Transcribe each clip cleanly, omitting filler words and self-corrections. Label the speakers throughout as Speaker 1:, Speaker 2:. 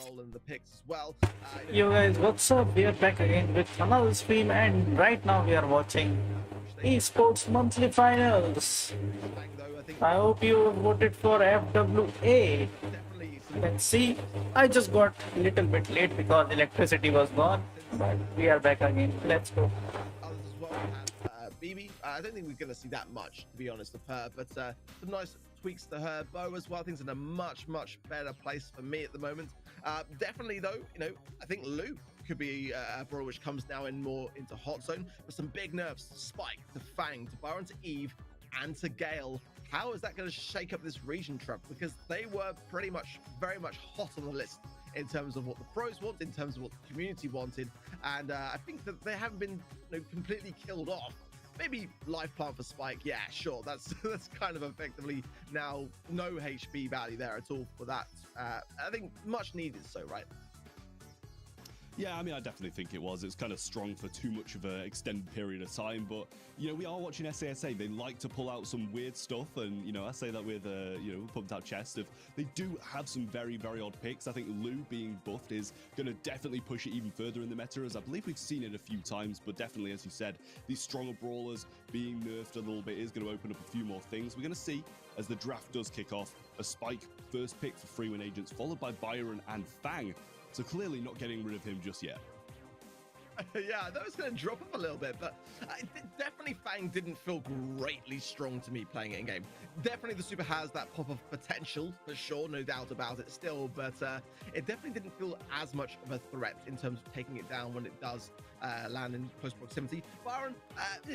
Speaker 1: Brawl and the picks as well.
Speaker 2: Yo guys, what's up? We are back again with another stream, and right now we are watching esports monthly finals. I hope you voted for FWA. Let's see. I just got a little bit late because electricity was gone, but we are back again. Let's go.
Speaker 1: Others as well have BB. I don't think we're going to see that much, to be honest, of her, but some nice tweaks to her bow as well. Things in a much better place for me at the moment. Definitely though, I think Lou could be a brawler which comes now in more into hot zone, but some big nerfs to Spike, to Fang, to Byron, to Eve, and to Gale. How is that going to shake up this region, Trump? Because they were pretty much very much hot on the list in terms of what the pros want, in terms of what the community wanted, and I think that they haven't been completely killed off. Maybe life plant for Spike, yeah, sure. That's kind of effectively now no HP value there at all for that. I think much needed, so right.
Speaker 3: Yeah, I mean, I definitely think it was. It's kind of strong for too much of an extended period of time. But, we are watching SASA. They like to pull out some weird stuff. And, I say that with, pumped out chest. If they do have some very odd picks. I think Lou being buffed is going to definitely push it even further in the meta, as I believe we've seen it a few times. But definitely, as you said, these stronger brawlers being nerfed a little bit is going to open up a few more things. We're going to see, as the draft does kick off, a Spike first pick for free win agents, followed by Byron and Fang. So clearly not getting rid of him just yet.
Speaker 1: Yeah, that was going to drop off a little bit, but definitely Fang didn't feel greatly strong to me playing it in game. Definitely the super has that pop of potential, for sure, no doubt about it still, but it definitely didn't feel as much of a threat in terms of taking it down when it does land in close proximity. Byron,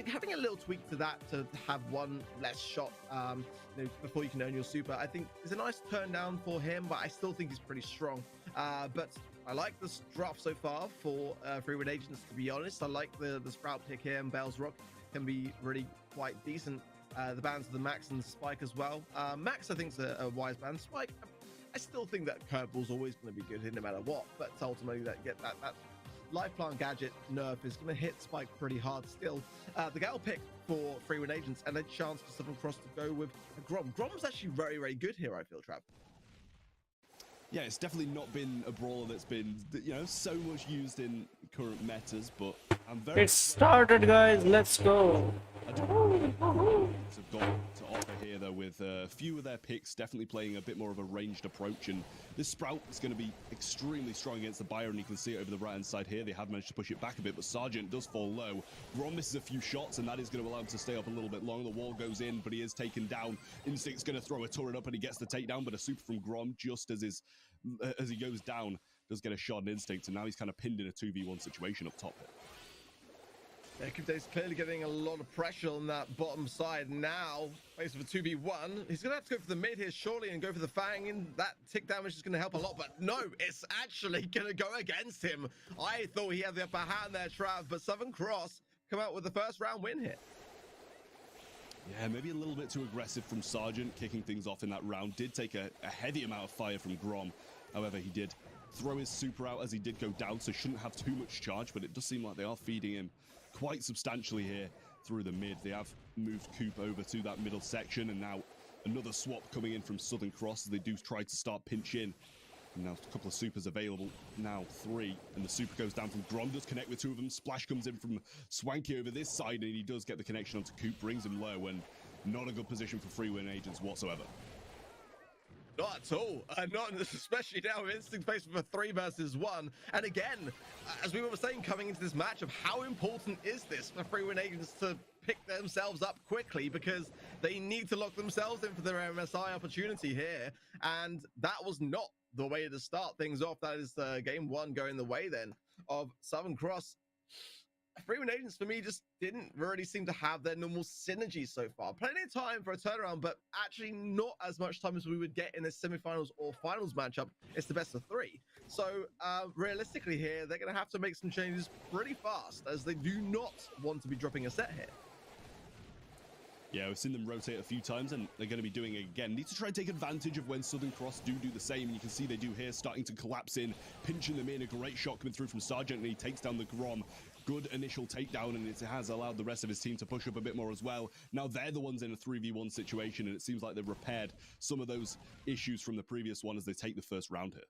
Speaker 1: having a little tweak to that to have one less shot before you can earn your super, I think is a nice turn down for him, but I still think he's pretty strong. But I like this draft so far for free win agents, to be honest. I like the Sprout pick here, and Bell's Rock can be really quite decent. The bans of the Max and Spike as well. Max, I think, is a wise ban. Spike, I still think that Curveball's always going to be good no matter what, but ultimately that life plant gadget nerf is going to hit Spike pretty hard still. The Gal pick for free win agents and a chance for Southern Cross to go with Grom. Grom's actually very good here, I feel, Trav.
Speaker 3: Yeah, it's definitely not been a brawler that's been, so much used in current metas, but I'm very...
Speaker 2: It started, guys. Let's go.
Speaker 3: I do have got to offer here, though, with a few of their picks definitely playing a bit more of a ranged approach, and this Sprout is going to be extremely strong against the Byron. You can see it over the right-hand side here. They have managed to push it back a bit, but Sergeant does fall low. Grom misses a few shots, and that is going to allow him to stay up a little bit long. The wall goes in, but he is taken down. Instinct's going to throw a turret up, and he gets the takedown, but a super from Grom just as he goes down, does get a shot in Instinct, and now he's kind of pinned in a 2v1 situation up top here.
Speaker 1: Yeah, Kubde's clearly getting a lot of pressure on that bottom side now. Faced with a 2v1. He's going to have to go for the mid here, surely, and go for the Fang, and that tick damage is going to help a lot, but no, it's actually going to go against him. I thought he had the upper hand there, Trav, but Southern Cross come out with the first round win here.
Speaker 3: Yeah, maybe a little bit too aggressive from Sergeant, kicking things off in that round. Did take a heavy amount of fire from Grom. However, he did throw his super out as he did go down, so shouldn't have too much charge, but it does seem like they are feeding him quite substantially here through the mid. They have moved Coop over to that middle section, and now another swap coming in from Southern Cross as they do try to start pinch in. And now a couple of supers available, now 3, and the super goes down from Grom, does connect with 2 of them. Splash comes in from Swanky over this side, and he does get the connection onto Coop, brings him low, and not a good position for free win agents whatsoever.
Speaker 1: Not at all, not especially now with Instinct faced with a 3 versus 1. And again, as we were saying coming into this matchup, how important is this for free win agents to pick themselves up quickly, because they need to lock themselves in for their MSI opportunity here, and that was not the way to start things off. That is game 1 going the way then of Southern Cross. Free win agents for me just didn't really seem to have their normal synergy so far. Plenty of time for a turnaround, but actually not as much time as we would get in a semifinals or finals matchup. It's the best of 3. So realistically here, they're going to have to make some changes pretty fast, as they do not want to be dropping a set here.
Speaker 3: Yeah, we've seen them rotate a few times, and they're going to be doing it again. Need to try and take advantage of when Southern Cross do the same. And you can see they do here, starting to collapse in, pinching them in. A great shot coming through from Sergeant, and he takes down the Grom. Good initial takedown, and it has allowed the rest of his team to push up a bit more as well. Now they're the ones in a 3v1 situation, and it seems like they've repaired some of those issues from the previous one as they take the first round here.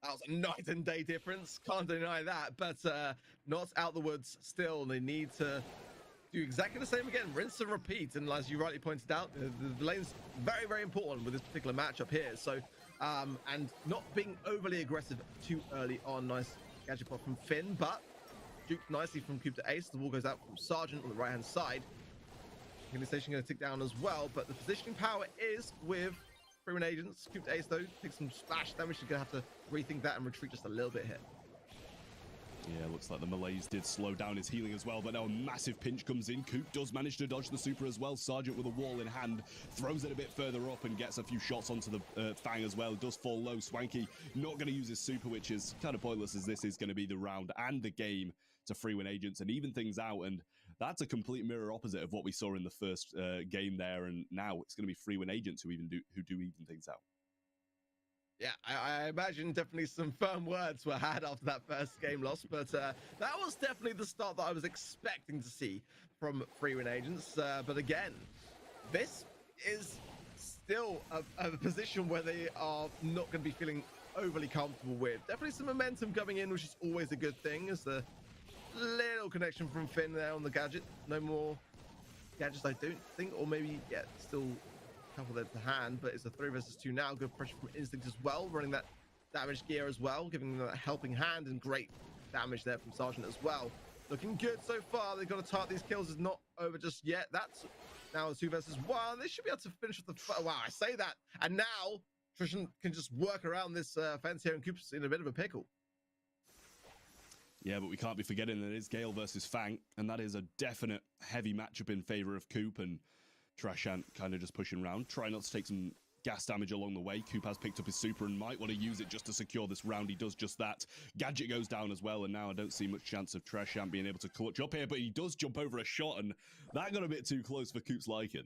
Speaker 1: That was a night and day difference. Can't deny that. But not out the woods still. They need to do exactly the same again. Rinse and repeat. And as you rightly pointed out, the lane's very, very important with this particular matchup here. So, and not being overly aggressive too early on. Nice gadget pop from Finn, but juked nicely from Coop to Ace. The wall goes out from Sergeant on the right-hand side. Healing station going to tick down as well, but the positioning power is with Free Win Agents. Coop to Ace though, takes some splash damage. She's going to have to rethink that and retreat just a little bit here.
Speaker 3: Yeah, looks like the Malaise did slow down his healing as well, but now a massive pinch comes in. Coop does manage to dodge the super as well. Sergeant with a wall in hand, throws it a bit further up and gets a few shots onto the Fang as well. Does fall low. Swanky not going to use his super, which is kind of pointless as this is going to be the round and the game to Free Win Agents and even things out. And that's a complete mirror opposite of what we saw in the first game there. And now it's going to be Free Win Agents who do even things out.
Speaker 1: Yeah, I imagine definitely some firm words were had after that first game loss, but that was definitely the start that I was expecting to see from Free Win Agents. But again, this is still a position where they are not going to be feeling overly comfortable with. Definitely some momentum coming in, which is always a good thing. As the little connection from Finn there on the gadget. No more gadgets, I don't think, or maybe, yeah, still a couple there to hand, but it's a 3 versus 2 now. Good pressure from Instinct as well, running that damage gear as well, giving them that helping hand, and great damage there from Sergeant as well. Looking good so far. They've got to target these kills. Is not over just yet. That's now a 2 versus 1. They should be able to finish with the... Wow, I say that. And now Trishan can just work around this fence here, and Coop's in a bit of a pickle.
Speaker 3: Yeah, but we can't be forgetting that it is Gale versus Fang, and that is a definite heavy matchup in favor of Coop, and Trashant kind of just pushing around, trying not to take some gas damage along the way. Coop has picked up his super and might want to use it just to secure this round. He does just that. Gadget goes down as well, and now I don't see much chance of Trashant being able to clutch up here, but he does jump over a shot, and that got a bit too close for Coop's liking.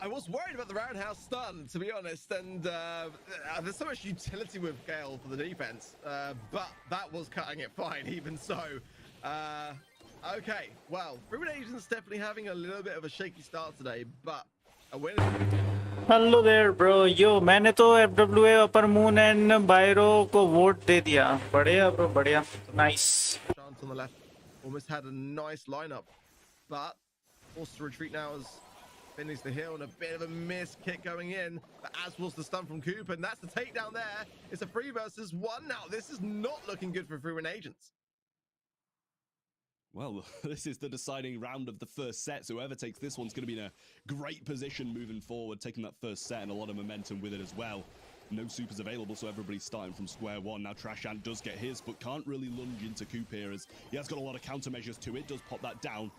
Speaker 1: I was worried about the roundhouse stun, to be honest, and there's so much utility with Gale for the defense, but that was cutting it fine, even so. Okay, well, Free Win Agents definitely having a little bit of a shaky start today, but a win.
Speaker 2: Hello there bro yo मैंने तो FWA Upper Moon and बायरो को vote दे दिया बढ़िया bro बढ़िया nice
Speaker 1: Chance on the left almost had a nice lineup, but forced to retreat now as finish the hill, and a bit of a miss kick going in, but as was the stun from Coop, and that's the takedown there. It's a 3 versus 1 now. This is not looking good for Free Win Agents.
Speaker 3: Well, this is the deciding round of the first set, so whoever takes this one's going to be in a great position moving forward, taking that first set and a lot of momentum with it as well. No supers available, so everybody's starting from square one. Now Trashant does get his, but can't really lunge into Coop here, as he has got a lot of countermeasures to it. Does pop that down.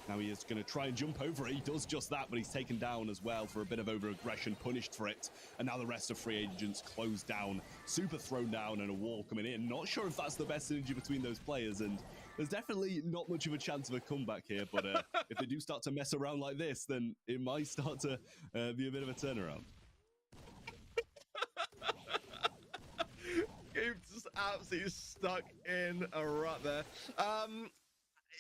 Speaker 3: Now he is going to try and jump over it. He does just that, but he's taken down as well for a bit of over-aggression, punished for it. And now the rest of Free Agents closed down, super thrown down, and a wall coming in. Not sure if that's the best synergy between those players, and there's definitely not much of a chance of a comeback here, but if they do start to mess around like this, then it might start to be a bit of a turnaround.
Speaker 1: Coop's just absolutely stuck in a rut there.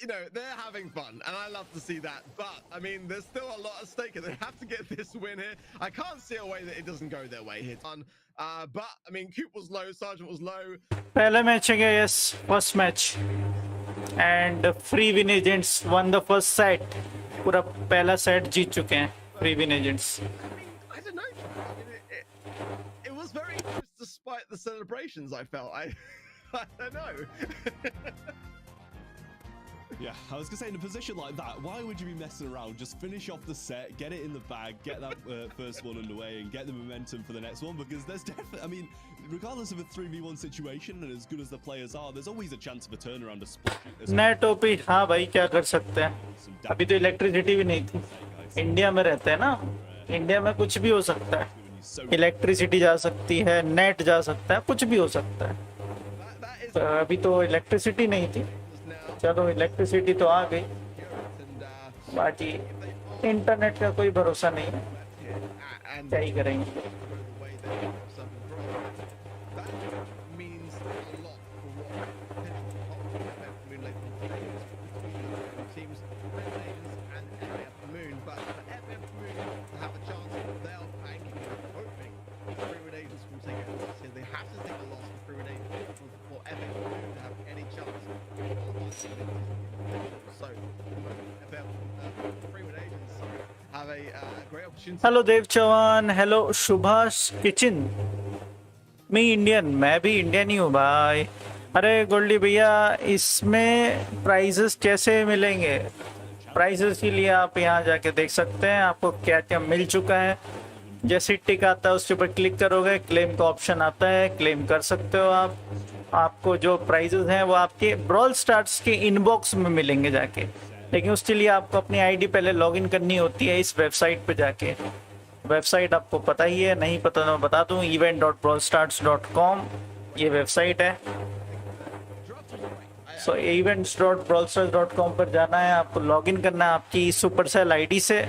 Speaker 1: You know, they're having fun, and I love to see that. But, I mean, there's still a lot at stake, and they have to get this win here. I can't see a way that it doesn't go their way here. But, I mean, Coop was low, Sergeant was low.
Speaker 2: पहला match है yes first match and Free Win Agents won the first set पूरा पहला set जीत चुके हैं Free Win Agents.
Speaker 1: I don't know. I mean, it was very close despite the celebrations, I felt. I don't know.
Speaker 3: Yeah, I was going to say, in a position like that, why would you be messing around? Just finish off the set, get it in the bag, get that first one underway, and get the momentum for the next one, because there's definitely, I mean, regardless of a 3v1 situation, and as good as the players are, there's always a chance of a turnaround, a split.
Speaker 2: Net OP हाँ भाई क्या कर सकते हैं अभी तो electricity भी नहीं थी इंडिया में रहते हैं ना इंडिया में कुछ भी हो सकता है इलेक्ट्रिसिटी जा सकती है नेट जा सकता है कुछ भी हो सकता है अभी तो इलेक्ट्रिसिटी नहीं थी चलो इलेक्ट्रिसिटी तो आ गई बाकी इंटरनेट का कोई भरोसा नहीं है क्या ही करेंगे
Speaker 1: have a great opportunity.
Speaker 2: Hello Dev Chauhan, hello Subhash kitchen. मैं इंडियन, मैं भी इंडियन ही हूँ भाई। अरे गोल्डी भैया, इसमें प्राइजेस कैसे मिलेंगे? प्राइजेस के लिए आप यहाँ जाके देख सकते हैं आपको क्या क्या मिल चुका है। जैसे टिक आता है उसके ऊपर क्लिक करोगे, क्लेम का ऑप्शन आता है, क्लेम कर सकते हो आप। आपको जो प्राइजेस हैं वो आपके ब्रॉल स्टार्स के इनबॉक्स में मिलेंगे जाके, लेकिन उसके लिए आपको अपनी आईडी पहले लॉगिन करनी होती है इस वेबसाइट पे जाके। वेबसाइट आपको पता ही है, नहीं पता तो मैं बता दूं, event.brawlstars.com ये वेबसाइट है। सो events.brawlstars.com पर जाना है, आपको लॉगिन करना है आपकी सुपरसेल आईडी से,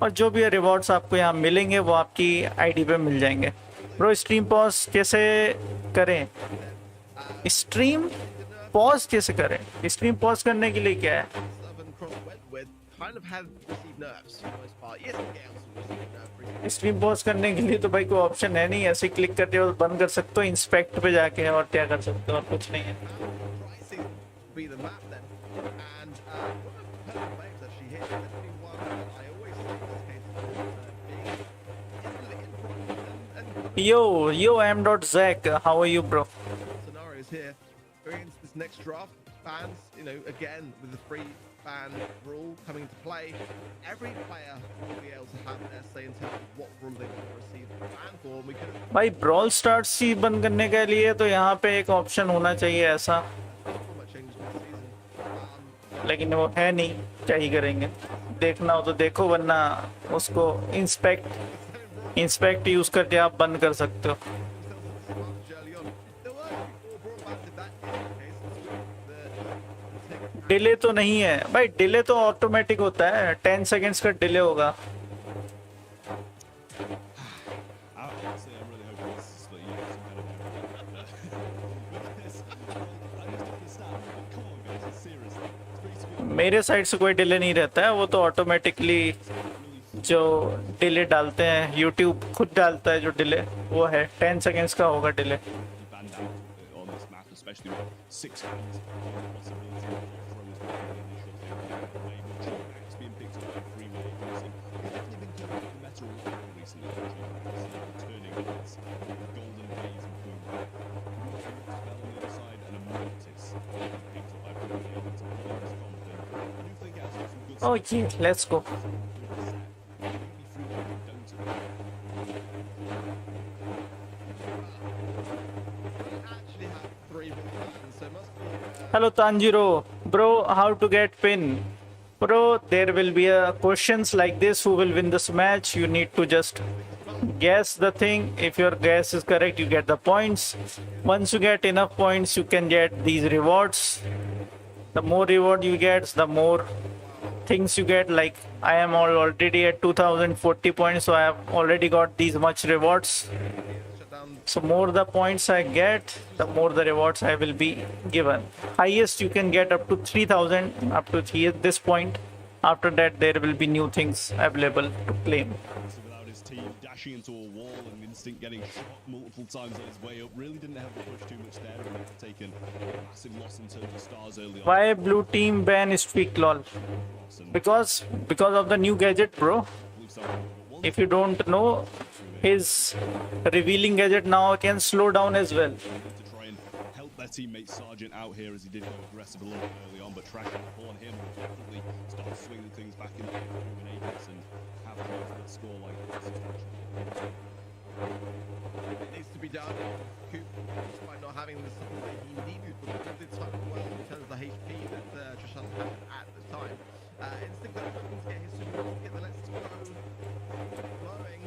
Speaker 2: और जो भी रिवॉर्ड्स आपको यहाँ मिलेंगे वो आपकी आईडी पे मिल जाएंगे। ब्रो स्ट्रीम पॉज कैसे करें? स्ट्रीम पॉज कैसे करें? स्ट्रीम पॉज करने के लिए क्या है? स्ट्रीम पॉज करने के लिए तो भाई कोई ऑप्शन है नहीं, ऐसे क्लिक करते हो बंद कर सकते हो इंस्पेक्ट पे जाके, और क्या कर सकते हो, और कुछ नहीं है। Yo, M.Zack, how are you, bro?
Speaker 1: Scenarios here. Going into this next draft, fans, again with the free fan rule coming into play, every player will be able to have their say in terms of what rule they want to receive the fan for.
Speaker 2: भाई brawl stars ही बंद करने के लिए तो यहाँ पे एक option होना चाहिए ऐसा, लेकिन वो है नहीं। क्या ही करेंगे? देखना हो तो देखो, वरना उसको इंस्पेक्ट यूज करके आप बंद कर सकते हो। डिले तो नहीं है भाई, डिले तो ऑटोमेटिक होता है, 10 सेकेंड्स का डिले होगा। मेरे साइड से कोई डिले नहीं रहता है, वो तो ऑटोमेटिकली जो डिले डालते हैं यूट्यूब खुद डालता है, जो डिले वो है 10 सेकेंड्स का होगा delay. Okay, let's go. Hello Tanjiro, bro, how to get pin? Bro, there will be questions like this: who will win this match? You need to just guess the thing. If your guess is correct, you get the points. Once you get enough points, you can get these rewards. The more reward you get, the more things you get. Like I am already at 2040 points, so I have already got these much rewards. So more the points I get, the more the rewards I will be given. Highest you can get up to 3000 up to this point. After that there will be new things available to claim.
Speaker 3: Without his team dashing into a wall and Instinct getting shot multiple times on his way up, really didn't have to push too much there, and have taken a massive loss in terms of stars early on.
Speaker 2: Why blue team ban streak lol? Because of the new gadget, bro. If you don't know, his revealing gadget now can slow down as well.
Speaker 3: To try and help their teammate Sergeant out here, as he did go aggressive a little bit early on, but tracking upon him will definitely start swinging things back in the Apex and have to go for the score like this.
Speaker 1: It needs to be done. Coop, despite not having the support that he needed, but did so well in terms of the HP that Trishan had at the time. Instinct that looking to get his super, get the let's go flowing,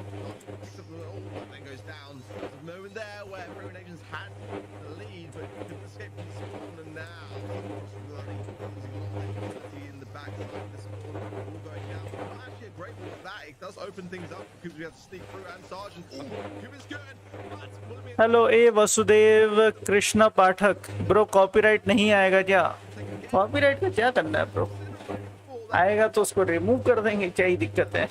Speaker 1: picks up the all, but then goes down. There's a moment there where Ruin Agents had the lead, but couldn't escape from the spawn, and now running, losing a lot of mobility in the backside of the spawn, all going down. But actually a great ball at that. It does open things up because we have to sneak through, and Sergeant, Coop is good, but will it be
Speaker 2: Hello A Vasudev Krishna Pathak, bro copyright नहीं आएगा क्या? Copyright का क्या करना है bro? आएगा तो उसको रिमूव कर देंगे, क्या ही दिक्कत है?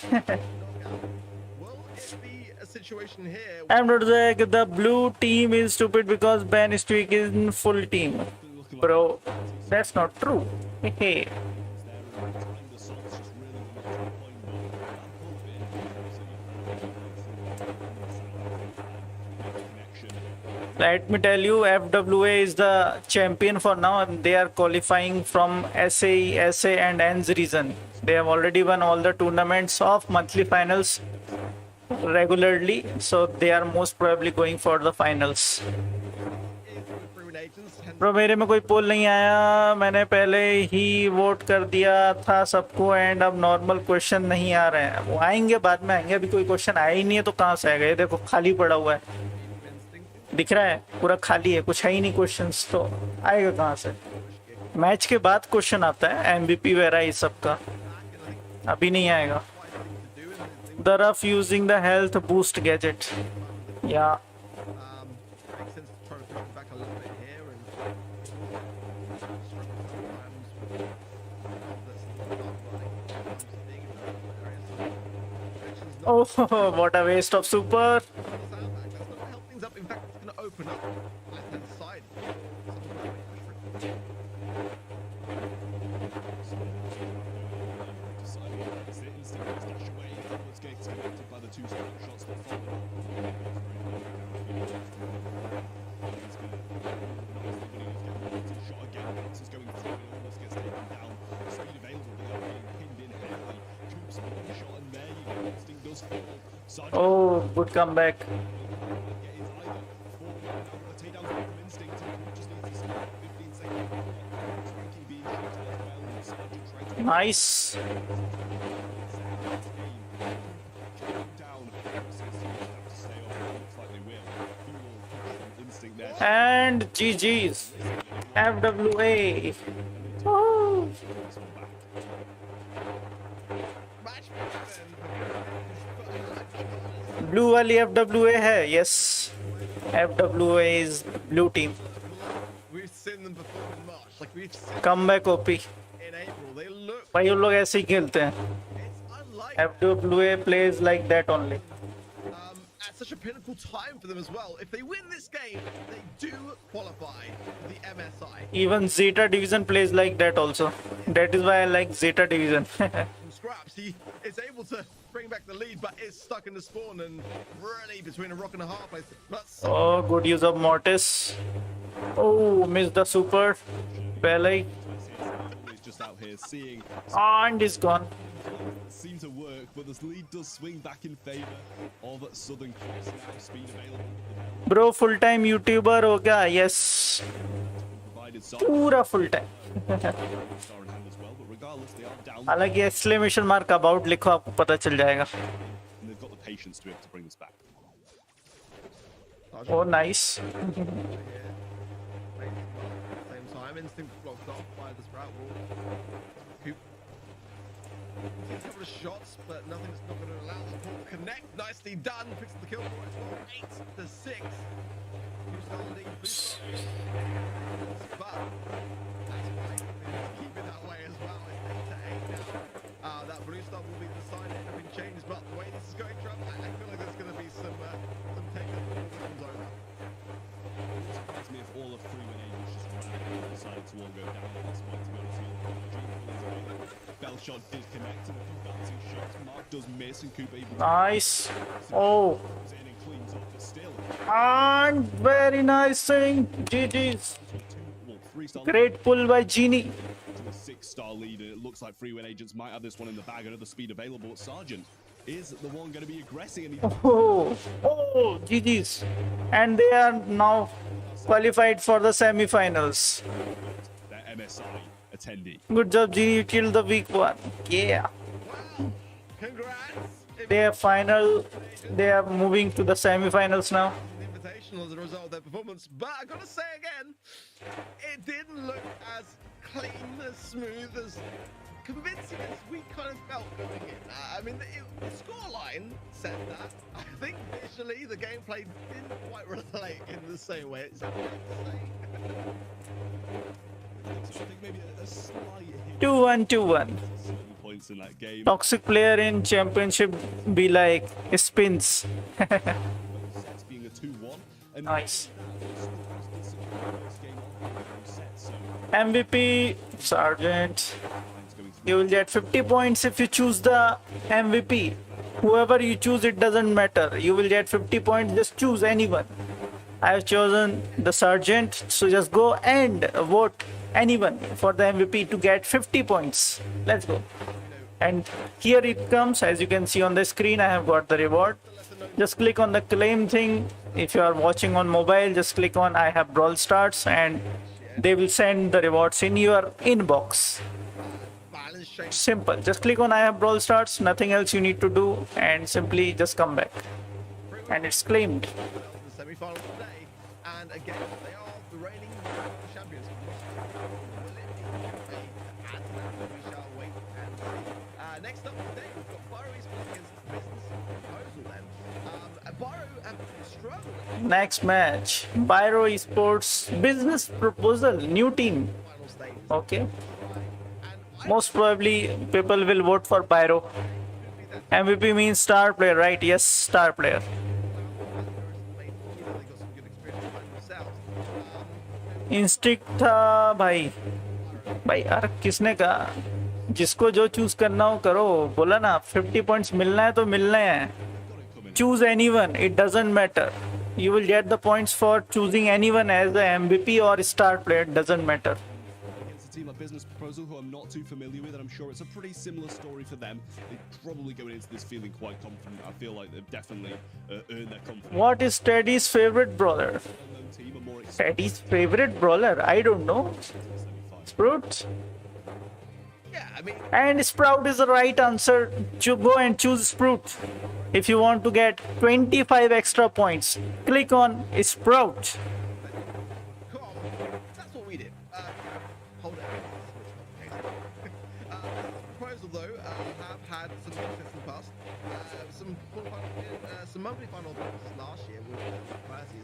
Speaker 2: M.Zack, the blue team is stupid because ban streak is in full team. Bro, that's not true. Hey. Let me tell you, FWA is the champion for now, and they are qualifying from SAE, SA, and NZ region. They have already won all the tournaments of monthly finals regularly, so they are most probably going for the finals. Bro, मेरे में कोई पोल नहीं आया, मैंने पहले ही vote कर दिया था सबको, एंड अब नॉर्मल क्वेश्चन नहीं आ रहे हैं. वो आएंगे, बाद में आएंगे, अभी कोई क्वेश्चन आया ही नहीं है तो कहाँ से आएगा. ये देखो खाली पड़ा हुआ है, दिख रहा है पूरा खाली है, कुछ है ही नहीं क्वेश्चंस, तो आएगा कहाँ से. मैच के बाद क्वेश्चन आता है MVP वगैरह इस सब का, अभी नहीं आएगा. The rough using the health boost gadget. Yeah.
Speaker 1: Makes sense to try to push it back a little bit here and
Speaker 2: Oh, what a waste of super.
Speaker 1: that's not gonna help things up. In fact, it's gonna open up left-hand side.
Speaker 3: By the two shots that follow. Shot again, Bounce is going through and almost gets taken down. Speed available, they are being pinned in heavily. Coops one shot and there you go, Instinct does fall. Sergeant
Speaker 2: Oh, good comeback.
Speaker 3: is either a takedown from Instinct, who just needs to stop 15 seconds. Frankie being shot as well, and Sergeant trying to
Speaker 2: Nice. And GG's. FWA. Oh. Blue वाली FWA है. Yes. FWA is blue team.
Speaker 1: We've seen them before in March. Like we've seen
Speaker 2: Comeback OP.
Speaker 1: in April. They look.
Speaker 2: भाई उन लोग ऐसे ही खेलते हैं.
Speaker 1: It's unlike
Speaker 2: FWA plays like that only.
Speaker 1: at such a pinnacle time for them as well. If they win this game, they do qualify for the MSI.
Speaker 2: Even Zeta Division plays like that also. That is why I like Zeta Division.
Speaker 1: From scraps, he is able to bring back the lead, but is stuck in the spawn and really between a rock and a hard place. But
Speaker 2: Oh, good use of Mortis. Oh, missed the super. Pele.
Speaker 3: He's just out here seeing
Speaker 2: And he's gone.
Speaker 3: seem to work, but the lead does swing back in favor of Southern Cross. Now speed available.
Speaker 2: Bro, full time YouTuber हो गया. Yes.
Speaker 3: Provided
Speaker 2: पूरा full time.
Speaker 3: star in hand as well, but regardless, they are down
Speaker 2: हालांकि exclamation mark about लिखो आपको पता चल जाएगा.
Speaker 3: and they've got the patience to be able to bring this back.
Speaker 2: Oh, nice.
Speaker 1: same time, instinct blocked off by the sprout wall. Coop. A couple of shots, but nothing's not going to allow the ball to connect. Nicely done. Fixes the kill for it. 8 to 6. Who's holding? But that's fine. Keep it that way as well. It's 8 to 8 now. That blue star will be the sign. Nothing changes, but the way this is going, Trump, I feel like there's going to be some takeover before it comes over.
Speaker 3: It surprised me if all of 3 were able to just run out and decided to all go down at this point, to be honest with you. Bell shot did connect and a few bouncing shots. Mark does miss and Cooper able to
Speaker 2: Nice. Oh.
Speaker 3: comes in and cleans up, but still
Speaker 2: And very nice thing. GG's.
Speaker 3: 3-star
Speaker 2: Great pull by Genie.
Speaker 3: to a 6-star lead, and it looks like Freeway Agents might have this one in the bag. Another speed available. Sergeant is the one going to be aggressing, and he
Speaker 2: Oh, GG's. And they are now qualified for the semi-finals.
Speaker 3: their MSI attendee.
Speaker 2: Good job, Genie. You killed the weak one. Yeah.
Speaker 1: Wow. Congrats.
Speaker 2: They are final. They are moving to the semi-finals now.
Speaker 1: The invitational as a result of their performance, but I gotta say again, it didn't look as clean, as smooth, as convincing as we kind of felt going in. I mean, the scoreline said that. I think visually the gameplay didn't quite relate in the same way. It's hard to say.
Speaker 3: So I think maybe a slight hit
Speaker 2: 2-1, 2-1.
Speaker 3: at certain points in that game.
Speaker 2: Toxic player in championship be like spins.
Speaker 3: Sets being a 2-1. And
Speaker 2: Nice.
Speaker 3: first game on sets, so
Speaker 2: MVP Sergeant.
Speaker 3: lines going to
Speaker 2: You will get 50 points if you choose the MVP. Whoever you choose, it doesn't matter. You will get 50 points. Just choose anyone. I have chosen the Sergeant, so just go and vote anyone for the MVP to get 50 points. Let's go. And here it comes, as you can see on the screen, I have got the reward. Just click on the claim thing. If you are watching on mobile, just click on I have Brawl Stars and they will send the rewards in your inbox. Simple. Just click on I have Brawl Stars, nothing else you need to do, and simply just come back. And it's claimed.
Speaker 1: Semi-final today, and again, they are the reigning champions. We shall wait and see. Next up today, we've got Byro Esports against Business Proposal then. Byro and Struggle.
Speaker 2: Next match, Byro Esports Business Proposal, new team. Okay. Most probably people will vote for Byro. MVP means star player, right? Yes, star player. Instinct था भाई यार किसने कहा जिसको जो choose करना हो करो बोला ना 50 पॉइंट्स मिलना है तो मिलने हैं choose anyone it doesn't matter you will get the points for choosing anyone as the MVP or star player, it doesn't matter.
Speaker 3: Against a team like Business Proposal, who I'm not too familiar with, and I'm sure it's a pretty similar story for them. They're probably going into this feeling quite confident. I feel like they've definitely earned their confidence.
Speaker 2: What is Teddy's favorite brawler? Teddy's favorite brawler? I don't know. Sprout?
Speaker 1: Yeah, I mean...
Speaker 2: And Sprout is the right answer. To go and choose Sprout. If you want to get 25 extra points, click on Sprout.
Speaker 1: That's what we did. Hold it. Proposal though have had some success in the past. Some monthly final appearances last year with Mercy,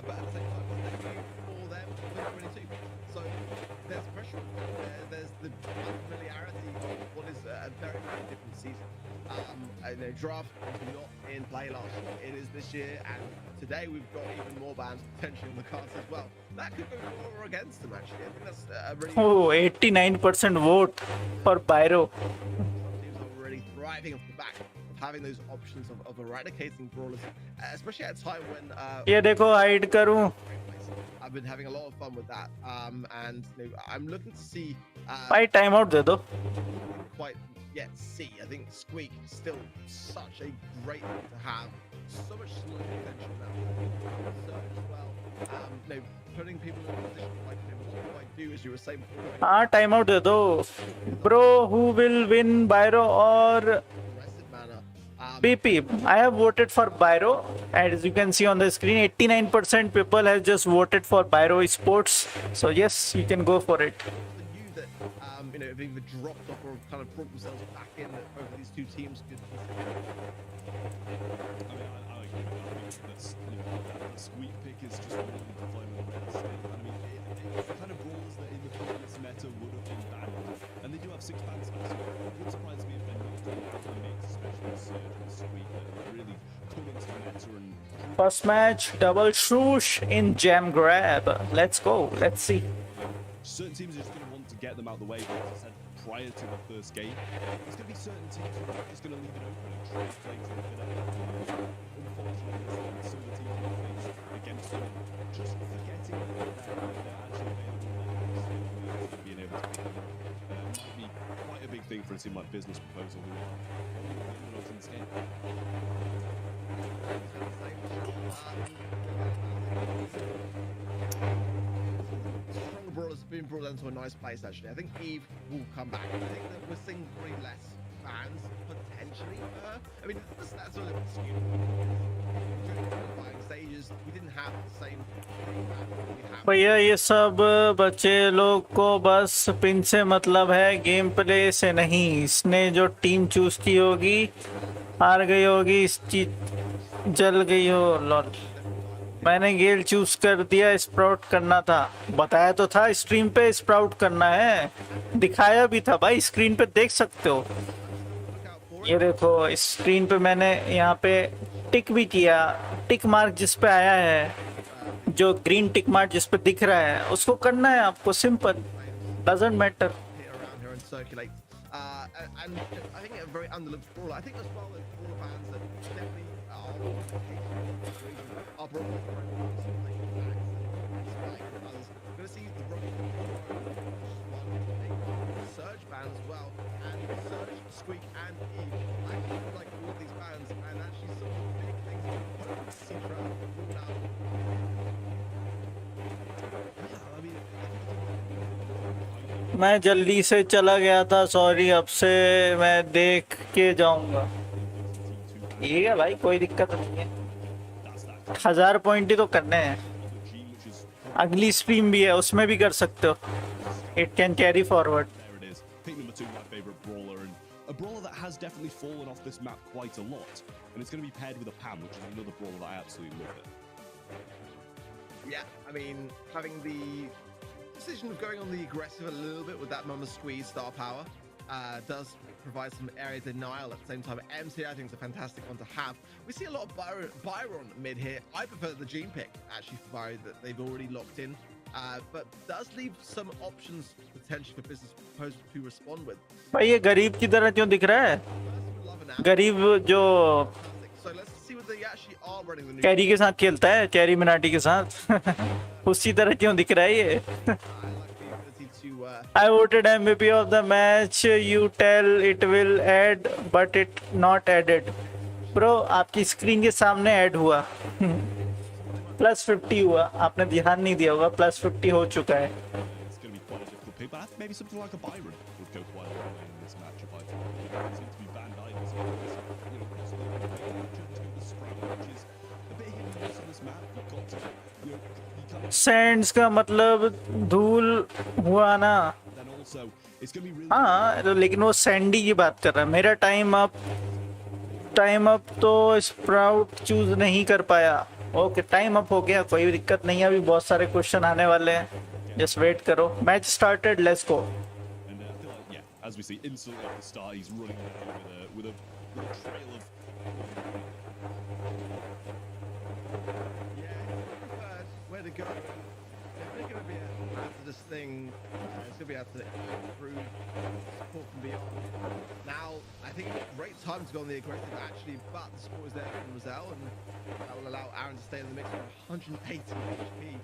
Speaker 1: but at the same time, there's debut for them for 2022. So there's pressure. There's the unfamiliarity of what is a very, very different season. The draft was not in play last year. It is this year, and today we've got even more bans potentially in the cards as well. That could go for or against them, actually. I think that's a really...
Speaker 2: Oh, 89% vote for Byro.
Speaker 1: Teams are really thriving off the back of having those options of eradicating brawlers, especially at a time when...
Speaker 2: ये देखो hide करूं.
Speaker 1: I've been having a lot of fun with that, and I'm looking to see...
Speaker 2: भाई time out दे दो.
Speaker 1: Quite yet see. I think Squeak is still such a great thing to have. So much slow potential now. So as well, putting people in a position like what do I do, as you were saying before.
Speaker 2: हाँ time out दे दो. Bro, who will win, Byro or
Speaker 1: Aggressive manner.
Speaker 2: BP? I have voted for Byro, and as you can see on the screen, 89% people have just voted for Byro Esports. So yes, you can go for it.
Speaker 1: Have either dropped off or kind of brought themselves back in over these two teams. Good.
Speaker 3: I agree. I think that's, that Squeak pick is just one of the deployment of Red State. I mean, the kind of brawlers that in the previous meta would have been banned, and they do have 6 bans now, so it wouldn't surprise me if they're not doing the mix, especially Surge and Squeak, that really come into the meta and...
Speaker 2: First match, double swoosh in Jam Grab. Let's go. Let's see.
Speaker 3: Certain teams are just going to want to get them out of the way, but as I said prior to the first game, there's going to be certain teams who are just going to leave it open and try to play to the bit of unfortunately, some of the teams will face against them, just forgetting that they're actually available and being able to pick them up. Might be quite a big thing for a team like Business Proposal, who are in this game.
Speaker 1: Brawlers have been brought into a nice place, actually. I think Eve will come back. I think that we're seeing probably less fans potentially for her. I mean, the stats are a little skewed. During the qualifying stages, we didn't have the same
Speaker 2: भैया ये सब बच्चे लोग को बस pin से मतलब है, गेम प्ले से नहीं. इसने जो टीम चूज की होगी हार गई होगी, इस चीज जल गई हो. लॉल मैंने गेल चूज कर दिया, स्प्राउट करना था. बताया तो था स्ट्रीम पे स्प्राउट करना है, दिखाया भी था भाई, स्क्रीन पे देख सकते हो. ये देखो स्क्रीन पे मैंने यहाँ पे टिक भी किया. टिक मार्क जिस पे आया है, जो ग्रीन टिक मार्क जिस पे दिख रहा है, उसको करना है आपको. Simple, doesn't matter.
Speaker 1: And I think a very underlooked brawler. I think as well as brawler fans that definitely Our Brawl gonna see the Surge ban as well, and Surge, Squeak, and Eve. I feel like all of these bans, and actually some of the big things that we hope to see throughout ruled out.
Speaker 3: Yeah, I mean,
Speaker 2: मैं जल्दी से चला गया था, sorry, अब से मैं देख के जाऊंगा। ठीक है भाई, कोई दिक्कत नहीं है। 1000 पॉइंट ही तो करने हैं। अगली स्ट्रीम भी है, उसमें भी कर सकते हो। It can carry forward.
Speaker 3: there it is. Pick number 2, my favorite brawler, and a brawler that has definitely fallen off this map quite a lot. And it's going to be paired with a Pam, which is another brawler that I absolutely love it.
Speaker 1: Yeah, I mean, having the decision of going on the aggressive a little bit with that Mama Squeeze star power does provide some area denial at the same time. MC, I think, is a fantastic one to have. We see a lot of Byron mid here. I prefer the Gene pick, actually, for Byron, that they've already locked in. But does leave some options potentially for business proposal to respond with.
Speaker 2: भाई ये गरीब की तरह क्यों दिख रहा है? गरीब जो
Speaker 1: So let's see what they actually are running the new.
Speaker 2: Carry के साथ खेलता है, कैरी मिनाटी के साथ। उसी तरह क्यों दिख रहा है ये?
Speaker 1: I like the ability to
Speaker 2: I voted MVP of the match. You tell it will add, but it not added. Bro, आपकी स्क्रीन के सामने ऐड हुआ। +50 हुआ, आपने ध्यान नहीं दिया होगा। +50 हो चुका है।
Speaker 3: It's going to be quite a difficult pick, but maybe something like a Byron would go quite a long way in this matchup. I think it seems to be Van Dyke, so possibly the Sprout, which is a bit hit and miss on this map. You've got to, you can't.
Speaker 2: Sands का मतलब धूल हुआ ना?
Speaker 3: Then also, it's going to be really.
Speaker 2: हाँ, लेकिन वो Sandy की बात कर रहा है। मेरा टाइम अप तो स्प्राउट चूज नहीं कर पाया। ओके, टाइम अप हो गया, कोई दिक्कत नहीं है। अभी बहुत सारे क्वेश्चन आने वाले हैं, जस्ट वेट करो। Match started, let's go.
Speaker 3: And I feel like, yeah, as we see, instantly off the start, he's running with a trail of.
Speaker 1: Yeah, where to go. If they're going to be after this thing, it's going to be able to improve support from beyond. Now, I think great time to go on the aggressive actually, but the support is there from Roselle, and that will allow Aaron to stay in the mix with 180 HP.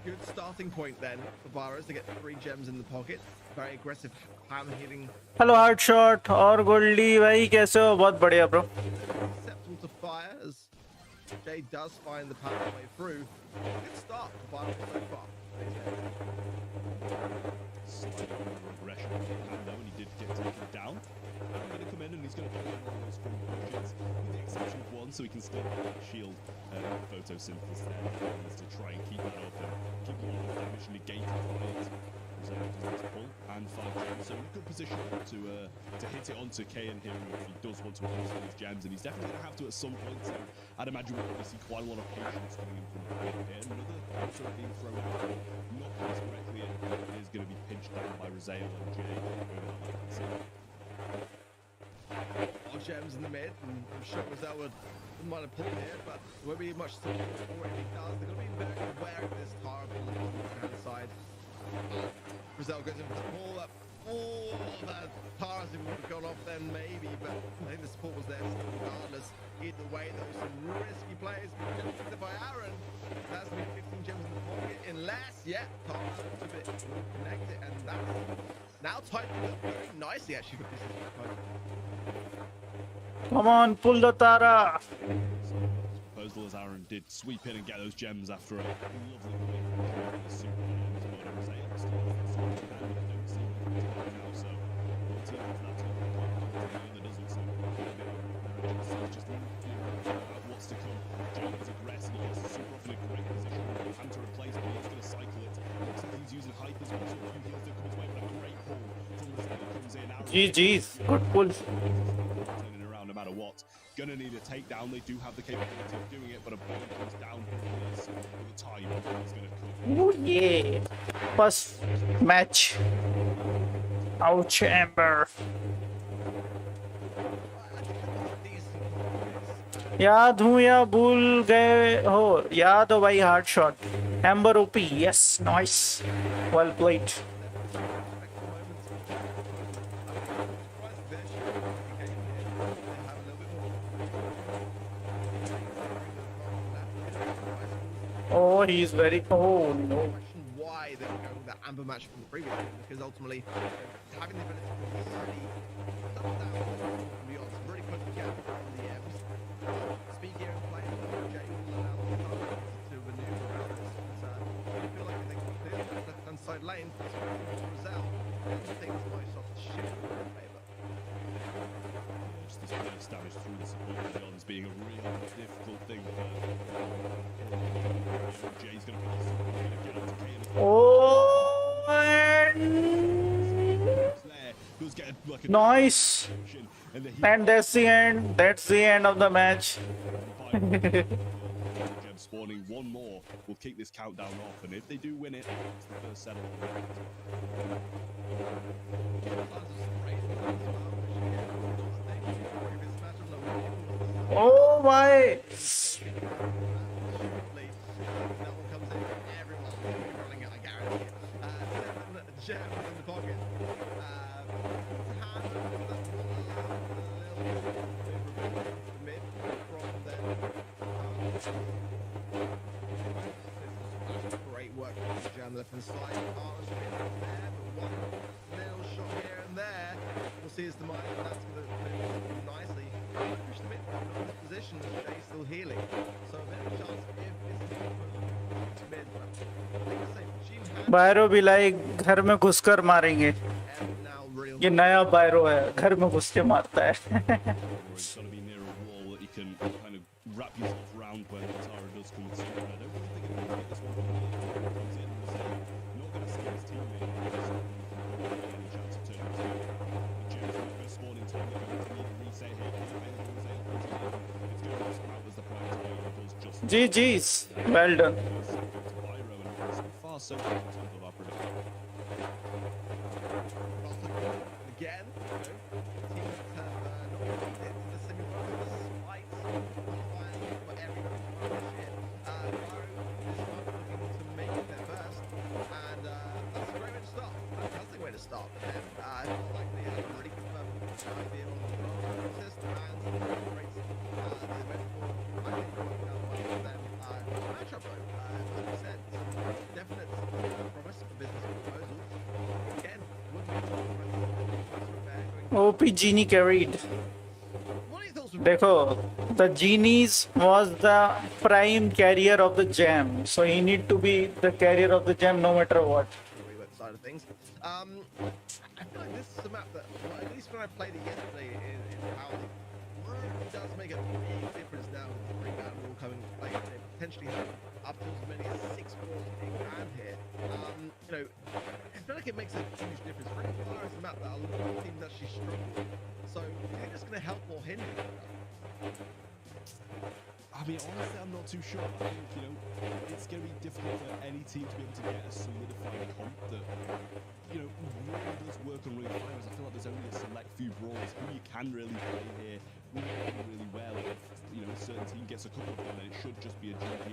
Speaker 1: Good starting point then for Barrows to get 3 gems in the pocket. Very aggressive ham hitting.
Speaker 2: Hello hard shot और गोल्डी भाई, कैसे हो? बहुत बढ़िया bro.
Speaker 1: Susceptible to fire as Jay does find the pathway through. Good start for Barrows so far.
Speaker 3: Slight regression from him though, and he did get taken down. I'm going to come in and he's going to pull in all those front pushes, with the exception of one, so he can still shield photosynthesis there. He needs to try and keep that up and keep a lot of damage negated from it. So he does pull and 5 gems, so in a good position to hit it onto Kayan here if he does want to use these gems, and he's definitely going to have to at some point. So I'd imagine we're going to see quite a lot of patience coming in from Kayan here. Another sort of being thrown out, not placed correctly, and it is going to be pinched down by Rosale and Jay over that left-hand side.
Speaker 1: Our gems in the mid, and I'm sure Roselle would might have pulled here, but there won't be much support for it if he does. They're going to be very aware of this Tara on the right-hand side. Roselle goes in for the pull up. Oh, that Tara's would have gone off then maybe, but I think the support was there still regardless. Either way, though, some risky plays. Just by Aaron. That's going to be 15 gems in the pocket. Unless, yeah, Tara looks a bit connected, and that's now typing up very nicely actually for business.
Speaker 2: Come on, pull the Tara.
Speaker 3: Proposal as Aaron did sweep in and get those gems after a lovely play from the super Rosale still has the super hand, but I don't see him now, so one team has that top point, the other doesn't, so it's just about what's to come. Jay is aggressive, he gets the super off in a great position, time to replace, but he's going to cycle it. Looks like he's using hype as well, so a few heals that come his way, but a great pull from Rosale comes in.
Speaker 2: GG's, good pull.
Speaker 3: Turning around no matter what. Gonna need a takedown. They do have the capability of doing it, but a bomb comes down with the time. He's gonna come.
Speaker 2: Oh yeah, first match. Ouch, Amber. याद हूँ या भूल गए हो? याद हो भाई, hard shot. Amber OP, yes, nice, well played. Oh, he's very. Oh no.
Speaker 1: Question why they were going with that amber match from the previous game, because ultimately having the ability to really double down on the odds really close to get from the M's. Speed gear and play, Jay will allow the target to maneuver around this. I feel like they can clear the left-hand side lane. Roselle, I think this might start to shift in their favour.
Speaker 3: Just this burst damage through the support of the odds being a real difficult thing for Jay's going to get up to Kane.
Speaker 2: Oh, and nice. And that's the end. That's the end of the match.
Speaker 3: Spawning one more will kick this countdown off, and if they do win it, it's the first settle.
Speaker 2: Oh my!
Speaker 1: Great work on the left hand side. There, but one little shot here and there. We'll see as the mind. That's going to finish nicely. Push the mid position. Jay still healing. So a bit of a chance if this is mid. Like I say, Gene
Speaker 2: बायरो भी like घर में घुसकर मारेंगे.
Speaker 1: now real.
Speaker 2: ये नया बायरो है, घर में घुस के मारता है.
Speaker 3: It's got to be near a wall that you can kind of wrap yourself around when Tara does come through. And I don't really think it's going to get this one. Comes in and say, not going to see his teammate. Any chance of turning to James first spawn in time. They're going to need a reset here. It's going to come out as the prize player does just.
Speaker 2: GG's. Well done.
Speaker 3: Far so in terms of our prediction.
Speaker 1: Again, teams have not made it to the semi-finals despite qualifying for every shit. Byro is not looking to make it their first, and that's a great way to start. Fantastic way to start for them. I feel like they have a really confirmed idea on the process and great the event for. I think they're working out well for them. Matchup though, as we said, definite promise for business proposals. Again,
Speaker 2: OP Genie carried.
Speaker 1: what are your thoughts?
Speaker 2: देखो, the Genies was the prime carrier of the jam, so he need to be the carrier of the jam no matter what.
Speaker 1: Side of things. I feel like this is a map that, well, at least when I played it yesterday in Howling, really does make a big difference now with the three-man rule coming. Like, they potentially have up to as many as 6 balls being banned here. You know, I feel like it makes a huge difference. Free Fire is a map that a lot of teams actually struggle with. So, is it just going to help or hinder?
Speaker 3: I mean, honestly, I'm not too sure. I think, you know, it's going to be difficult for any team to be able to get a solidified comp that, you know, really does work on really fire. I feel like there's only a select few brawlers who you can really play here, who play really well. If, you know, a certain team gets a couple of them, then it should just be a GG,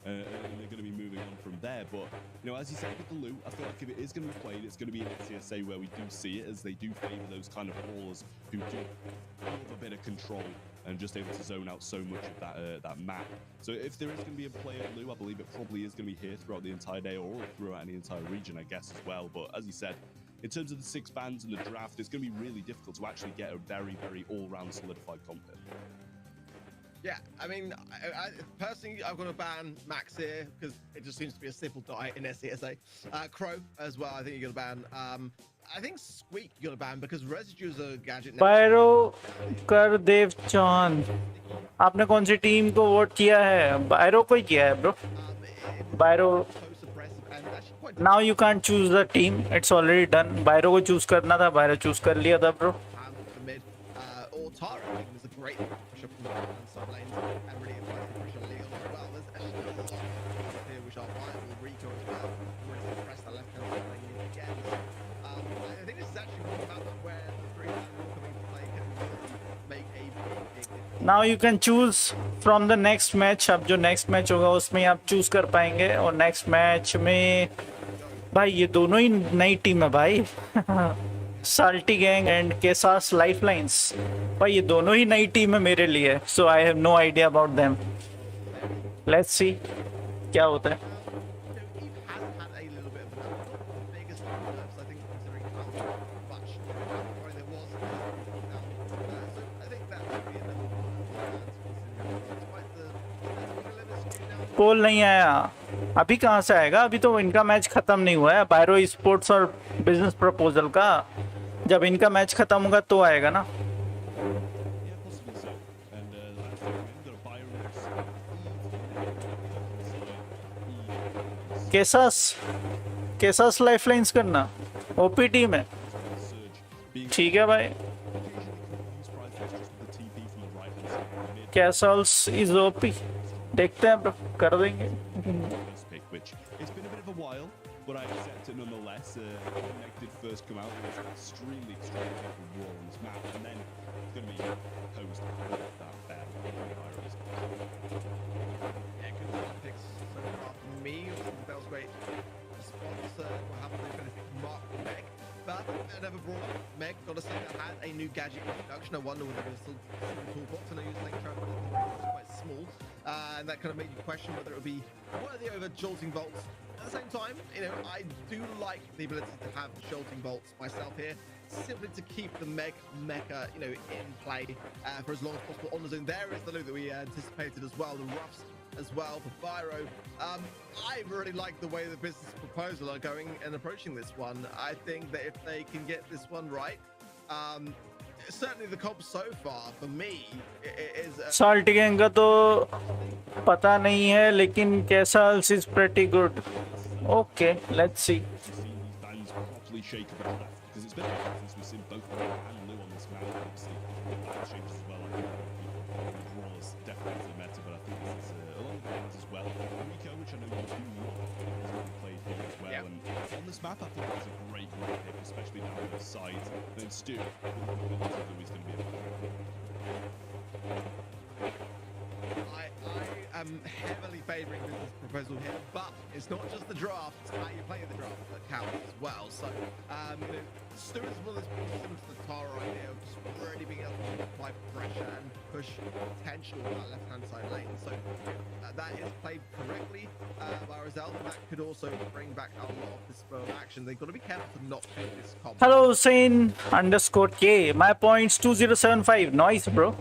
Speaker 3: and they're going to be moving on from there. But, you know, as you said with the loot, I feel like if it is going to be played, it's going to be in CSA where we do see it, as they do favour those kind of brawlers who do have a bit of control and just able to zone out so much of that map. So if there is going to be a play at Lou, I believe it probably is going to be here throughout the entire day, or throughout the entire region, I guess, as well. But as you said, in terms of the 6 bans and the draft, it's going to be really difficult to actually get a very, very all-round solidified comp here.
Speaker 1: Yeah, I mean, I personally, I'm going to ban Max here because it just seems to be a simple die in SCSA. Crow as well, I think you're going to ban. I think Squeak you're going to ban because Residue is a gadget.
Speaker 2: बायरो कर देव चौहान, आपने कौन सी team को vote किया है? बायरो को ही किया है bro. बायरो, now you can't choose the team, it's already done. बायरो को चूज करना था, बायरो चूज कर लिया था bro.
Speaker 1: Or Tara, I think, is a great push up from the side lanes and really applies the pressure on Leon as well. There's actually a lot here which are viable. Rico as well, really press the left hand side lane again. I think this is actually one map where the 3-man rule coming to play can really make a big difference.
Speaker 2: Now you can choose from the next match. अब जो next match होगा उसमें आप choose कर पाएंगे, और next match में भाई ये दोनों ही नई टीम है भाई. साल्टी गैंग एंड केसास लाइफलाइंस, भाई ये दोनों ही नई टीम है मेरे लिए. So I have no idea about them. Let's see क्या होता है. पोल नहीं आया। अभी कहाँ से आएगा? अभी तो इनका मैच खत्म नहीं हुआ है, बायरो स्पोर्ट्स और बिजनेस प्रपोजल का। जब इनका मैच खत्म होगा तो आएगा ना। केसास लाइफलाइंस करना ओपी टीम है। ठीक है भाई, कैसल्स इज ओपी, देखते हैं कर देंगे।
Speaker 3: But I accept it nonetheless. Connected first come out. It was extremely difficult Brawl on this map, and then it's going to be posed that bad.
Speaker 1: Yeah, good picks so far from me. That was great. Sponsor will have to finish Mark Meg, but another Brawl. Meg got to say that had a new gadget introduction. I wonder whether there's still a toolbox. I know you think it's quite small, and that kind of made you question whether it would be worthy over jolting bolts. At the same time, you know, I do like the ability to have jolting bolts myself here, simply to keep the mecha, you know, in play for as long as possible on the zone. There is the loot that we anticipated as well, the roughs as well for Pyro. I really like the way the business proposal are going and approaching this one. I think that if they can get this one right, certainly the comp so far for me is
Speaker 2: salt gang का तो पता नहीं है, लेकिन Castle's is pretty good. Okay, let's see.
Speaker 3: Shake about that because it's been a while since we've seen both Brawl and Lou on this map. Obviously, that changes as well. I think Brawl is definitely the meta, but I think this is a lot of games as well. Rico, which I know you do love, has been played here as well. Yeah. And on this map, I think it's a great pick, especially down on the sides. And then Stu, Louis going to be
Speaker 1: I am heavily favouring this proposal here, but it's not just the draft, it's how you play the draft that counts as well. So, you know, Stu is one of those people similar to the Tara idea of just really being able to apply pressure and push potential on that left-hand side lane. So, that is played correctly by Roselle, and that could also bring back a lot of this spur of action. They've got to be careful to not take this combo.
Speaker 2: Hello, Hussein_K. My points 2075. Nice, bro.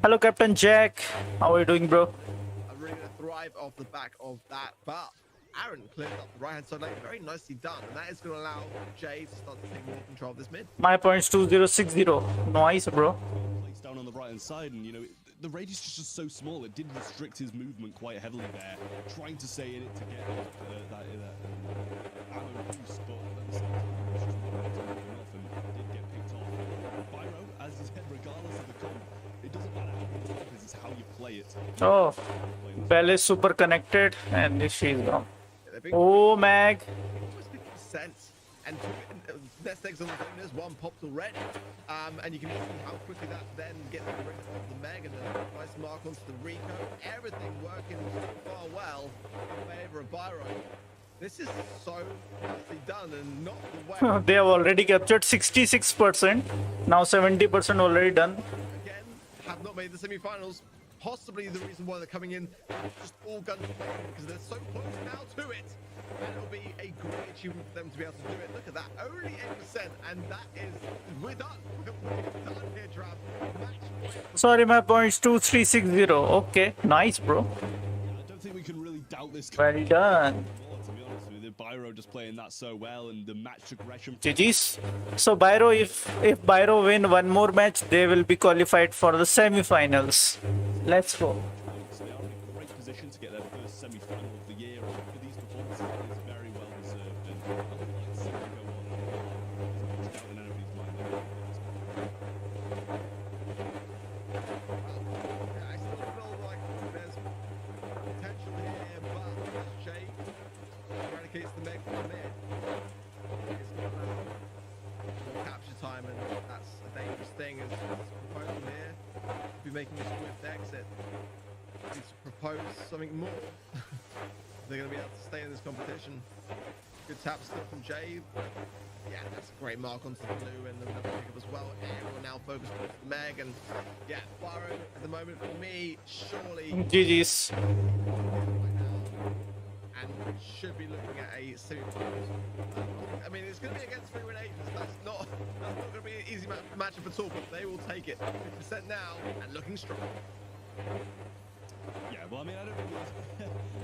Speaker 2: Hello, Captain Jack. How are you doing, bro?
Speaker 1: Thrive off the back of that, but Aaron cleared up the right-hand side lane, very nicely done, and that is going to allow Jay to start to take more control of this mid.
Speaker 2: My points 2060. Nice, bro.
Speaker 3: Place down on the right-hand side, and you know the radius is just so small. It did restrict his movement quite heavily there, trying to stay in it to get that ammo boost, but at the same time, it was just not enough and did get picked off. Byro, as he said, regardless of the comp, it doesn't matter how you play this, it's how you play it.
Speaker 2: Oh, Bell is super connected and she's gone. Oh, Mag.
Speaker 1: Almost 50%. And nest eggs on the zone, there's one popped already. And you can see how quickly that then gets rid of the Meg and a nice mark onto the Rico. Everything working so far well in favor of Byro. This is so nicely done and not the way.
Speaker 2: They have already captured 66%. Now 70% already done.
Speaker 1: Again, have not made the semi-finals. Possibly the reason why they're coming in just all guns blazing, because they're so close now to it. And it'll be a great achievement for them to be able to do it. Look at that, only 8%, and that is, we're done. We're done here, Trav.
Speaker 2: Sorry, my points 2360. Okay, nice, bro.
Speaker 3: I don't think we can really doubt this.
Speaker 2: Well done.
Speaker 3: To be honest with you, Byro just playing that so well, and the match aggression.
Speaker 2: GG's. So Byro, if Byro win one more match, they will be qualified for the semi-finals. Let's go.
Speaker 3: So they are in a great position to get their first semi-final of the year. For these performances, it is very well deserved, and let's see what go on. There's no doubt in anybody's mind.
Speaker 1: I still feel like there's potential here, but Jay eradicates the Meg from mid. It's got capture time, and that's a dangerous thing. Is proposal here to be making a swift exit. Needs to propose something more. They're going to be able to stay in this competition. Good tap still from Jay. Yeah, that's a great mark onto the blue and another pickup as well. Everyone now focused on the Meg, and yeah, Byro at the moment for me, surely
Speaker 2: GG's.
Speaker 1: and should be looking at a semi-finals. I mean, it's going to be against 3-win agents. That's not going to be an easy matchup at all, but they will take it. 50% now and looking strong.
Speaker 3: Yeah, well, I mean, I don't think there's,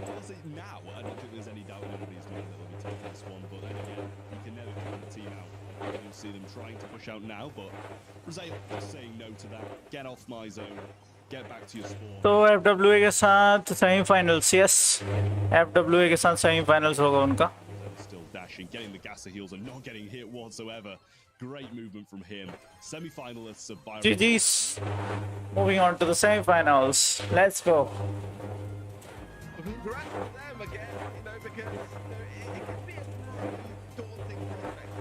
Speaker 3: honestly, now, I don't think there's any doubt anybody's mind that they'll be taking this one, but then again, you can never count the team out. You can see them trying to push out now, but Brazil just saying no to that. Get off my zone. Get back to your spawn.
Speaker 2: तो FWA के साथ semifinals, yes, FWA के साथ semifinals होगा उनका.
Speaker 3: Still dashing, getting the gas heals and not getting hit whatsoever. Great movement from him. Semi-finalists of Byron.
Speaker 2: GG's. Moving on to the semi-finals. Let's go.
Speaker 1: Congrats to them again, you know, because it can be a daunting prospect.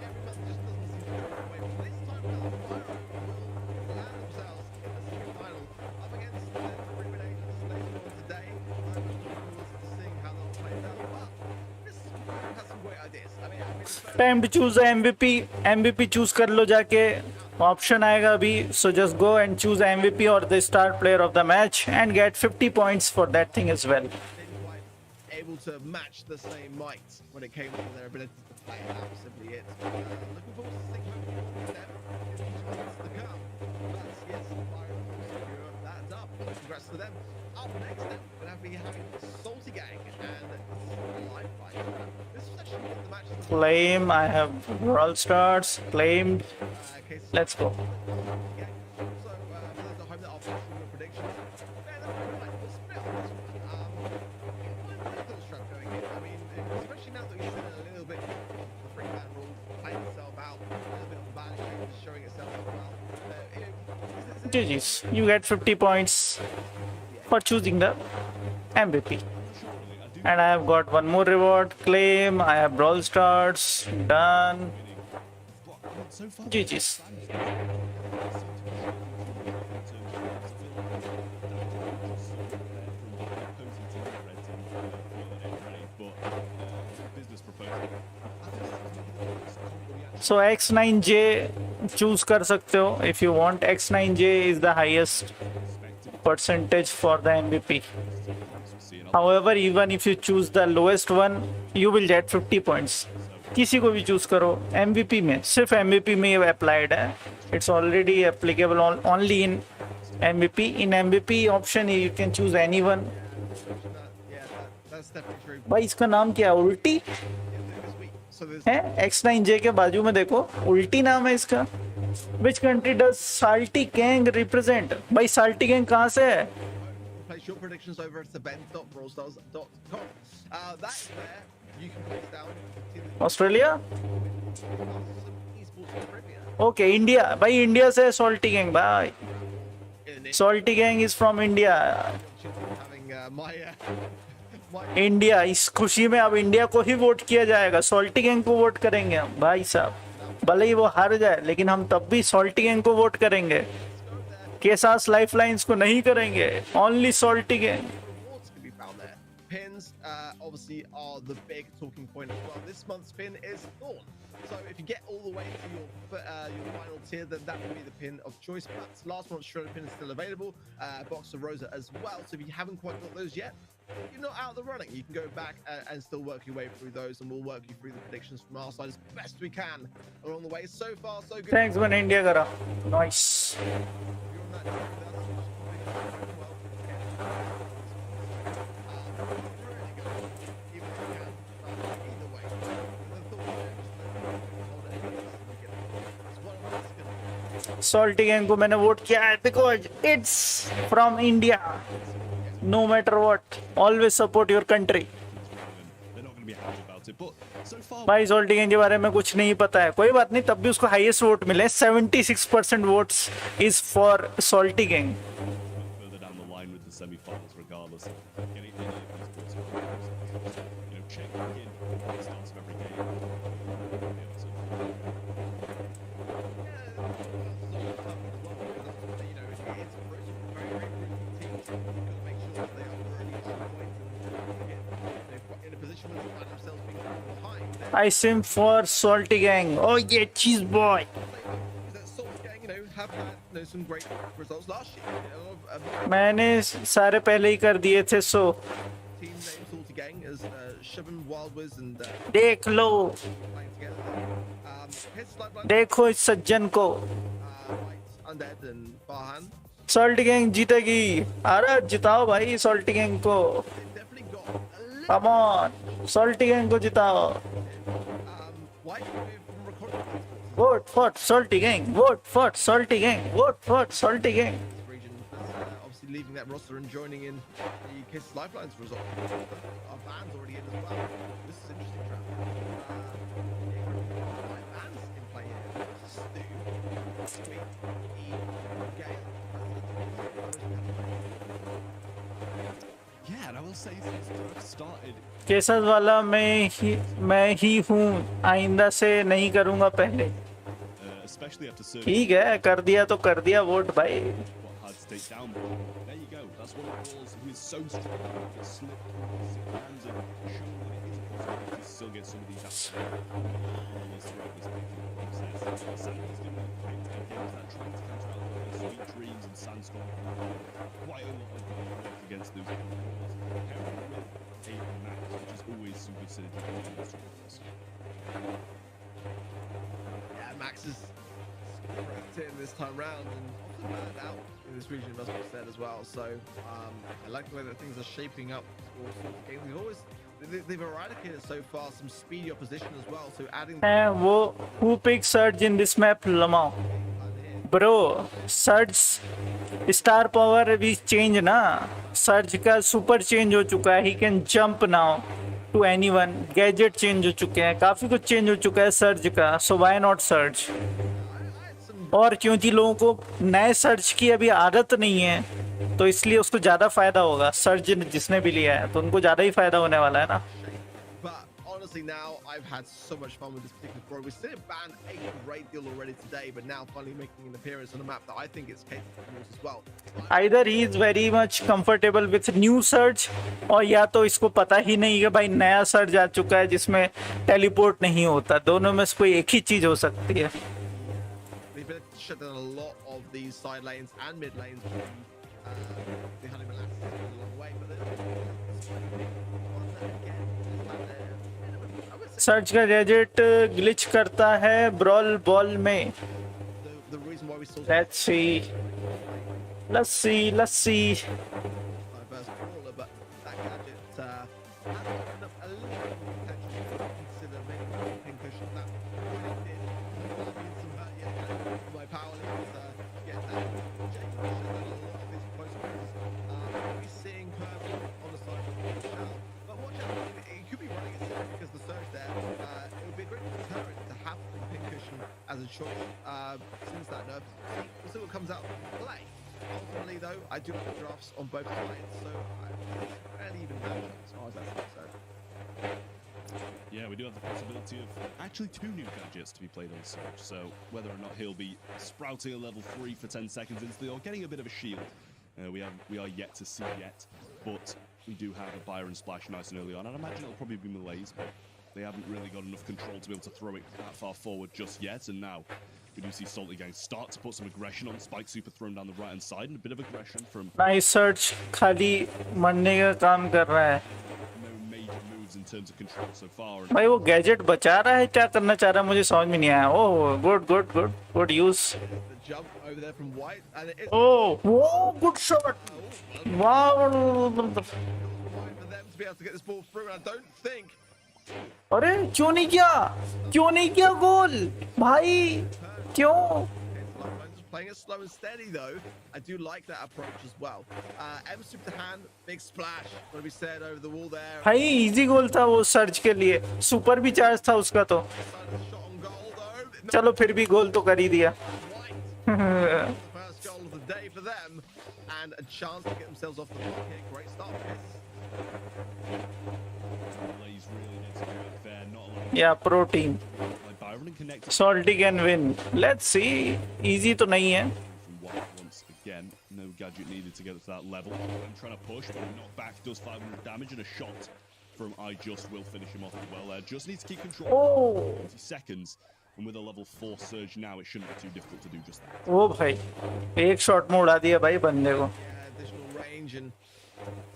Speaker 1: Everyone just doesn't seem to go away. But this time around, Byron will land themselves in the semi-final up against the Ribbon Agents later on today. I'm looking forward to seeing how they'll play it out. But this group has some great ideas. I mean,
Speaker 2: Time to choose the MVP choose कर लो जाके. Option आएगा अभी. So just go and choose MVP or the star player of the match and get 50 points for that thing as well.
Speaker 1: didn't quite able to match the same might when it came to their ability to play it out. Simply it. Looking forward to seeing hopefully them in these months to come. But yes, Byron will secure that up. Congrats to them. Up next, then we're going to be having Salty Gang and Live Fight. This was actually one of the matches.
Speaker 2: Claim. I have Brawl Stars claimed.
Speaker 1: Okay, so
Speaker 2: Let's go.
Speaker 1: So, for those at home that are watching your predictions, they're not quite the split on this one. Little strap going in. I mean, especially now that he's in a little bit of the free man rule, playing itself out, a little bit of the balance change showing itself as well.
Speaker 2: GG's. You get 50 points for choosing the MVP. And I have got one more reward. Claim. I have Brawl Stars. Done. GG's. So X9J choose कर सकते हो if you want. X9J is the highest percentage for the MVP. However, even if you choose the lowest one, you will get 50 points. किसी को भी choose करो. MVP में सिर्फ MVP में ये applied है. It's already applicable only in MVP. In MVP option you can choose anyone.
Speaker 1: That's definitely true.
Speaker 2: भाई इसका नाम क्या है? उल्टी
Speaker 1: So there's
Speaker 2: है. X9J के बाजू में देखो, उल्टी नाम है इसका. Which country does Salty Gang represent? भाई Salty Gang कहाँ से है?
Speaker 1: place your predictions over at thebend.brawlstars.com. That's where you can place down
Speaker 2: Australia.
Speaker 1: esports trivia.
Speaker 2: Okay, India. भाई इंडिया से Salty Gang. भाई Salty Gang is from India.
Speaker 1: Having my
Speaker 2: India. इस खुशी में अब इंडिया को ही वोट किया जाएगा. Salty Gang को वोट करेंगे हम भाई साहब. भले ही वो हार जाए लेकिन हम तब भी Salty Gang को वोट करेंगे. केसास लाइफलाइंस को नहीं करेंगे. Only Salty Gang.
Speaker 1: rewards can be found there. Pins obviously are the big talking point as well. This month's pin is Thorn. So if you get all the way to your final tier, then that will be the pin of choice. But last month's Shredder pin is still available. Box of Rosa as well. So if you haven't quite got those yet, you're not out of the running. You can go back and still work your way through those, and we'll work you through the predictions from our side as best we can along the way. So far, so good.
Speaker 2: Thanks when India करा. Nice.
Speaker 1: You're on that journey with us, which is probably well. Really good, even if you can. Either way, the thought there is one of us gonna.
Speaker 2: Salty Gang को मैंने vote किया है because it's from India. No matter what, always support your country.
Speaker 3: They're not going to be happy about it, but so far.
Speaker 2: भाई Salty Gang के बारे में कुछ नहीं पता है. कोई बात नहीं, तब भी उसको हाईएस्ट वोट मिले. 76% votes is for Salty Gang.
Speaker 3: Further down the line with the semi-finals, regardless of getting any of these points, check back in at the start of every game.
Speaker 2: I sim for Salty Gang. Oh yeah, cheese boy.
Speaker 1: Have had some great results last year.
Speaker 2: मैंने सारे पहले ही कर दिए थे. So
Speaker 1: Team name Salty Gang as Shivan, Wildwiz and
Speaker 2: देख लो,
Speaker 1: playing together. His slight blind,
Speaker 2: देखो इस सज्जन को.
Speaker 1: Undead and Farhan.
Speaker 2: Salty gang जीतेगी। अरे जिताओ भाई सॉल्टी गैंग को।
Speaker 1: Definitely got a little
Speaker 2: come on salty gang को जिताओ।
Speaker 1: why from recording
Speaker 2: vote for salty gang, vote for salty gang, vote for salty gang.
Speaker 1: this region, obviously leaving that roster and joining in the Kiss Lifelines result. Our band's already in as well. This is interesting trap. My band's in play here. Stu, Sweet, E, Gale.
Speaker 3: Yeah, and I will say things have started.
Speaker 2: Cases वाला मैं ही हूँ, आइंदा से नहीं करूँगा पहले।
Speaker 3: Especially after serving
Speaker 2: ठीक है, कर दिया तो कर दिया वोट भाई।
Speaker 3: what hard to take down. But there you go. That's one of the balls who is so strong. He slipped through his hands and shown that it is possible to still get some of these out. Throughout this process. Sandy's going to pick against that trying to counter out the Sweet Dreams and Sandstorm. Quite a lot of work against those balls. Pairing with a Max, which is always some good synergy between those two balls.
Speaker 1: Yeah, Max is correct in this time round and often banned out in this region, must be said as well. So I like the way that things are shaping up for the game. They've eradicated so far some speedy opposition as well. So adding
Speaker 2: वो who picks Surge in this map Lamau? Bro, Surge star power भी change ना, surge का super change हो चुका है। He can jump now to anyone, gadget change हो चुके हैं, काफी कुछ चेंज हो चुका है सर्ज का। So why not surge? और क्योंकि लोगों को नए सर्ज की अभी आदत नहीं है तो इसलिए उसको ज्यादा फायदा होगा। सर्ज जिसने भी लिया है तो उनको ज्यादा ही फायदा होने वाला है ना।
Speaker 1: But honestly, now I've had so much fun with this particular pro. We've seen it ban a great deal already today, but now finally making an appearance on a map that I think is capable of use as well.
Speaker 2: Either he is very much comfortable with new surge, और या तो इसको पता ही नहीं कि भाई नया surge आ चुका है जिसमें टेलीपोर्ट नहीं होता। दोनों में से कोई एक ही चीज हो सकती है।
Speaker 1: They've been shut down a lot of these side lanes and mid lanes from the Honey Molasses a long way, but
Speaker 2: surge का गैजेट ग्लिच करता है ब्रॉल बॉल में।
Speaker 1: the reason why we saw
Speaker 2: Let's see, let's see, let's see.
Speaker 1: diverse brawler, but that gadget has opened up a little bit more potential to consider making pinkish that when it did. My power is get that. Jake shut down a lot of these close calls. We're seeing Kirby on the side of the shell, but watch out, it could be running it because the surge there. It would be a great deterrent to have the pinkish as a choice since that nerf. We'll see what comes out of play. Ultimately, though, I do like the drafts on both sides, so it's fairly even matchup as far as that's concerned.
Speaker 3: Yeah, we do have the possibility of actually 2 new gadgets to be played on Surge, so whether or not he'll be sprouting a level 3 for 10 seconds instantly or getting a bit of a shield, we are yet to see yet, but we do have a Byron splash nice and early on, and I imagine it'll probably be Malaise, but they haven't really got enough control to be able to throw it that far forward just yet, and now we do see Salty Gang start to put some aggression on. Spike Super thrown down the right hand side, and a bit of aggression from
Speaker 2: nice search खाली मरने का काम कर रहा है।
Speaker 3: no major moves in terms of control so far. And
Speaker 2: भाई वो gadget बचा रहा है, क्या करना चाह रहा है मुझे समझ में नहीं आया। Oh good good good good use.
Speaker 1: The jump over there from White, and it is
Speaker 2: ओह वो good shot, wow.
Speaker 1: fine for them to be able to get this ball through, and I don't think
Speaker 2: अरे क्यों नहीं किया, क्यों नहीं किया गोल भाई, क्यों?
Speaker 1: Just playing it slow and steady though. I do like that approach as well. M super to hand, big splash. What we said over the wall there.
Speaker 2: भाई इजी गोल था वो सर्च के लिए, सुपर भी चार्ज था उसका तो।
Speaker 1: Shot on goal though.
Speaker 2: चलो फिर भी गोल तो कर ही दिया।
Speaker 1: White. The first goal of the day for them, and a chance to get themselves off the block here. Great start for this.
Speaker 3: Malaise really needs to be fair, not a lot
Speaker 2: या pro team
Speaker 3: like Byron and connected
Speaker 2: salty can win. Let's see, easy तो नहीं है।
Speaker 3: from White once again. No gadget needed to get to that level. I'm trying to push, but knock back does 500 damage, and a shot from I Just will finish him off as well. Just needs to keep control.
Speaker 2: Oh
Speaker 3: 20 seconds, and with a level 4 surge now, it shouldn't be too difficult to do just that.
Speaker 2: ओ भाई एक shot में उड़ा दिया भाई बंदे को।
Speaker 1: Yeah, additional range and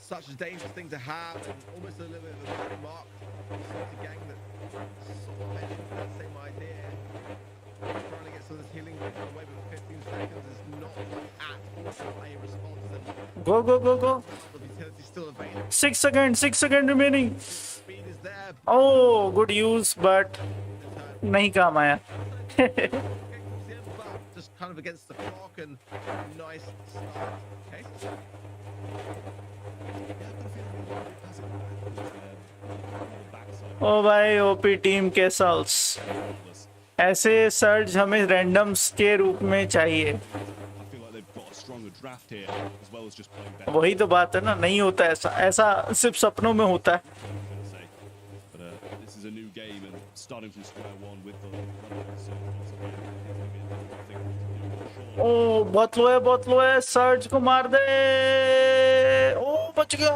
Speaker 1: such a dangerous thing to have, and almost a little bit of a red mark. It's a gang that sort of went into that same idea. Trying to get some of this healing away with 15 seconds is not at all player response and
Speaker 2: Go, go, go, go.
Speaker 1: the utility still available.
Speaker 2: 6 seconds remaining.
Speaker 1: Speed is there.
Speaker 2: Oh, good use, but नहीं काम आया.
Speaker 1: Just kind of against the clock and nice start. Okay.
Speaker 2: ओ भाई OP team के salts. ऐसे surge हमें randoms के रूप में चाहिए. वही तो बात है ना, नहीं होता ऐसा. ऐसा सिर्फ सपनों में होता है. ओ बहुत लो है, बहुत लो है. सर्ज को मार दे. ओ बच गया.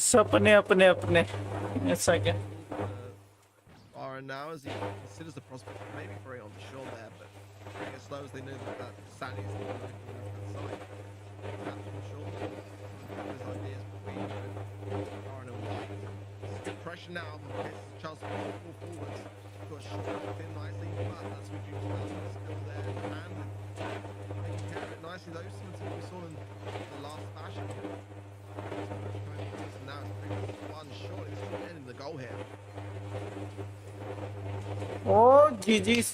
Speaker 2: सपने अपने अपने ऐसा क्या.
Speaker 1: Now as he considers the prospect of maybe throwing on the shore there, but as slow as they know that Sandy is not looking for that side. Perhaps on shore, his ideas between Aaron and White. Good pressure now from Charles to pull forwards. Got short in nicely, but that's reduced development still there. And taking care of it nicely, though, similar to what we saw in the last fashion. Now it's 3-1 short. It's still ending the goal here.
Speaker 2: Oh, GG's.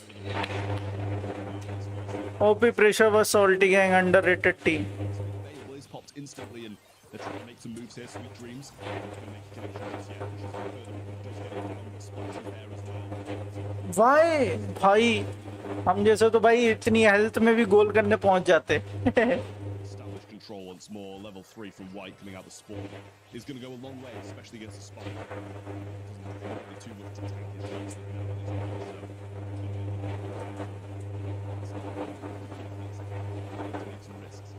Speaker 2: OP pressure was salty gang, underrated team.
Speaker 3: Blaze popped instantly and they're trying to make some moves here. Sweet dreams.
Speaker 2: Why? भाई हम जैसे तो भाई इतनी health में भी गोल करने पहुंच जाते.
Speaker 3: Established control once more. Level 3 from White coming out the spawn is going to go a long way, especially against the spine. Doesn't have really too much to tank his shots with now. Take some risks.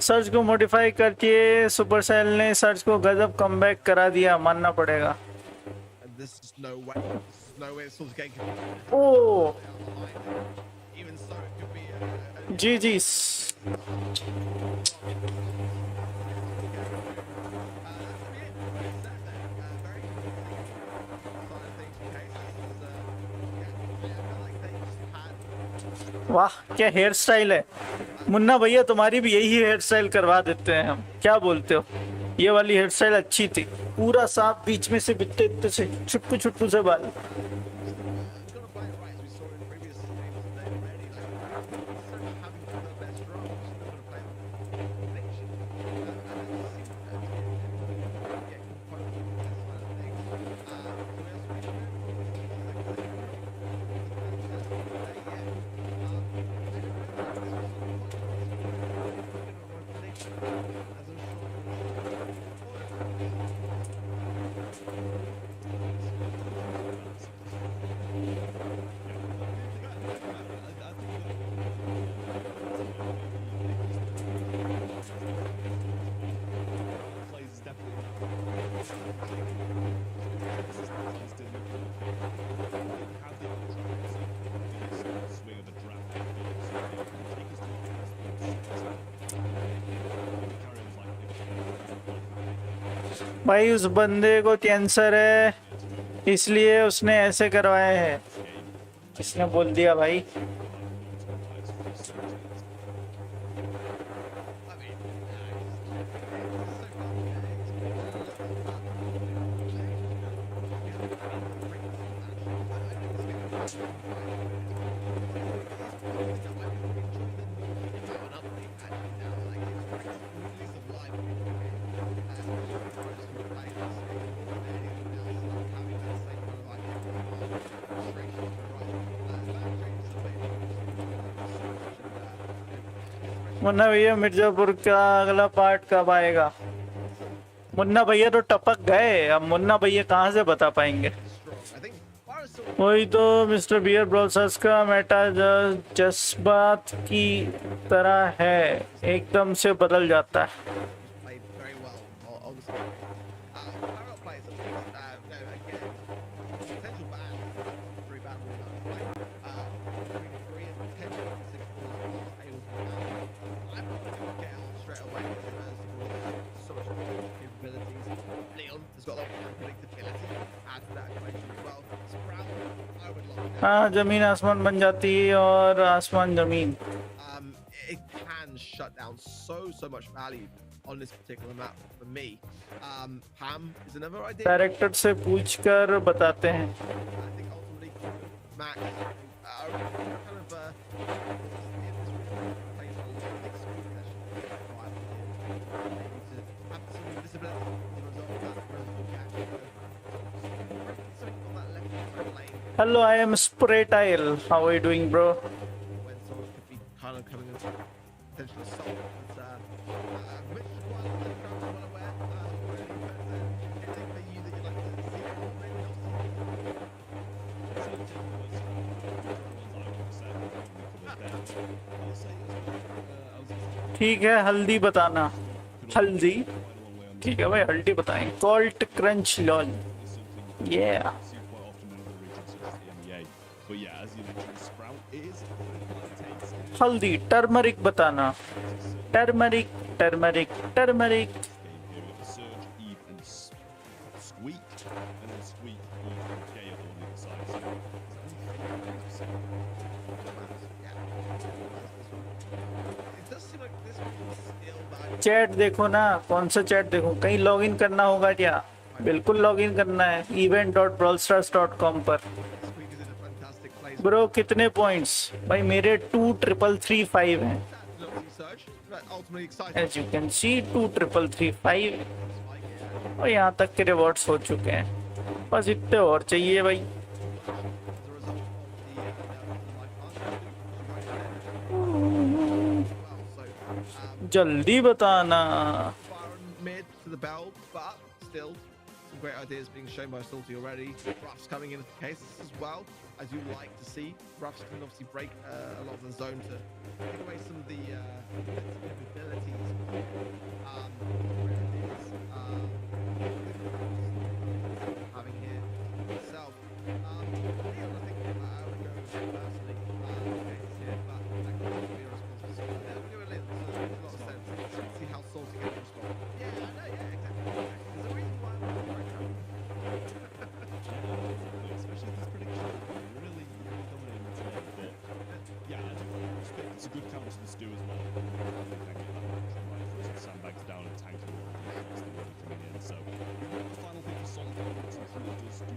Speaker 2: Search को modify करके Supercell ने search को गजब comeback करा दिया, मानना पड़ेगा.
Speaker 1: This is no way. This is no way it's sort of getting.
Speaker 2: Oh.
Speaker 1: Even so, it could be.
Speaker 2: GG's. वाह क्या हेयर स्टाइल है. मुन्ना भैया तुम्हारी भी यही हेयर स्टाइल करवा देते हैं हम, क्या बोलते हो. ये वाली हेयर स्टाइल अच्छी थी, पूरा साफ बीच में से बित्ते इत्ते से छुटकू छुटकू से बाल. भाई उस बंदे को कैंसर है इसलिए उसने ऐसे करवाए हैं, इसने बोल दिया भाई. मुन्ना भैया मिर्जापुर का अगला पार्ट कब आएगा? मुन्ना भैया तो टपक गए, अब मुन्ना भैया कहाँ से बता पाएंगे.
Speaker 1: I think Fire still
Speaker 2: वही तो मिस्टर बियर ब्रोसर्स का मेटा जज्बात की तरह है, एकदम से बदल जाता है.
Speaker 1: played very well on the screen. Parallel players at least, again, potential ban, 3 ban rule that was played. 3 and potential 6 balls was able to ban. I'm not going to get out straight away because so much capabilities. Leon has got a lot of unpredictability. Add to that equation as well. Sprout, I would love to.
Speaker 2: हाँ, जमीन आसमान बन जाती है और आसमान जमीन.
Speaker 1: It can shut down so much value on this particular map for me. Pam is another idea.
Speaker 2: Director से पूछकर बताते हैं.
Speaker 1: I think ultimately Max kind of plays a lot of extreme possession. Maybe to have some visibility as a result of that something on that left lane
Speaker 2: Hello, I am Spraytile. How are you doing, bro?
Speaker 1: when someone could be kind of coming in potential assault. But which is why I'm well aware already, but anything for you that you'd like to see or maybe not see.
Speaker 2: ठीक है, हल्दी बताना. हल्दी ठीक है भाई, हल्दी बताएं. Colt crunch lol. Yeah. हल्दी टर्मरिक बताना. Turmeric turmeric turmeric.
Speaker 1: It does seem like this one is still valuable.
Speaker 2: Chat देखो ना, कौन सा चैट देखो? कहीं लॉगिन करना होगा क्या? बिल्कुल लॉगिन करना है event.brawlstars.com पर.
Speaker 1: Squeak is in a fantastic place.
Speaker 2: Bro कितने पॉइंट्स? भाई मेरे 2335 हैं.
Speaker 1: Little research, but ultimately exciting.
Speaker 2: As you can see 2335
Speaker 1: Spike here.
Speaker 2: और यहाँ तक के रिवॉर्ड्स हो चुके हैं. बस इतने और चाहिए भाई.
Speaker 1: As a result of the life well, so
Speaker 2: जल्दी बताना.
Speaker 1: fire and mid to the bell, but still some great ideas being shown by Salty already. Ruff's coming in as the case as well, as you like to see. Ruff's can obviously break a lot of the zone to take away some of the capabilities. Where it is, having here itself. Leon, I think I would go personally. Cases here, but that could also be a responsible. Yeah, we'll go with Leon. So it makes a lot of sense. Let's see how Salty can respond. Yeah, I know, yeah, exactly. There's a reason why I'm not right now.
Speaker 3: Especially this prediction, really dominating today. But yeah, I do respect. It's a good counter to the stew as well. I think I get that option right for some sandbags down and tanking all the shots that will be coming in. So the final thing for Solid does do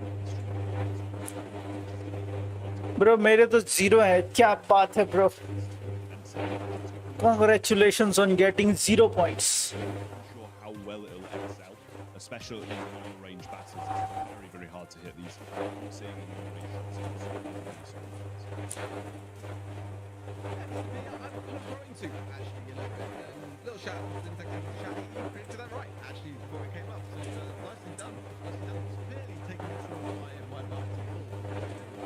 Speaker 2: bro मेरे तो zero है. क्या बात है bro. Congratulations on getting 0 points.
Speaker 3: not sure how well it'll excel, especially in long range battles. It's very hard to hit these. I'm seeing in long range shots.
Speaker 1: I'm referring to actually, you know, little shout out, didn't take a shout out, you predicted that right actually before it came up. So nicely done. Nicely done. It's clearly taking it from my marketing call.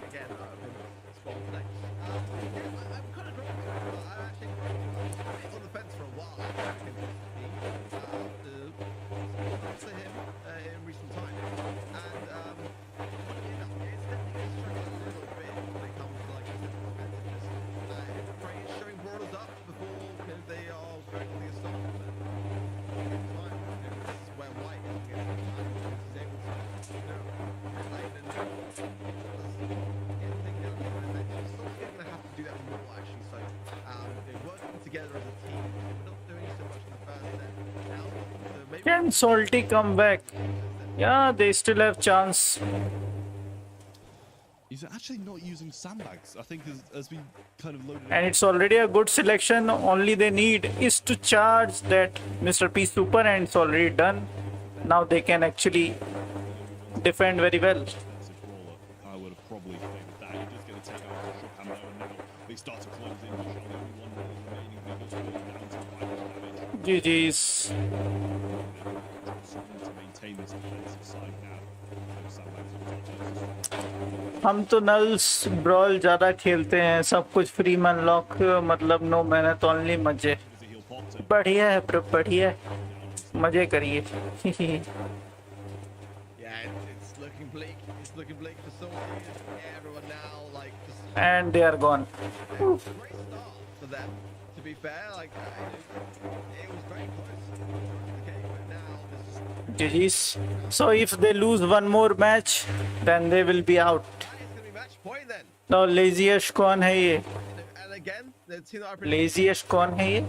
Speaker 1: Again, I've been spot on today. Yeah, I'm kind of drawn to it. I'm actually on the fence for a while. After him in recent times, and you know, it's definitely struggling a little bit when it comes to like competitiveness. Prey is showing brawlers up before they are going to the assault. Time, this is where White is able to play and get things down the line. They're still going to have to do that more actually. So they're working together as a team. We're not doing so much in the first set. Now, maybe
Speaker 2: Can Salty come back? Yeah, they still have chance.
Speaker 3: He's actually not using sandbags. I think as we kind of loaded.
Speaker 2: And it's already a good selection. Only they need is to charge that Mr. P super, and it's already done. Now they can actually defend very well.
Speaker 3: Defensive brawler, I would have probably favored that. You're just going to take out the shot hammer, and now they start to close in. There's only one really remaining. They just go down to 5 damage.
Speaker 2: GG's.
Speaker 3: struggling to maintain this defensive side now.
Speaker 2: हम तो nulls brawl ज़्यादा खेलते हैं, सब कुछ free में lock, मतलब no मेहनत ओनली मजे। बढ़िया है ब्रो, बढ़िया है, मजे करिए। And they are gone.
Speaker 1: To be fair, like it was very close. Okay, but now this is
Speaker 2: GG's. So if they lose one more match, then they will be out.
Speaker 1: it's gonna be match point then.
Speaker 2: तो laziest कौन है ये?
Speaker 1: And again, the team that I predicted,
Speaker 2: laziest कौन है ये?
Speaker 1: I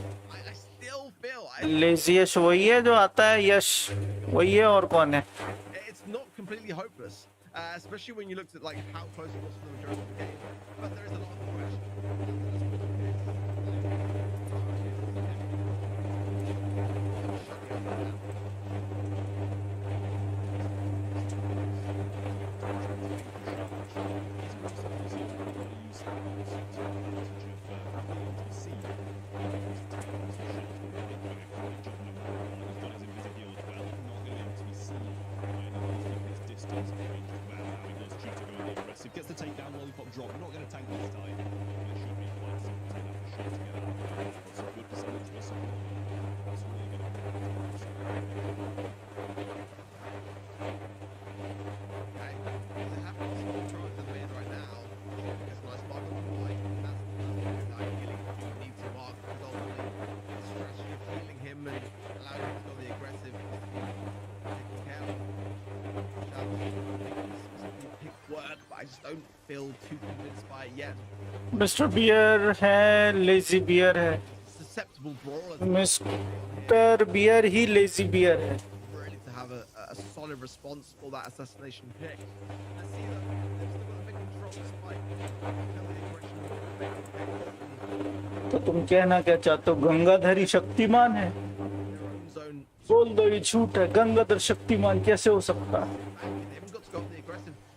Speaker 1: still feel
Speaker 2: laziest वही है जो आता है, यश वही है, और कौन है?
Speaker 1: it's not completely hopeless, especially when you looked at like how close it was for the majority of the game. But there is a lot of question.
Speaker 3: Gets the takedown, lollipop drop. Not going to tank this time. It should be quite simple to take that shot to get out. Got some good percentage for some. That's really going to
Speaker 1: right now. It's nice mark on the line. That's ideally what you need to mark. Because ultimately, the strategy of healing him and allowing him to go the aggressive, taking care of him. Work, but I just don't feel too convinced by it yet.
Speaker 2: Mr. Beer है, lazy beer है.
Speaker 1: Susceptible brawler.
Speaker 2: Mr. Beer ही lazy beer है.
Speaker 1: Really to have a solid response for that assassination pick. Let's see that they've still got a big control despite
Speaker 2: तो तुम कहना क्या चाहते हो? गंगाधरी शक्तिमान है? बोल दो ये झूठ है, गंगाधर शक्तिमान कैसे हो सकता है?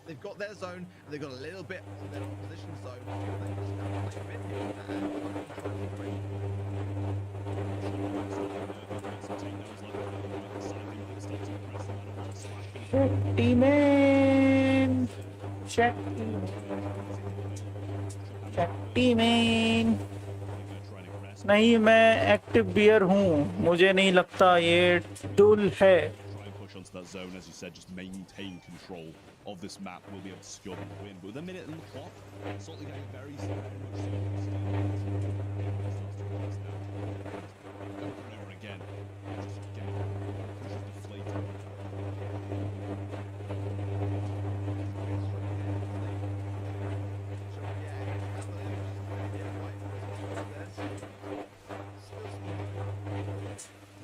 Speaker 1: They've got their zone, and they've got a little bit on their opposition zone.
Speaker 2: Shaktimaan नहीं, मैं एक्टिव बियर हूँ, मुझे नहीं लगता ये टूल है।
Speaker 3: Onto that zone, as you said, just maintain control of this map. We'll be able to secure the win. But with a minute in the clock, certainly getting very much over and over again. Just getting pushes deflated.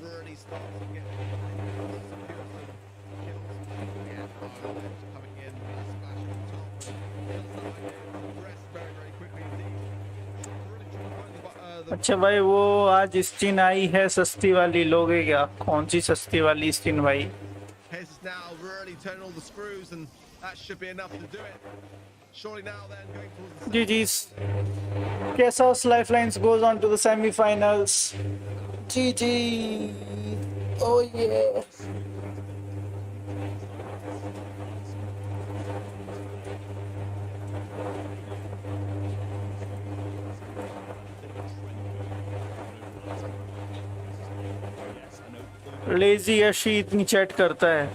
Speaker 1: Really starts to get coming in, splashing on top. Rest very, very quickly indeed.
Speaker 2: अच्छा भाई, वो आज skin आई है सस्ती वाली, लोगे क्या? कौन सी सस्ती वाली स्किन भाई?
Speaker 1: His now really turn all the screws, and that should be enough to do it. Surely now then going towards the
Speaker 2: GG's. Quesos Lifelines goes on to the semi-finals. GG. Oh yeah. Lazy Yeshi इतनी chat करता है,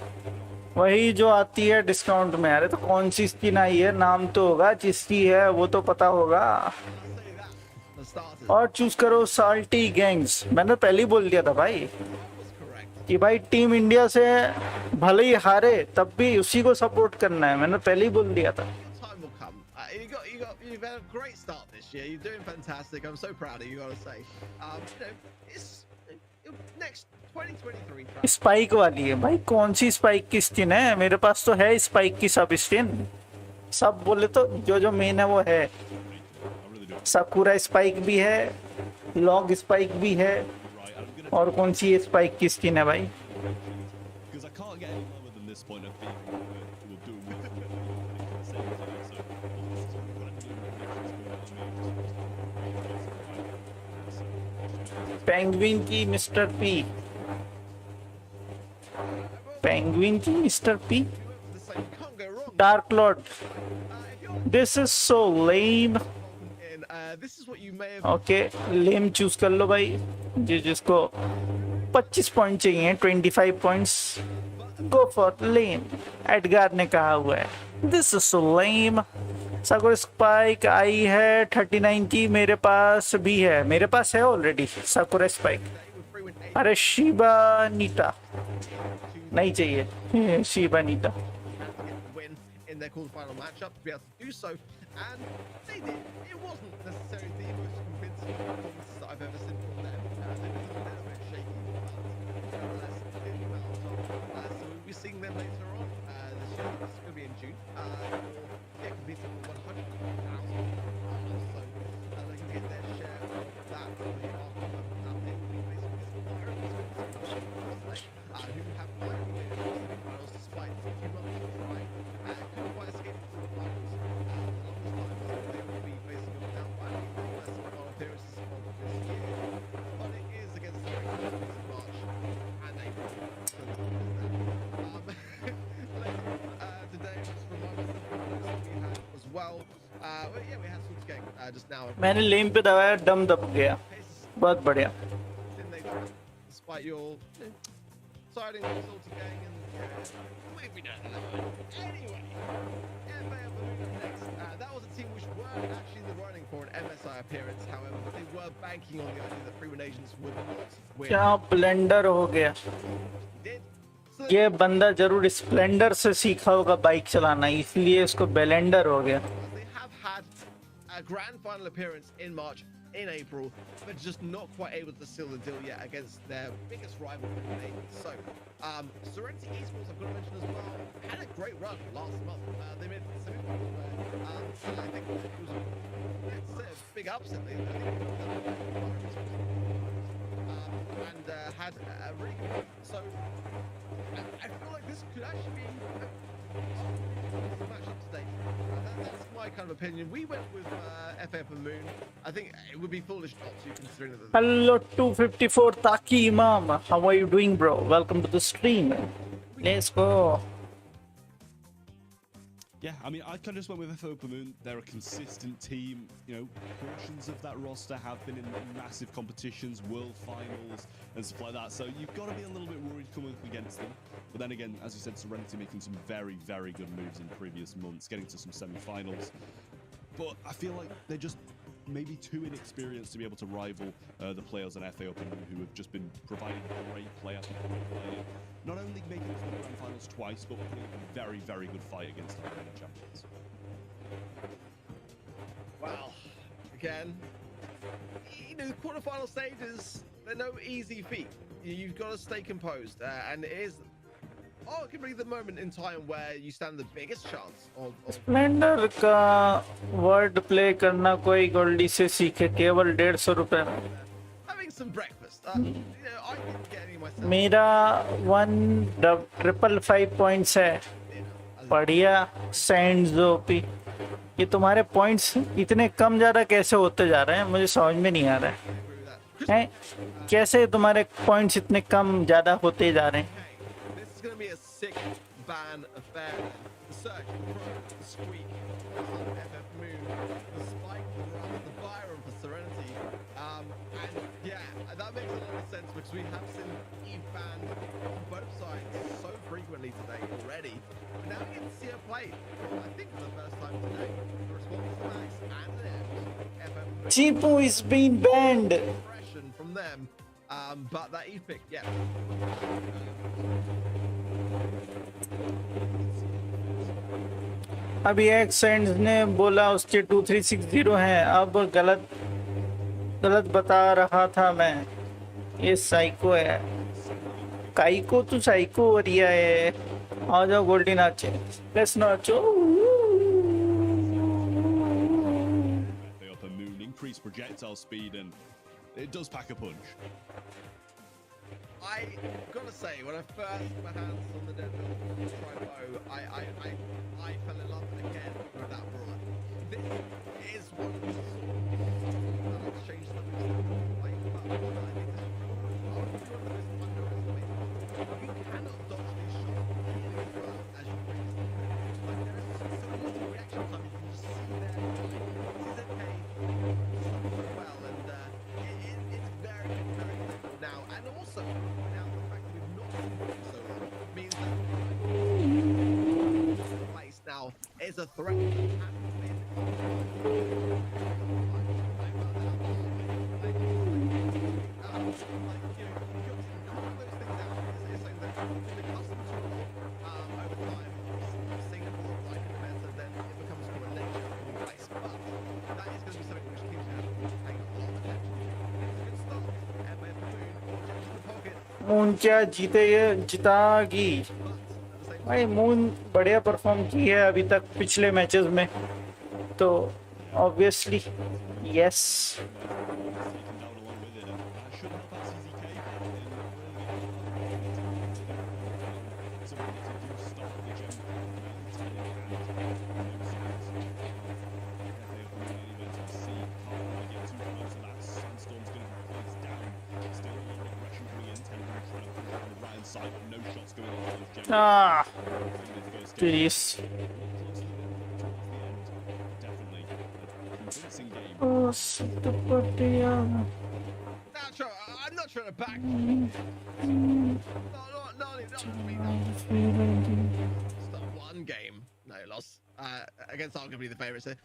Speaker 2: वही जो आती है discount में। अरे तो कौन सी स्किन आई है, नाम तो होगा, जिसकी है वो तो पता होगा। और चूज करो साल्टी गैंग्स। मैंने पहले ही बोल दिया था भाई कि भाई टीम इंडिया से भले ही हारे तब भी उसी को सपोर्ट करना है, मैंने पहले ही बोल दिया था।
Speaker 1: You've had a great start this year. You're doing fantastic. I'm so proud of you, gotta say. It's next 2023.
Speaker 2: Spike वाली है भाई, कौन सी स्पाइक की स्किन है? मेरे पास तो है स्पाइक की सब स्किन, सब बोले तो जो मेन है वो है। साकुरा स्पाइक भी है, लॉग स्पाइक भी है, और कौन सी स्पाइक की स्किन है भाई? पेंगुइन की mister P. Penguin ki Mr. P.
Speaker 1: The same, you can't go wrong.
Speaker 2: Dark Lord.
Speaker 1: If you're
Speaker 2: This is so lame.
Speaker 1: in, this is what you may have.
Speaker 2: Okay, lame choose कर लो भाई. जिसको 25 point चाहिए 25 points. Go for lame. Edgar ने कहा हुआ है. This is so lame. सागोर spike आई है 39 की. मेरे पास भी है. मेरे पास है ऑलरेडी साकुरा स्पाइक. अरे शीबा नीटा नहीं चाहिए. शीबा नीटा.
Speaker 1: Win in their quarterfinal matchup to be able to do so, and they did. It wasn't necessarily the most convincing performance that I've ever seen from them. They were a little bit shaky, but nevertheless, they did well. So we'll be seeing them later on this year. This is going to be in June. They're competing for 100,000. So they can get their share of that from the outcome. It will be basically some pirates who have finals despite a few months of trying. Couldn't quite escape the finals. They will be facing off now by the first final appearances of this year. But it is against the Rangers in March and April. So later on today, just remind myself of the we had as well. But yeah, we had Swords Gang just now.
Speaker 2: मैंने लेम पे दबाया दम दब गया. बहुत बढ़िया.
Speaker 1: Despite your siding with Swords Gang and we don't know. Anyway, FA up next. That was a team which weren't actually in the running for an MSI appearance, however, but they were banking on the idea that Freeman Agents would not win.
Speaker 2: क्या blender हो गया.
Speaker 1: Did. So
Speaker 2: ये बंदा जरूर Splendor से सीखा होगा bike चलाना, इसलिए इसको ब्लेंडर हो गया.
Speaker 1: they have had a grand final appearance in March, in April, but just not quite able to seal the deal yet against their biggest rival, Freeman Agents. So, Serenity Esports, I've got to mention as well, had a great run last month. They made the semi-finals there, and I think it was a big upset. I think and had a really good run. So, I feel like this could actually be a matchup today. That's my kind of opinion. We went with FF and Moon. I think it would be foolish not to, considering that.
Speaker 2: Hello 254 Taki Imam, how are you doing, bro? Welcome to the stream. Let's go.
Speaker 3: Yeah, I mean, I kind of just went with FO Moon. They're a consistent team. You know, portions of that roster have been in massive competitions, world finals, and stuff like that. So you've got to be a little bit worried coming up against them. But then again, as you said, Serenity making some very, very good moves in previous months, getting to some semi-finals. But I feel like they're just maybe too inexperienced to be able to rival the players on FA Open who have just been providing great play after great play. Not only making it to the Grand Finals twice, but putting up a very, very good fight against the reigning champions.
Speaker 1: Wow. Again, you know, the quarterfinal stages, they're no easy feat. You've got to stay composed, and it is arguably the moment in time where you stand the biggest chance of
Speaker 2: Splendor का word play करना कोई गोल्डी से सीखे केवल 150 रुपए में.
Speaker 1: having some breakfast. You know, I didn't get any myself.
Speaker 2: मेरा 1,555 points है. बढ़िया सैंड्स ओपी. ये तुम्हारे पॉइंट्स इतने कम ज्यादा कैसे होते जा रहे हैं, मुझे समझ में नहीं आ रहा है. कैसे तुम्हारे पॉइंट्स इतने कम ज्यादा होते जा रहे हैं.
Speaker 1: This is going to be a sick ban affair. The Search, the Pro, the Squeak, the FF Moon, the Spike, the Run, the Byron for Serenity. And yeah, that makes a lot of sense because we have seen Eve banned on both sides so frequently today already. But now we get to see her play, I think for the first time today. The response to Max and FF Moon.
Speaker 2: Chipo is being banned.
Speaker 1: Impression from them. But that Eve pick, yeah.
Speaker 2: अभी एक Sands ने बोला उसके 2360 हैं. अब गलत बता रहा था मैं. ये साइको है. काइको तू साइको वरिया है. आ जाओ गोल्डी नाचे. Let's nacho.
Speaker 3: They up a Moon, increased projectile speed, and it does pack a punch.
Speaker 1: I gotta say, when I first put my hands on the Deadpool Tri-Bow, I fell in love again with that brawler. This is one of the sort of exchange that we like about one I think is one of the most underestimated. You cannot dodge these shots.
Speaker 2: Moon क्या जीते ये जितागी भाई। Moon बढ़िया perform की है अभी तक पिछले मैचेस में, तो obviously yes. Ah, jeez. Oh, Satapatiya.
Speaker 1: I'm not trying to back. No, it's not one game. No loss. Against arguably the favourites here.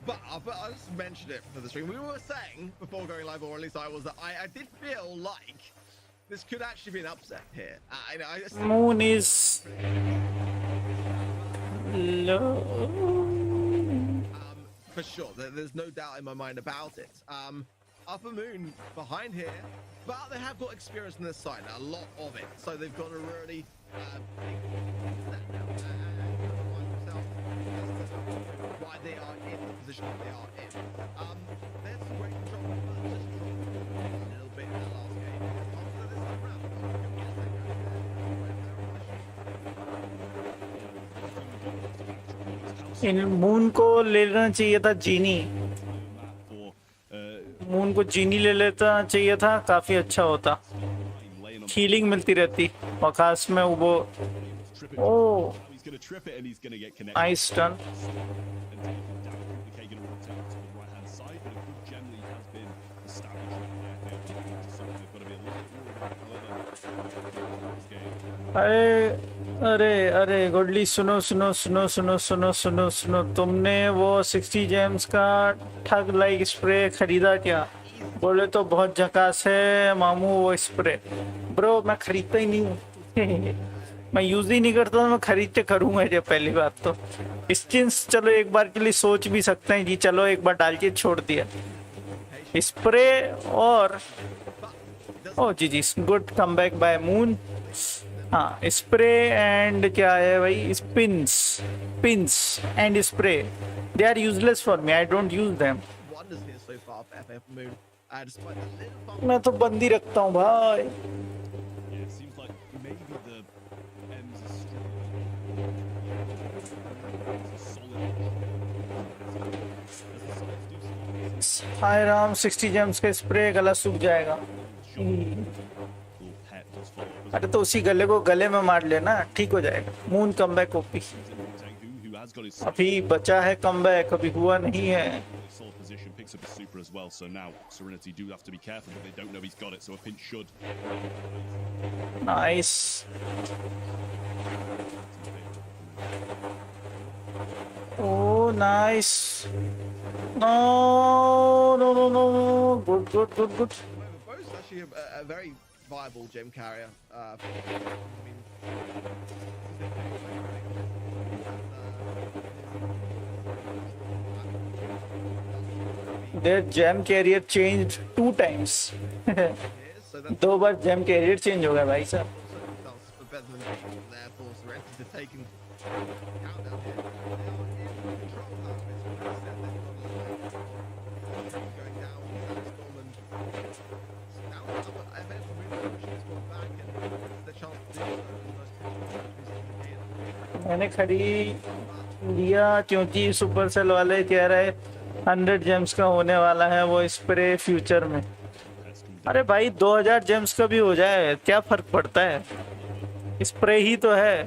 Speaker 1: But I'll just mention it for the stream. We were saying before going live, or at least I was, that I did feel like this could actually be an upset here. I just
Speaker 2: Moon is low.
Speaker 1: For sure. There's no doubt in my mind about it. Upper Moon behind here, but they have got experience on this side, a lot of it. So they've got a really why they are in the position that they are in. There's some great control, but just a little bit in the last game. After this time round,
Speaker 2: in moon को ले लेना चाहिए था जीनी। Moon को जीनी ले लेता चाहिए था, काफी अच्छा होता, हीलिंग मिलती रहती। और खास में वो ओह नाइस टर्न। अरे अरे अरे गोडली सुनो सुनो सुनो सुनो सुनो सुनो सुनो, तुमने वो 60 जेम्स का ठग लाइक स्प्रे खरीदा क्या? बोले तो बहुत झकास है मामू वो स्प्रे। ब्रो मैं खरीदता ही नहीं हूँ मैं यूज ही नहीं करता, तो मैं खरीद के करूंगा जब। पहली बात तो स्किन्स चलो एक बार के लिए सोच भी सकते हैं जी, चलो एक बार डाल के छोड़ दिया स्प्रे। और oh G G good comeback by Moon. हाँ स्प्रे एंड क्या है भाई, pins and spray, they are useless for me, I don't use them. मैं तो बंद ही रखता हूँ भाई। हाय राम 60 जेम्स का स्प्रे, गला सूख जाएगा। अरे तो उसी गले को गले में मार लेना, ठीक हो जाएगा। मून कमबैक ओपी, अभी बचा है कमबैक, अभी हुआ नहीं है। Nice oh nice, no no no no, good good good good.
Speaker 1: Actually a very viable gem carrier.
Speaker 2: Their gem carrier changed 2 times. 2 bar gem carrier change हो गया भाई साहब। मैंने खरीद लिया क्योंकि सुपरसेल वाले कह रहे 100 जेम्स का होने वाला है वो स्प्रे फ्यूचर में। अरे भाई 2000 जेम्स का भी हो जाए, क्या फर्क पड़ता है, स्प्रे ही तो है।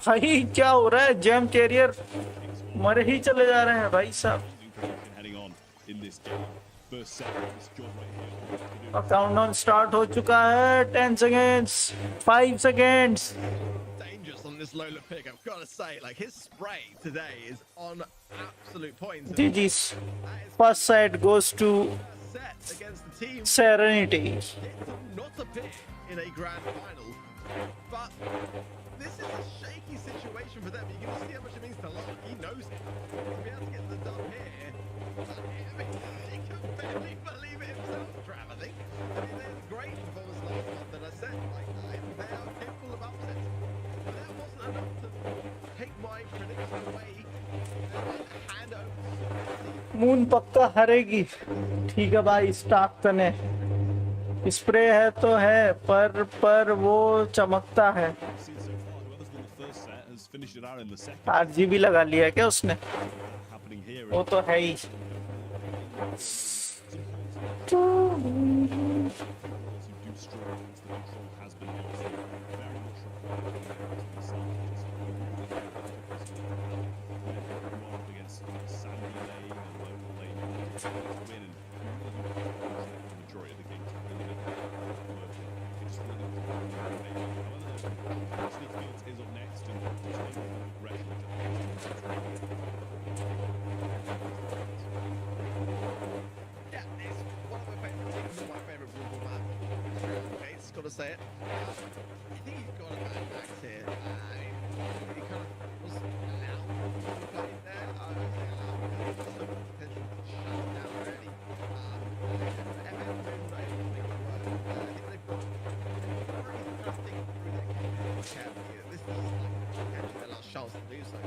Speaker 2: भाई क्या हो रहा है, जेम कैरियर मरे ही चले जा रहे हैं भाई साहब। काउंटडाउन स्टार्ट हो चुका है, 10 seconds, 5 seconds.
Speaker 1: This Lola pick, I've got to say, like his spray today is on absolute points.
Speaker 2: GG's. First side goes to
Speaker 1: against the team
Speaker 2: Serenity.
Speaker 1: not appear in a grand final, but this is a shaky situation for them. You can see how much it means to Locke. He knows it. To be able to get the dub here, I mean, he can barely believe it himself, Trav, I think. I mean, they had a great performance last month, and I said, like, they are capable of upsets. But that wasn't enough to take my prediction away and hand over to
Speaker 2: moon पक्का हारेगी। ठीक है भाई, start करने। Spray है तो है, पर वो चमकता है। RGB लगा लिया है क्या उसने? वो तो है ही।
Speaker 1: Got to say it. I think he's got a bad max here. He kind of was allowed to play there. I would say allowed because there's so much potential to shut him down already. FF Moon Ray will make it work. I think they've got really got to think through their game carefully. This is like potentially their last chance to do so.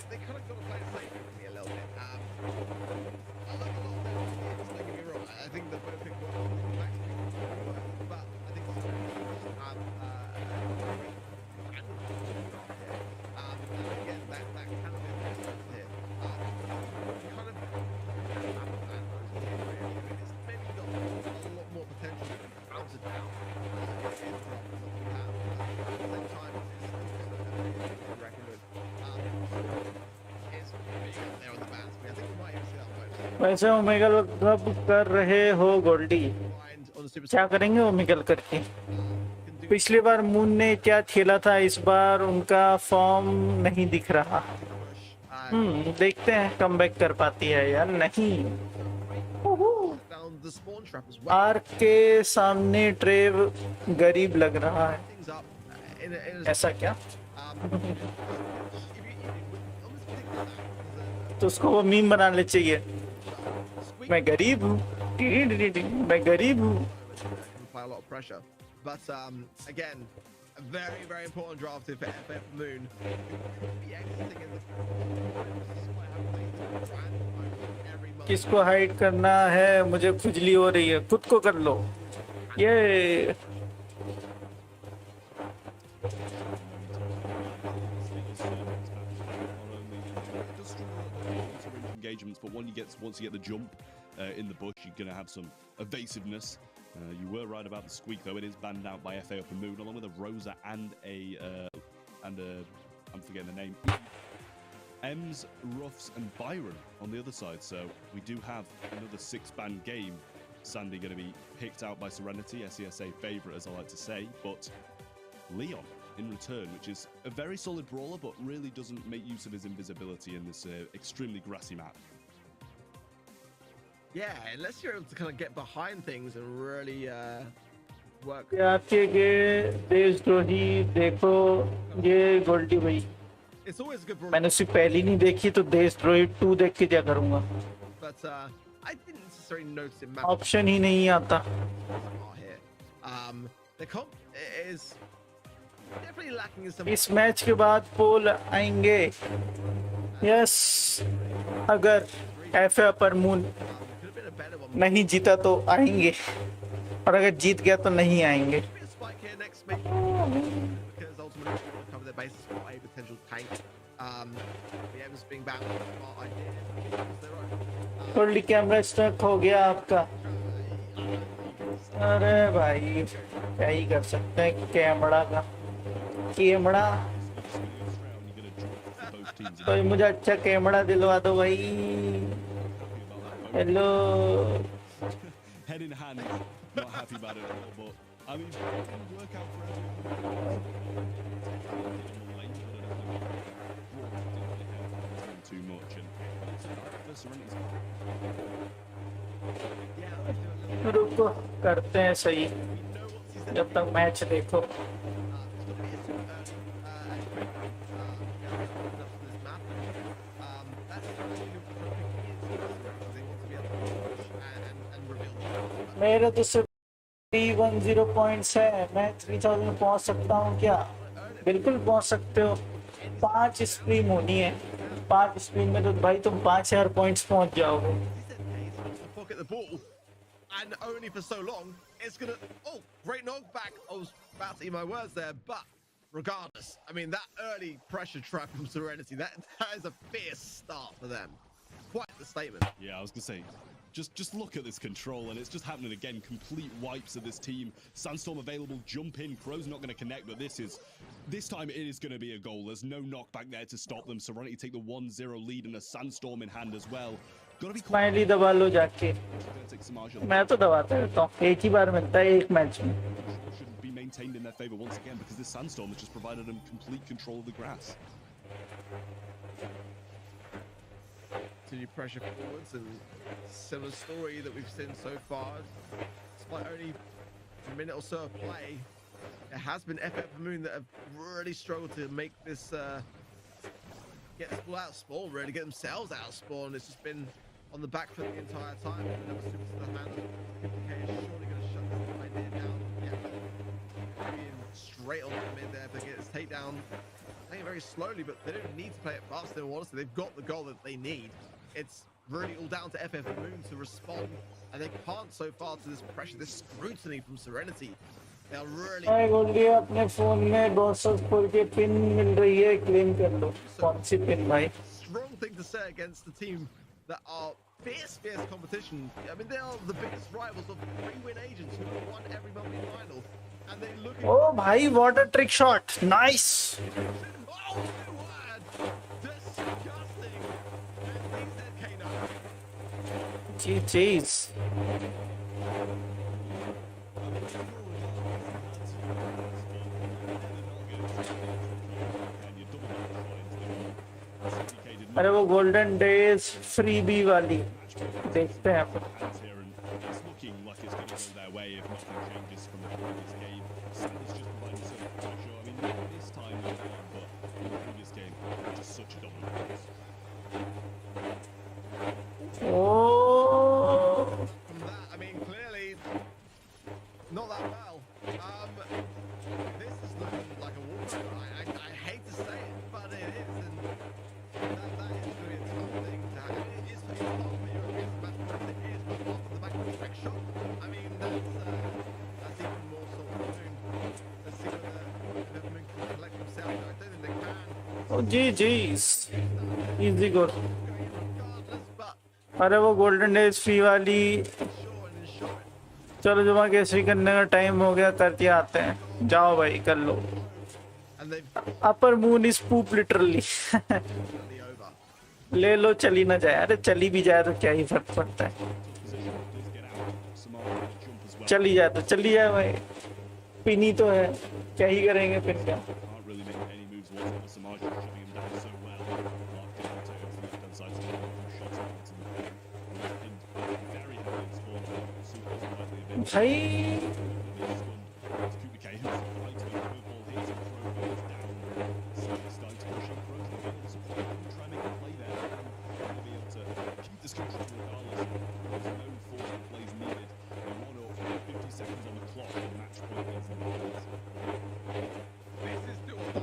Speaker 1: They kind of got to play it safe with me a little bit. I like a lot of their ideas, don't get me wrong. I think the both pick work on the max pick work, but I think some of them just have and again, that kind of investment here. Kind of it's maybe got a lot more potential to bounce it down in drop than we have. At the same time, it's reckon it's big up there on the bats. I think we might even see that close.
Speaker 2: वैसे Omegle कब कर रहे हो गोल्डी? क्या करेंगे Omegle करके? पिछली बार moon ने क्या खेला था, इस बार उनका फॉर्म नहीं दिख रहा। देखते हैं कमबैक कर पाती है या नहीं। आर्क के सामने ट्रेव गरीब लग रहा है। ऐसा क्या? तो उसको वो मीम बनाने चाहिए, मैं गरीब हूँ, मैं गरीब हूँ।
Speaker 1: But again, a very, very important draft if FF Moon could be exiting in the
Speaker 2: किसको हाइड करना है? मुझे खुजली हो रही है, खुद को कर लो। ये
Speaker 3: engagements, but once you get the jump in the bush, you're gonna have some evasiveness. You were right about the squeak, though. It is banned out by FA Upper Moon, along with a Rosa and a I'm forgetting the name. Ems, Ruffs, and Byron on the other side. So we do have another 6-ban game. Sandy going to be picked out by Serenity, SESA favourite, as I like to say. But Leon in return, which is a very solid brawler, but really doesn't make use of his invisibility in this extremely grassy map.
Speaker 1: Yeah, unless you're able to kind of get behind things and really work.
Speaker 2: आपके देशद्रोही देखो ये गोल्डी भाई।
Speaker 1: It's always a good brawler.
Speaker 2: मैंने उसकी पहली नहीं देखी तो देशद्रोही 2 देख के क्या करूँगा?
Speaker 1: But I didn't necessarily notice it.
Speaker 2: Option ही नहीं आता।
Speaker 1: The comp is definitely lacking in some.
Speaker 2: इस मैच के बाद पोल आएंगे। यस, अगर एफ अपर मून नहीं जीता तो आएंगे, और अगर जीत गया तो नहीं आएंगे। थोड़ी कैमरा स्टक हो गया आपका। अरे भाई क्या ही कर सकते हैं कैमरा का। तो मुझे अच्छा कैमरा दिलवा दो भाई। Hello.
Speaker 3: Head in hand, not happy about it at all, but I mean, it didn't work out for everyone. Too much, and
Speaker 2: रुको करते हैं सही, जब तक मैच देखो। मेरे तो सिर्फ 310 पॉइंट्स है, मैं 3000 पहुंच सकता हूं क्या? बिल्कुल पहुंच सकते हो। 5 स्ट्रीम होनी है, 5 स्ट्रीम में तो भाई तुम 5000 पॉइंट्स पहुंच जाओगे।
Speaker 1: Pocket the ball, and only for so long. It's gonna. Oh, great knockback. I was about to eat my words there, but regardless, I mean that early pressure trap from Serenity. That is a fierce start for them. Quite the statement.
Speaker 3: Yeah, I was gonna say. Just look at this control, and it's just happening again. Complete wipes of this team. Sandstorm available, jump in. Crow's not going to connect, but this time it is going to be a goal. There's no knockback there to stop them. Serenity take the 1-0 lead and a Sandstorm in hand as well. Gotta be
Speaker 2: smiley दबा लो जाके। मैं तो दबाता रहता हूँ, एक ही बार मिलता है एक मैच में।
Speaker 3: Should be maintained in their favor once again because this Sandstorm has just provided them complete control of the grass.
Speaker 1: Continue pressure forwards, and similar story that we've seen so far. Despite only a minute or so of play, it has been FF Moon that have really struggled to make this get this ball out of spawn, really get themselves out of spawn. It's just been on the back foot the entire time. Another super to the hand. 50k is surely going to shut this idea down. Yeah, being straight on the mid there, if they get this takedown. Playing very slowly, but they don't need to play it fast. Honestly, they've got the goal that they need. It's really all down to FF Moon to respond, and they can't so far to this pressure, this scrutiny from Serenity. They're really.
Speaker 2: Goldy अपने phone में browser खोल के pin मिल रही है, claim कर लो। कौन C pin भाई?
Speaker 1: Strong thing to say against the team that are fierce competition. I mean, they are the biggest rivals of 3-win agents who have won every monthly final, and they look.
Speaker 2: Oh भाई, what a trick shot! Nice.
Speaker 1: Oh my word! Disgusting. And
Speaker 2: Jeez. अरे वो golden days free B वाली देखते हैं अपन।
Speaker 1: I mean, clearly not that well. This is looking like a walkover. I hate to say it, but it is, and that is going to be a tough thing to have. It is for you for European match point. It is, but off the back of the trick shot. I mean, that's even more sort of doing. Let's see whether Moon can collect himself. I don't think they can.
Speaker 2: Oh, GG's. Easy goal.
Speaker 1: Regardless, but
Speaker 2: अरे वो golden days free वाली। चलो जुमा केसरी करने का time हो गया, करके आते हैं। जाओ भाई कर लो। Upper Moon is poop literally. ले लो, चली ना जाए। अरे चली भी जाए तो क्या ही फर्क पड़ता है, चली जाए तो चली जाए भाई। पिनी तो है, क्या ही करेंगे पिन का। भाई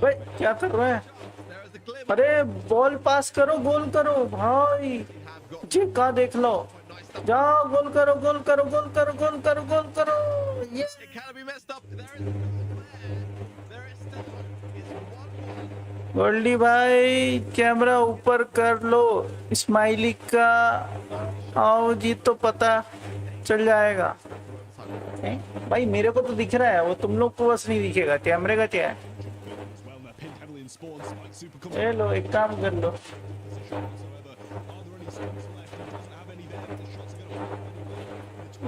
Speaker 2: भाई क्या कर रहा है? अरे बॉल पास करो, गोल करो भाई। जी का देख लो, जाओ गोल करो, गोल करो, गोल करो, गोल करो, गोल करो। गोल्डी भाई कैमरा ऊपर कर लो, स्माइली का आओ जी तो पता चल जाएगा। भाई मेरे को तो दिख रहा है, वो तुम लोग को बस नहीं दिखेगा। कैमरे का क्या है? ये लो, एक काम कर लो,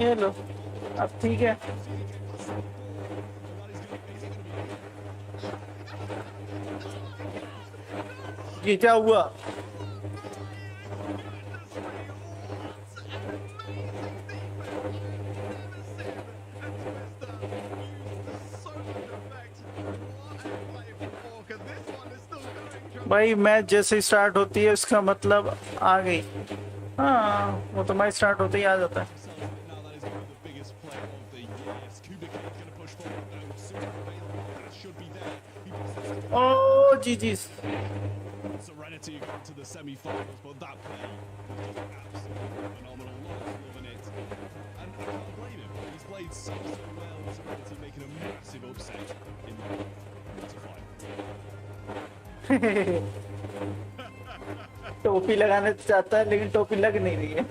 Speaker 2: ये लो, अब ठीक है। ये क्या हुआ? भाई मैच जैसे स्टार्ट होती है उसका मतलब आ गई। हाँ वो तो मैच स्टार्ट होते ही आ जाता है। Oh, GG's.
Speaker 3: Serenity going to the semi-finals, but that play was just absolutely phenomenal. Lots loving it. And I can't blame him. He's played so well. Serenity making a massive upset in the quarterfinal.
Speaker 2: टोपी लगाना चाहता है लेकिन टोपी लग नहीं रही है.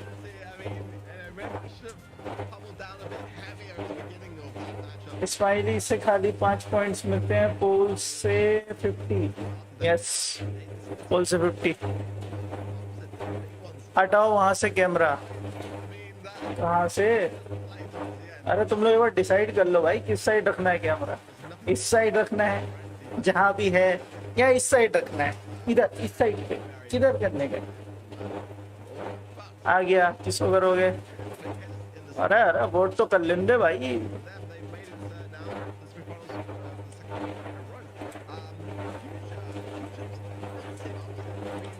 Speaker 2: स्माइली से खाली 5 पॉइंट्स मिलते हैं, पोल से 50. यस, पोल से 50. हटाओ वहां से कैमरा. कहाँ से? अरे तुम लोग एक बार डिसाइड कर लो भाई किस साइड रखना है कैमरा. इस साइड रखना है जहाँ भी है, या इस साइड रखना है? इधर, इस साइड पे. किधर करने का? आ गया. किसको करोगे? अरे अरे वोट तो कर लेंगे भाई.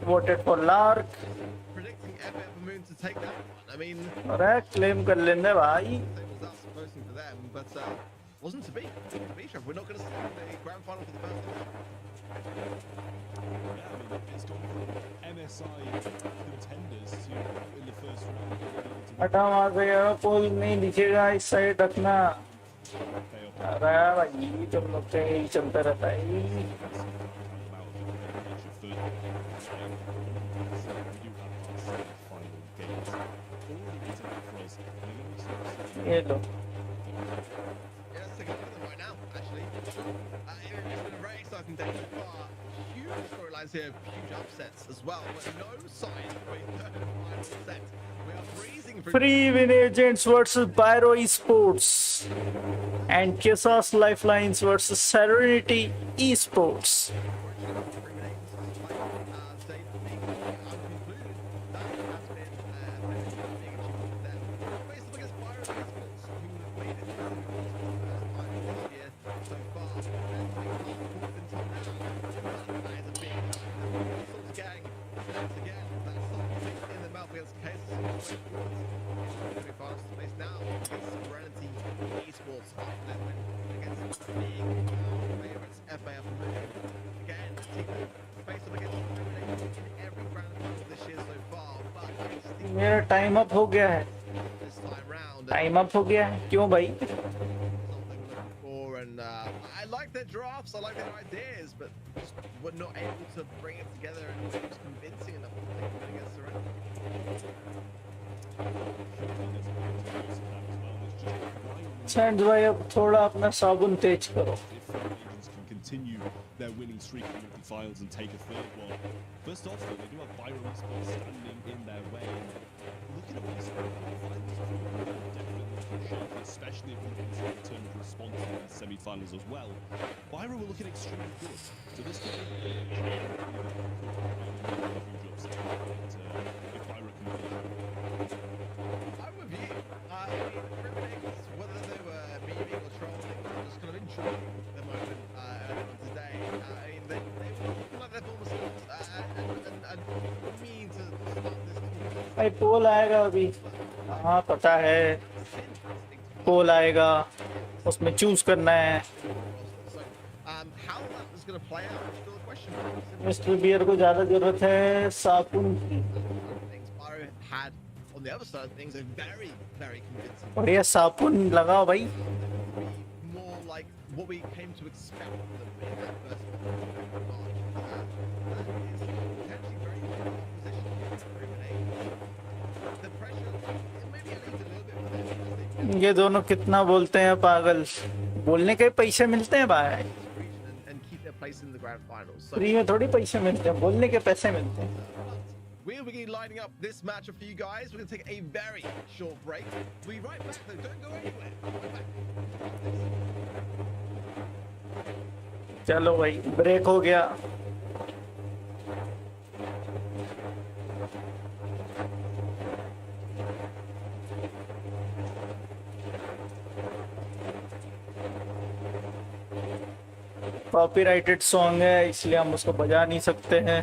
Speaker 2: Voted for Lark. अरे क्लेम कर लेंगे भाई.
Speaker 1: Wasn't to be. We're not going to see the grand final for the first time.
Speaker 3: Yeah, I mean, it's gone from MSI contenders to in the first round.
Speaker 2: हटा वहाँ से यार, पोल नहीं दिखेगा, इस साइड रखना. अरे भाई तुम लोग से यही चलता रहता है. ये लो.
Speaker 1: Exciting day so far. Huge storylines here, huge upsets as well, but no sign of a third and final set. We are freezing through.
Speaker 2: Free Win Agents versus Pyro Esports and Kisas Lifelines versus Serenity Esports. मेरा time up हो गया है. Time up हो गया है. क्यों भाई?
Speaker 1: I like their drafts, I like their ideas, but just were not able to bring it together and it was convincing enough to take it against Serenity.
Speaker 2: Sand भाई अब थोड़ा अपना साबुन तेज करो.
Speaker 3: Continue their winning streak in the finals and take a third one. First off, though, they do have Byron Esports standing in their way. Looking at what this definitely, especially if we're looking for a return of response in the semi-finals as well. Byron were looking extremely good. So this could be a huge upset. If Byron can
Speaker 1: I'm with you. Criminals, whether they were memeing or trolling, or just kind of enjoying the moment today. I mean, they were looking like their former selves and mean to start this.
Speaker 2: भाई पोल आएगा अभी. हाँ पता है पोल आएगा, उसमें choose करना है. मिस्टर बियर को ज्यादा जरूरत है साबुन की.
Speaker 1: On the other side of things, are very, very convincing.
Speaker 2: बढ़िया साबुन लगाओ भाई.
Speaker 1: More like what we came to expect from them in that first March. That is potentially very good opposition. The pressure, maybe at least a little bit for them.
Speaker 2: ये दोनों कितना बोलते हैं पागल. बोलने के पैसे मिलते हैं भाई.
Speaker 1: And keep their place in the grand finals.
Speaker 2: Free में थोड़ी पैसे मिलते हैं, बोलने के पैसे मिलते हैं.
Speaker 1: We'll be lining up this matchup for you guys. We're going to take a very short break. We'll be right back, though. Don't go anywhere. We're back.
Speaker 2: चलो भाई ब्रेक हो गया. कॉपीराइटेड सॉन्ग है इसलिए हम उसको बजा नहीं सकते हैं.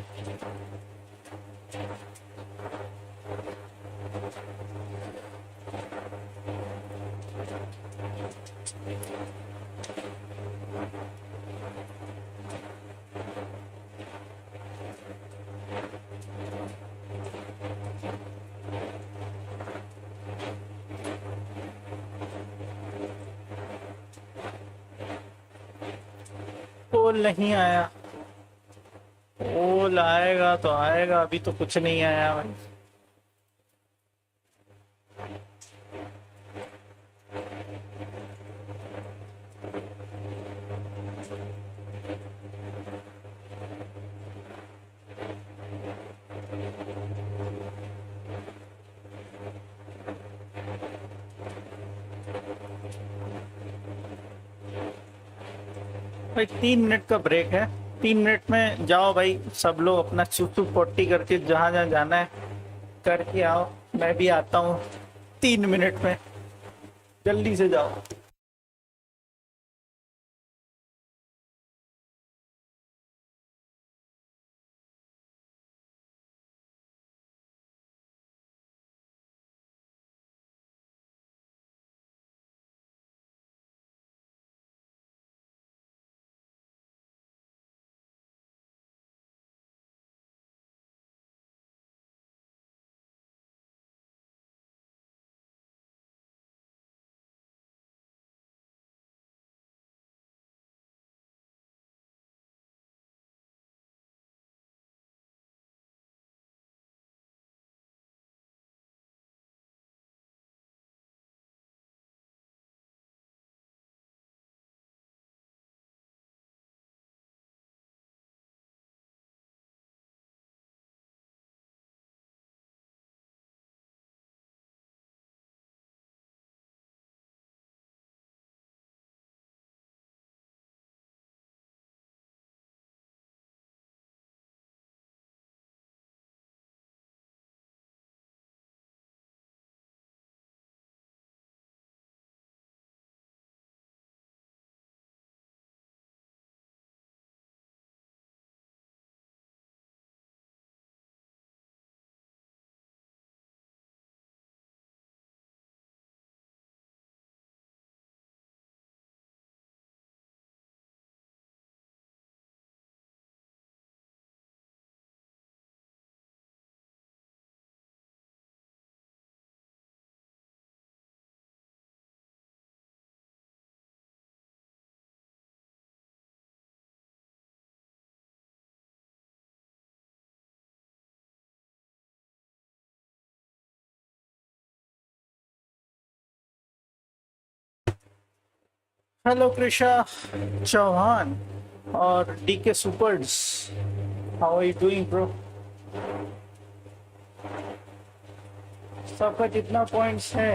Speaker 2: पोल नहीं आया। पोल आएगा तो आएगा, अभी तो कुछ नहीं आया भाई। भाई 3 मिनट का ब्रेक है, 3 मिनट में जाओ भाई सब लोग अपना चुप पोटी करके जहाँ जहाँ जाना है करके आओ। मैं भी आता हूँ 3 मिनट में, जल्दी से जाओ। हेलो कृषा चौहान और DK supers, how are you doing bro? सबका कितना पॉइंट्स है?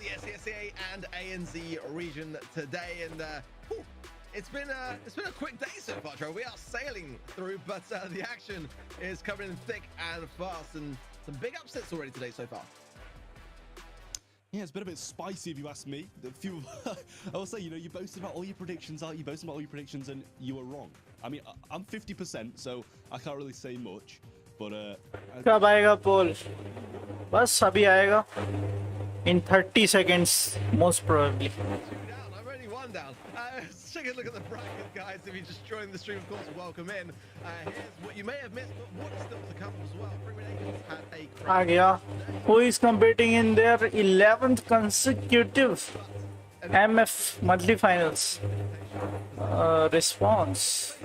Speaker 1: The SCSA and ANZ region today, and it's been a quick day so far, Joe. We are sailing through, but the action is coming in thick and fast, and some big upsets already today so far.
Speaker 3: Yeah, it's been a bit spicy if you ask me. I will say, you know, you boasted about all your predictions, you boasted about all your predictions, and you were wrong. I mean, I'm 50%, so I can't really say much, but
Speaker 2: कब आएगा पोल? बस अभी आएगा. In 30 seconds, most probably.
Speaker 1: I'm only one down. Let's take a look at the bracket, guys. If you just joined the stream, of course, welcome in. Here's what you may have missed, but what is still to come as well. Freeman had a
Speaker 2: आ गया. Who is competing in their 11th consecutive MF monthly finals? Response.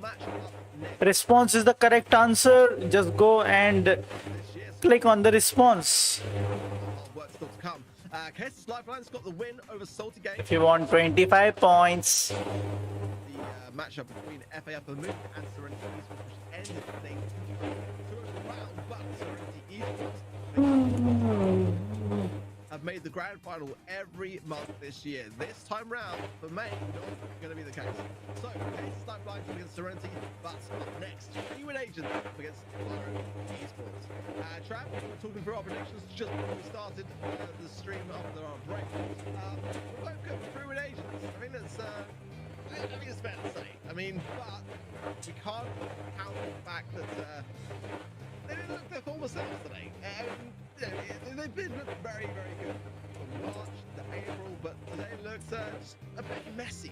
Speaker 1: match up next
Speaker 2: Response is the correct answer. Just go and
Speaker 1: this year. So
Speaker 2: click on the response.
Speaker 1: a lot of work still to come. Cases Lifeline's got the win over Salty Game.
Speaker 2: If you want 25 points.
Speaker 1: The matchup between FA Upper Moon and Serenity Esports, which ended today 2 round, but Serenity Esports have made the grand final every month this year. This time round, for May, not going to be the case. So, Cases Lifeline against Serenity, but up next, Freewin Agent against ESPORTS. Trav, we're talking through our predictions just before we started the stream after our break. We're both good for Freewin Agents. I think that's I think it's fair to say. I mean, but we can't count on the fact that they didn't look their former selves today. They've been very, very good from March to April, but today looks just a bit messy.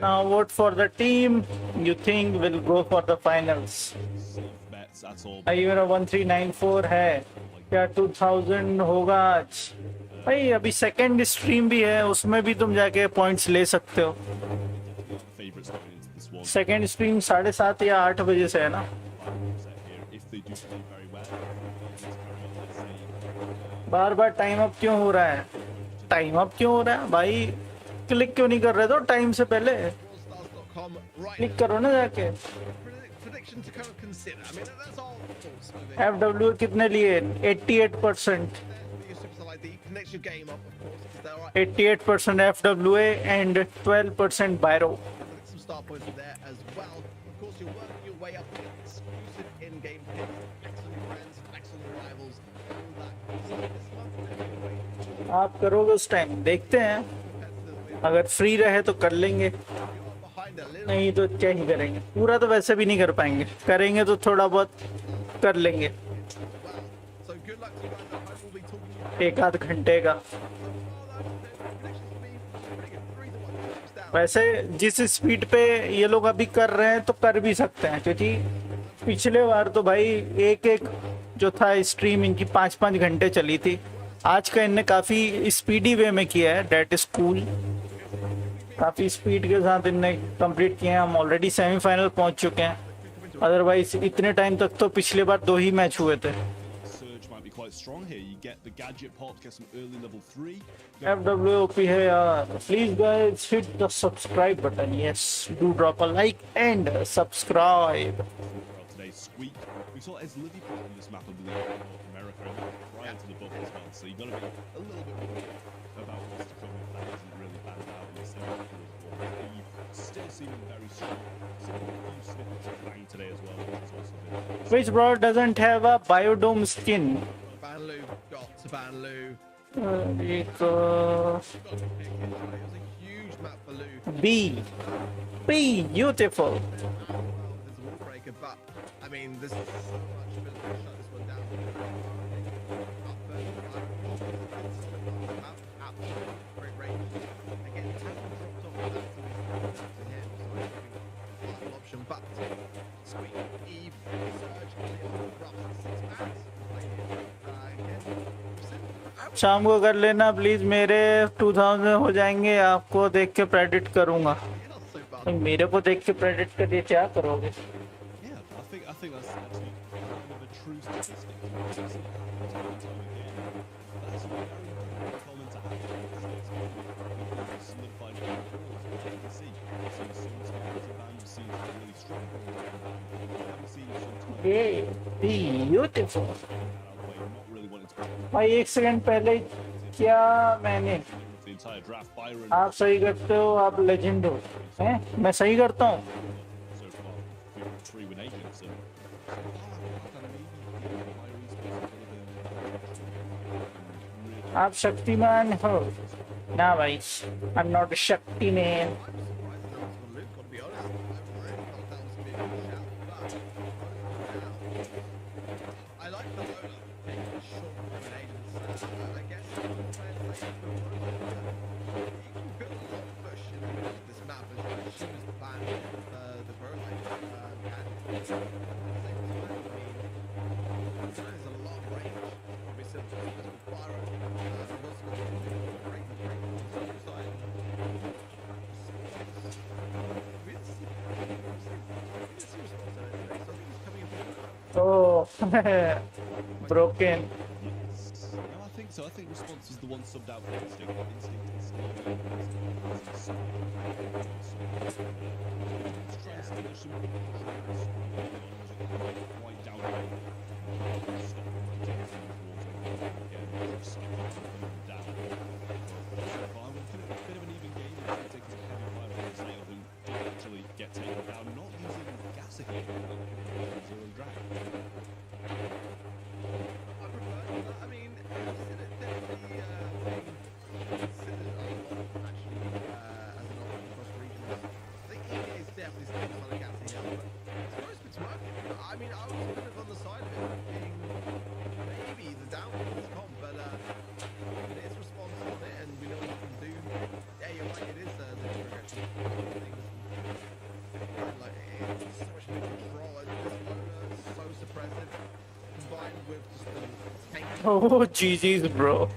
Speaker 2: Now vote for the team you think will go for the finals.
Speaker 3: Safe bets, that's all.
Speaker 2: भाई मेरा 1394 है, क्या 2000 होगा आज? भाई अभी second stream भी है, उसमें भी तुम जाके पॉइंट्स ले सकते हो.
Speaker 3: Favorites going into this one.
Speaker 2: Second stream 7:30 या 8 बजे से है ना.
Speaker 3: If they do play very well, let's carry on, let's see.
Speaker 2: Bar bar time up क्यों हो रहा है? टाइम अप क्यों हो रहा है भाई? क्लिक क्यों नहीं कर रहे तो टाइम से पहले? क्लिक करो ना जाके.
Speaker 1: Prediction to kind of consider. I mean, that's all thoughts moving.
Speaker 2: FW कितने लिए? 88%.
Speaker 1: Connects your game up, of course, because there are
Speaker 2: 88% FWA and 12% Byro.
Speaker 1: some start points in there as well. Of course, you're working your way up to get exclusive in-game picks, flex on your friends, flex on your rivals, all that. So this month, we're giving away
Speaker 2: आप करोगे उस time, देखते हैं.
Speaker 1: competitive.
Speaker 2: अगर free रहे तो कर लेंगे,
Speaker 1: You're behind a little.
Speaker 2: नहीं तो क्या ही करेंगे. पूरा तो वैसे भी नहीं कर पाएंगे, करेंगे तो थोड़ा बहुत कर लेंगे.
Speaker 1: Well, so good luck to you guys at home. We'll be talking to you.
Speaker 2: एक आध घंटे का.
Speaker 1: Predictions will be pretty good. 3-1 goes down.
Speaker 2: वैसे जिस स्पीड पे ये लोग अभी कर रहे हैं तो कर भी सकते हैं, क्योंकि पिछले बार तो भाई एक एक जो था स्ट्रीम इनकी 5-5 घंटे चली थी. आज का इनने काफ़ी स्पीडी वे में किया है. That is cool. काफ़ी स्पीड के साथ इनने कंप्लीट किए हैं. हम ऑलरेडी सेमीफाइनल पहुंच चुके हैं. अदरवाइज इतने टाइम तक तो पिछले बार 2 ही मैच हुए थे.
Speaker 3: Surge might be quite strong here. You get the gadget pop, get some early level 3.
Speaker 2: FWOP है यार. Please guys hit the subscribe button. Yes, do drop a like and subscribe.
Speaker 3: Well, today, Squeak. We saw as Livy played on this map, I believe, in North America prior to the buff as well. So you've got to be a little bit worried about what's to come if that doesn't really pan out in the semi-finals. Still seeming very strong. So a few snippets of Fang today as well. Which is also been
Speaker 2: Which brawler doesn't have a biodome skin?
Speaker 1: Banlu, got to Banlu.
Speaker 2: एक
Speaker 1: Got to pick it. It was a huge map for Lou.
Speaker 2: B. Beautiful.
Speaker 1: There's a wall breaker, but I mean, there's so much ability to shut this one down. Up absolutely great range. Again, tackle dropped off that to him, so I think final option. But Squeak, Eve, Surge, Rough, 6 bats.
Speaker 2: शाम को कर लेना please. मेरे 2000 हो जाएंगे. आपको देख के प्रेडिक्ट करूंगा.
Speaker 1: Not so bad.
Speaker 2: मेरे को देख के प्रेडिक्ट करिए, क्या करोगे?
Speaker 3: Yeah, I think that's actually kind of a true statistic. We've seen it happen time and time again. That's a very important comment to have. It's solidified it as well, as you can see. We've seen some talented band, we've seen some really strong band. We haven't seen some time
Speaker 2: Beautiful.
Speaker 3: out of the way, not really wanting to put
Speaker 2: भाई एक second पहले क्या मैंने
Speaker 3: the entire draft. Byron
Speaker 2: आप सही करते हो, आप लेजेंड हो. हैं? मैं सही करता हूँ.
Speaker 3: so far, 3 win agents.
Speaker 2: आप शक्तिमान हो ना भाई. आई एम नॉट शक्ति man.
Speaker 1: I like the Lola taking a short combinations. I guess you can build a lot of push in the middle of this map as she was the plan the Brawl and there's a lot of range. Obviously, with Pyro,
Speaker 2: Broken.
Speaker 3: Yes. No, I think so. I think Response is the one subbed out for Instinct. Instinct is still very trying to establish some controls. Quite down the way. Stop rotating towards again. Cycle coming down. So far, we're looking at a bit of an even game. It's taking some heavy fire from Snail, who did actually get taken down, not using gas again. Zero drag.
Speaker 1: I mean, I've seen it definitely being considered a lot, actually, as an option across regions. I think EA is definitely still kind of gassing out, but it's been working. I mean, I was kind of on the side of it being maybe the downfall of this comp, but it's response on it, and we know what you can do. Yeah, you're right, it is the progression things. Like, it's so much more control over this loader, so suppressive, combined with just the tank.
Speaker 2: Oh, GG's, bro.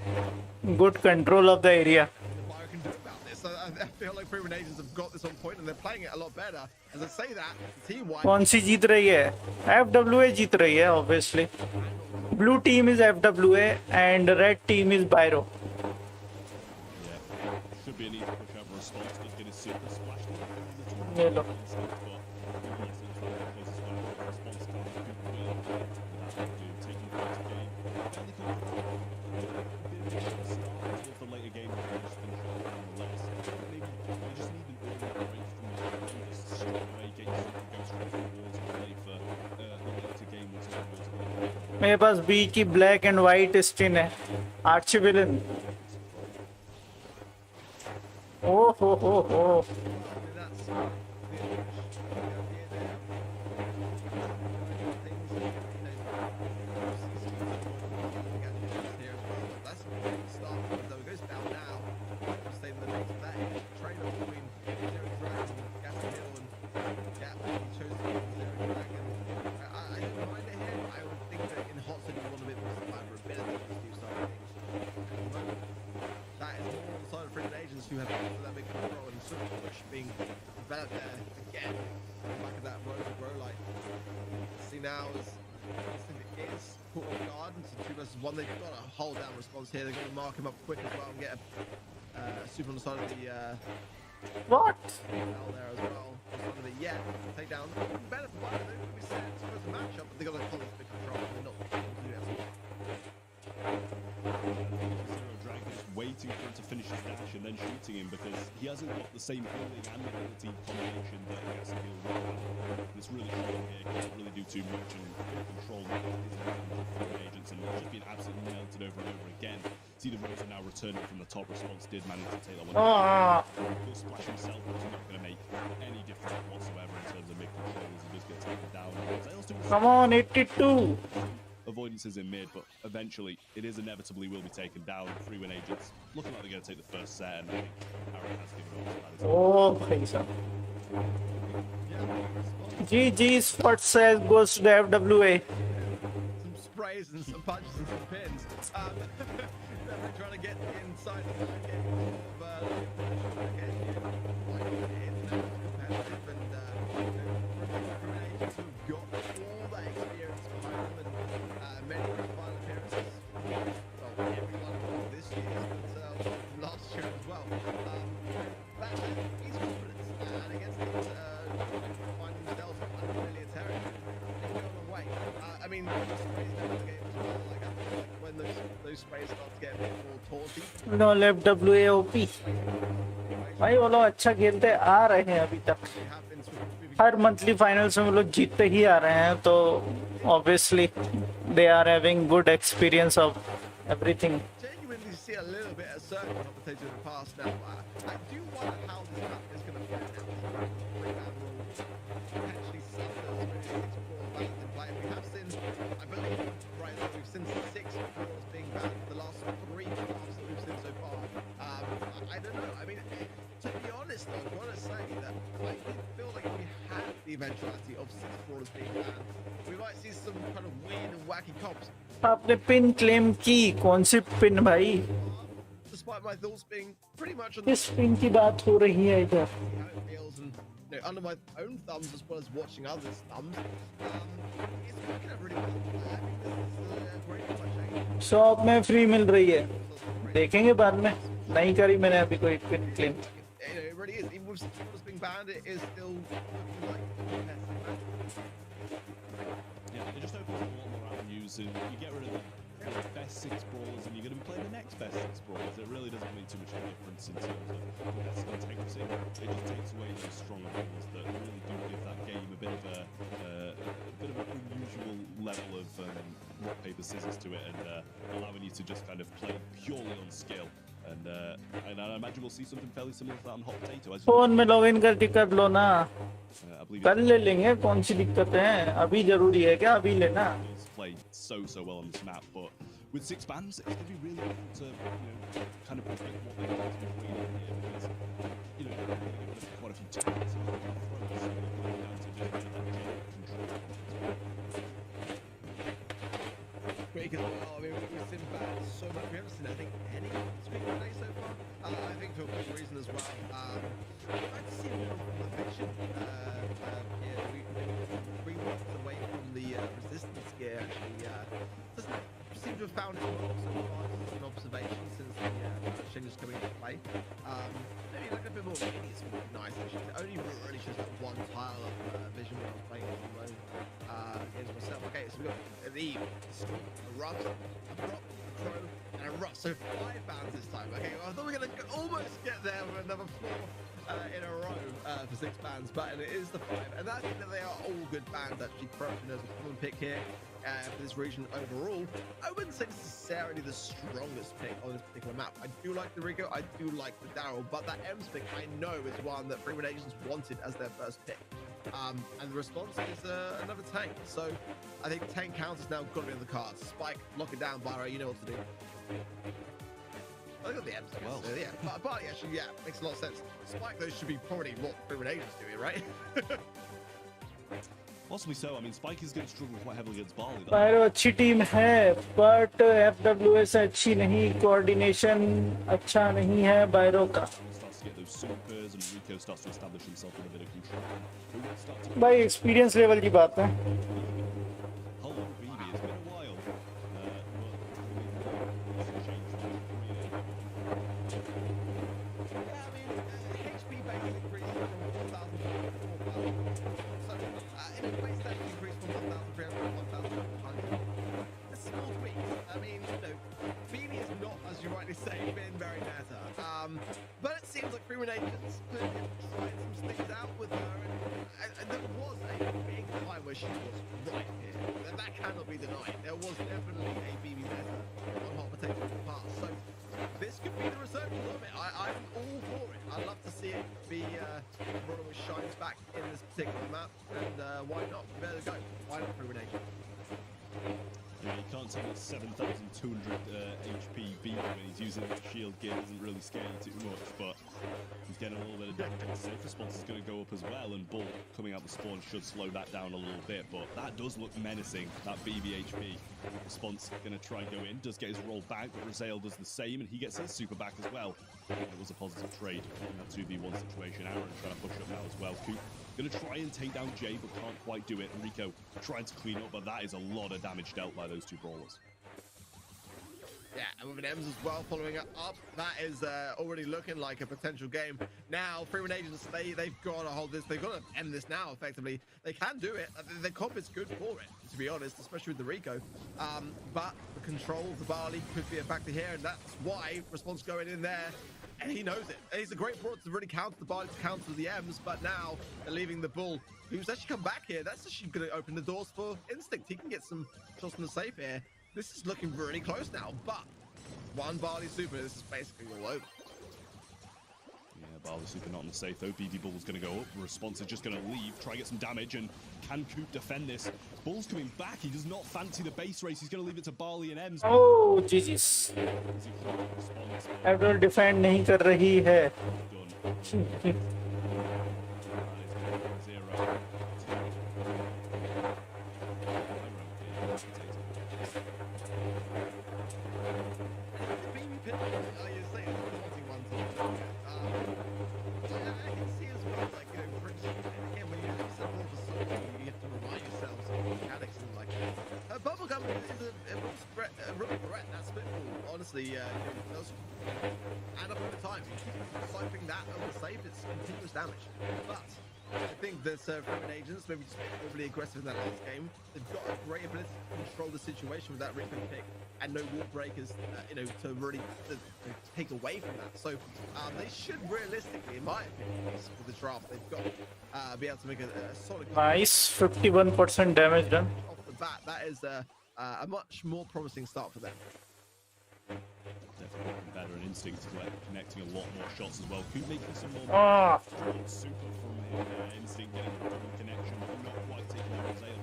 Speaker 2: Good control of the area.
Speaker 1: The Bio can do about this. So I feel like Proven Agents have got this on point, and they're playing it a lot better. As I say that, team-wide.
Speaker 2: कौन सी जीत रही है? FWA जीत रही है, obviously. Blue team is FWA and red team is Byro.
Speaker 3: Yeah. Should be an easy push over Response. Does get his super splash.
Speaker 2: ये लो. मेरे पास B की black and white skin है Archie villain ओ हो
Speaker 1: who have that big control and sort of push being developed there again. Back of that row to grow like. See now is caught off guard and 2 versus 1. They've got a hold down response here. They're going to mark him up quick as well and get a super on the side of the
Speaker 2: what
Speaker 1: there as well. Of the take down. Better for Byron, they would be set for the matchup, but they got a college big control. They're not able to do that. Waiting
Speaker 3: for him to finish his dash and then shooting him because he hasn't got the same healing and ability combination that Gassagil would have. And it's really showing here. He can't really do too much and control his agents and just being absolutely melted over and over again. See the Rosa now returning from the top. Response did manage to take that one. He'll splash himself, but he's not going to make any difference whatsoever in terms of mid control as he does get taken down.
Speaker 2: Come on, 82.
Speaker 3: Avoidances in mid, but eventually it is inevitably will be taken down. 3-win agents looking like they're going to take the first set, and I think Aaron has given up.
Speaker 2: Oh, please. GG Sports says goes to the FWA.
Speaker 1: Some sprays and some punches and some pins. They're trying to get inside the market of
Speaker 2: No left WAOP. भाई वो लोग अच्छा खेलते आ रहे हैं अभी तक हर monthly finals में वो लोग जीतते ही आ रहे हैं तो obviously they are having good experience of everything.
Speaker 1: Genuinely see a little bit of circle competition in the past now. I do wonder how this map is going to play out. Potentially suffer play. We have seen, I believe, right now we've seen 6 balls being banned the last 3 halves that we've seen so far. I don't know. I mean, to be honest, though, I've got to say that I did feel like we had the eventuality of 6 brawlers being banned. We might see some kind of weird and wacky comps.
Speaker 2: आपने pin claim की कौन C pin भाई
Speaker 1: The despite my thoughts being pretty much on
Speaker 2: किस pin की बात हो रही है इधर?
Speaker 1: how it feels and under my own thumbs as well as watching others' thumbs. It's working out really well. I think this is a great change.
Speaker 2: Shop में free मिल रही है, देखेंगे बाद में. नहीं करी मैंने अभी कोई pin claim.
Speaker 1: It really is. Even with supporters being banned, it is still looking like the best.
Speaker 3: Yeah, it just opens up a lot more avenues, and you get rid of the best 6 brawlers, and you're going to be playing the next best 6 brawlers. It really doesn't make too much of a difference in terms of competitive integrity. It just takes away those stronger brawlers that really do give that game a bit of an unusual level of rock paper scissors to it, and allowing you to just kind of play purely on skill. And I imagine we'll see something fairly similar to that on Hot Potato.
Speaker 2: Phone में login करके कर लो ना.
Speaker 3: I believe
Speaker 2: कल ले लेंगे, कौन सी दिक्कत है? अभी जरूरी है क्या? अभी लेना.
Speaker 3: Played so well on this map, but with 6 bans, it's going to be really difficult to kind of predict what they're going to be doing here, because they're going to give us quite a few times.
Speaker 1: Quick as well. I mean, we've seen bad so much. We haven't seen anything speaking today so far. I think for a good reason as well. I'd like to see more from the fiction. We walked away from the resistance gear. Actually, doesn't seem to have found its mark so far. It's an observation since the changes coming into play. Maybe like a bit more radius would be nice. Actually, it only really shows that one tile of vision when I was playing on my own against myself. Okay, so we got the rough, a prop, a crow, and a rough. So 5 bans this time. Okay, well, I thought we were gonna almost get there with another 4 in a row for 6 bans, but it is the 5, and I think that they are all good bans actually. Corruption is a common pick here for this region overall. I wouldn't say necessarily the strongest pick on this particular map. I do like the Rico, I do like the Daryl, but that Ems pick I know is one that Freeman Agents wanted as their first pick. And the response is another tank. So I think tank count is now got to be in the cards. Spike, lock it down, Byro, you know what to do. I got the M's, I guess.
Speaker 3: Well.
Speaker 1: Yeah, but actually, yeah, makes a lot of sense. Spike, those should be probably what Freeman Agents doing, right?
Speaker 3: Possibly so. I mean, Spike is going to struggle quite heavily against Barley.
Speaker 2: Pyro अच्छी team है, but FWS अच्छी नहीं, coordination अच्छा नहीं है बायरो का.
Speaker 3: Starts to get those supers, and Rico starts to establish himself in a bit of control. Who will start to
Speaker 2: भाई experience level की बात है.
Speaker 3: How long BB? It's been a while.
Speaker 1: Yeah, I mean, HP base increased from 4,000 to 4,000. So, in a base that increased from 1,300 to 1,400. It's small tweaks. I mean, Phoebe is not, as you rightly say, been very meta. But it seems like Freeman Agents could have tried some things out with her, and there was a big time where she was right here. And that cannot be denied. There was definitely a BB meta on Hot Potato in the past. So, this could be the resurgence of it. I'm all for it. I'd love to see it be brought with shines back in this particular map, and why not? There we go. Why not Freeman Agents?
Speaker 3: Yeah, you can't tell it's 7,200 HP BB when he's using that shield gear. Doesn't really scare you too much, but he's getting a little bit of damage. Safe response is going to go up as well, and Bull coming out the spawn should slow that down a little bit, but that does look menacing, that BB HP. Response going to try and go in, does get his roll back, but Razael does the same, and he gets his super back as well. And it was a positive trade in that 2v1 situation. Aaron trying to push up now as well. Coop going to try and take down Jay, but can't quite do it. Rico trying to clean up, but that is a lot of damage dealt by those 2 brawlers.
Speaker 1: Yeah, and with an Ems as well following it up, that is already looking like a potential game. Now, Freeman Agents, they've got to hold this. They've got to end this now, effectively. They can do it. The comp is good for it, to be honest, especially with the Rico. But the control of the Barley could be a factor here, and that's why Response going in there. And he knows it. And he's a great brawler to really counter the Barley, to counter the Ems, but now they're leaving the Bull, who's actually come back here. That's actually going to open the doors for Instinct. He can get some shots from the safe here. This is looking really close now, but one Barley super, this is basically all over.
Speaker 3: Yeah, Barley super not on the safe though. BB Bull's going to go up. Response is just going to leave, try and get some damage, and can Coop defend this? Bull's coming back. He does not fancy the base race. He's going to leave it to Barley and Ems.
Speaker 2: Oh, Jesus. Abdul defend नहीं कर रही है.
Speaker 1: honestly, it does add up over time. You keep cycling that over save, it's continuous damage. But I think that Freeman Agents maybe just overly aggressive in that last game. They've got a great ability to control the situation with that Rico pick and no wall breakers, to really to take away from that. So they should realistically, in my opinion, for the draft, they've got be able to make a solid.
Speaker 2: Nice, 51% damage done.
Speaker 1: Off the bat, that is a much more promising start for them.
Speaker 3: Definitely looking better, and Instinct connecting a lot more shots as well. Could making some more super from him. Instinct getting a double connection, not quite taking out Zale.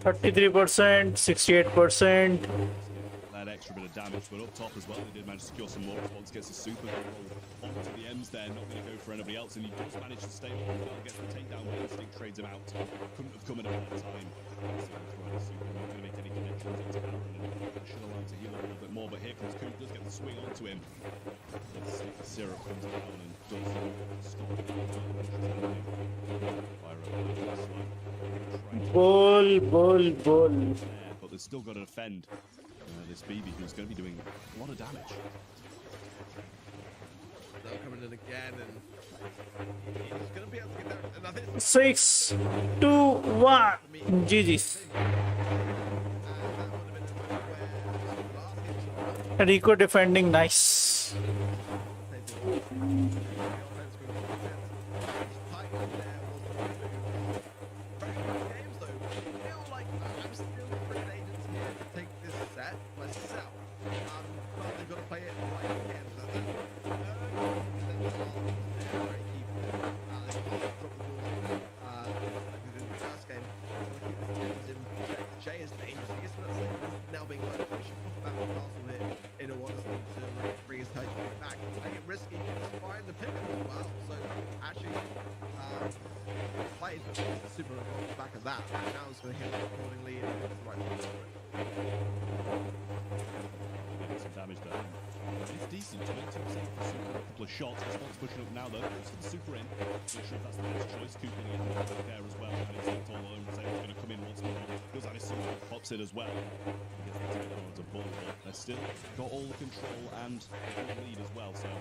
Speaker 2: 33%, 68%.
Speaker 3: That extra bit of damage, but up top as well, they did manage to secure some more. Response gets a super onto the M's there, not going to go for anybody else, and he does manage to stay on as well, gets the takedown, but Instinct trades him out. Couldn't have come at a better time. Super, not going to make any connections into Aaron, and should allow him to heal a little bit more, but here comes Coop, does get the swing onto him. Syrup comes down and does stop it.
Speaker 2: Bull.
Speaker 3: But they've still got to defend this BB, who's going to be doing a lot of damage.
Speaker 1: They're coming in again, and he's going to be able to get there. And I think
Speaker 2: 6, 2, 1. GG's. Rico defending, nice.
Speaker 1: Super on the back of that. Now it's going to hit accordingly and it's right
Speaker 3: some damage there. It's decent, 22% for Super. A couple of shots. Response pushing up now though. Goes for the Super in. Not sure if that's the best choice. Cooper getting a little there as well. And it's all alone. So he's going to come in once more. Does have his Super, pops it as well. He gets the takedown onto Bull, but they're still got all the control and the lead as well. So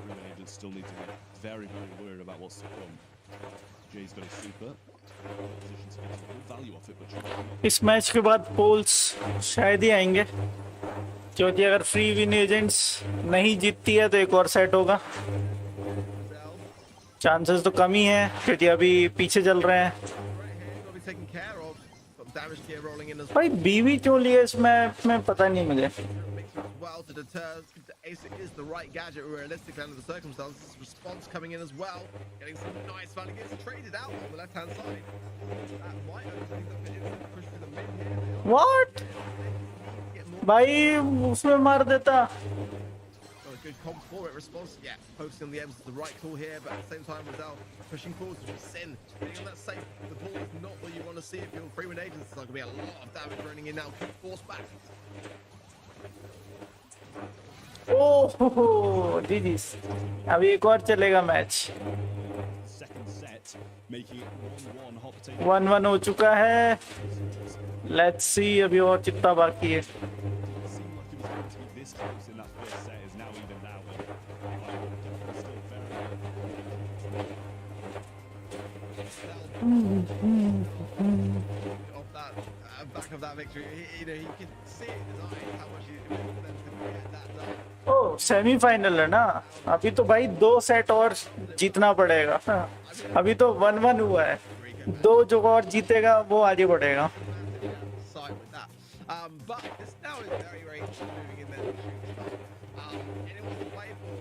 Speaker 3: Ruben Agents still need to be very, very worried about what's to come. Jay's got a Super. Position to get the value of it, but
Speaker 2: इस match के बाद poles शायद ही आएंगे, क्योंकि अगर free win agents नहीं जीतती है तो एक और सेट होगा. चांसेस तो कम ही है क्योंकि अभी पीछे चल रहे हैं. भाई बीवी क्यों लिए इस मैच में पता नहीं मुझे.
Speaker 1: Well, to deter, ASIC is the right gadget realistically under the circumstances. Response coming in as well, getting some nice value, gets traded out on the left hand side. That might open the push to the mid here.
Speaker 2: What? भाई उसमें मार देता.
Speaker 1: Got a good comp for it. Response, yeah, focusing on the M's is the right call here, but at the same time, Rizal pushing forward to Sin. Getting on that safe, the ball is not what you want to see if you're Freeman Agents. It's going to be a lot of damage running in now. Keep force back.
Speaker 2: ओह जीजीस. अभी एक और चलेगा match. 1-1 हो चुका है. Let's see अभी और कितना बाकी है.
Speaker 1: Back of that victory, he can see it in his eyes how much he wanted them to get that done.
Speaker 2: Oh semifinal है ना, अभी तो भाई 2 सेट और जीतना पड़ेगा. अभी तो 1-1 हुआ है, 2 जो और जीतेगा वो आगे बढ़ेगा.
Speaker 1: But this now is very, very moving in there. And it was playable.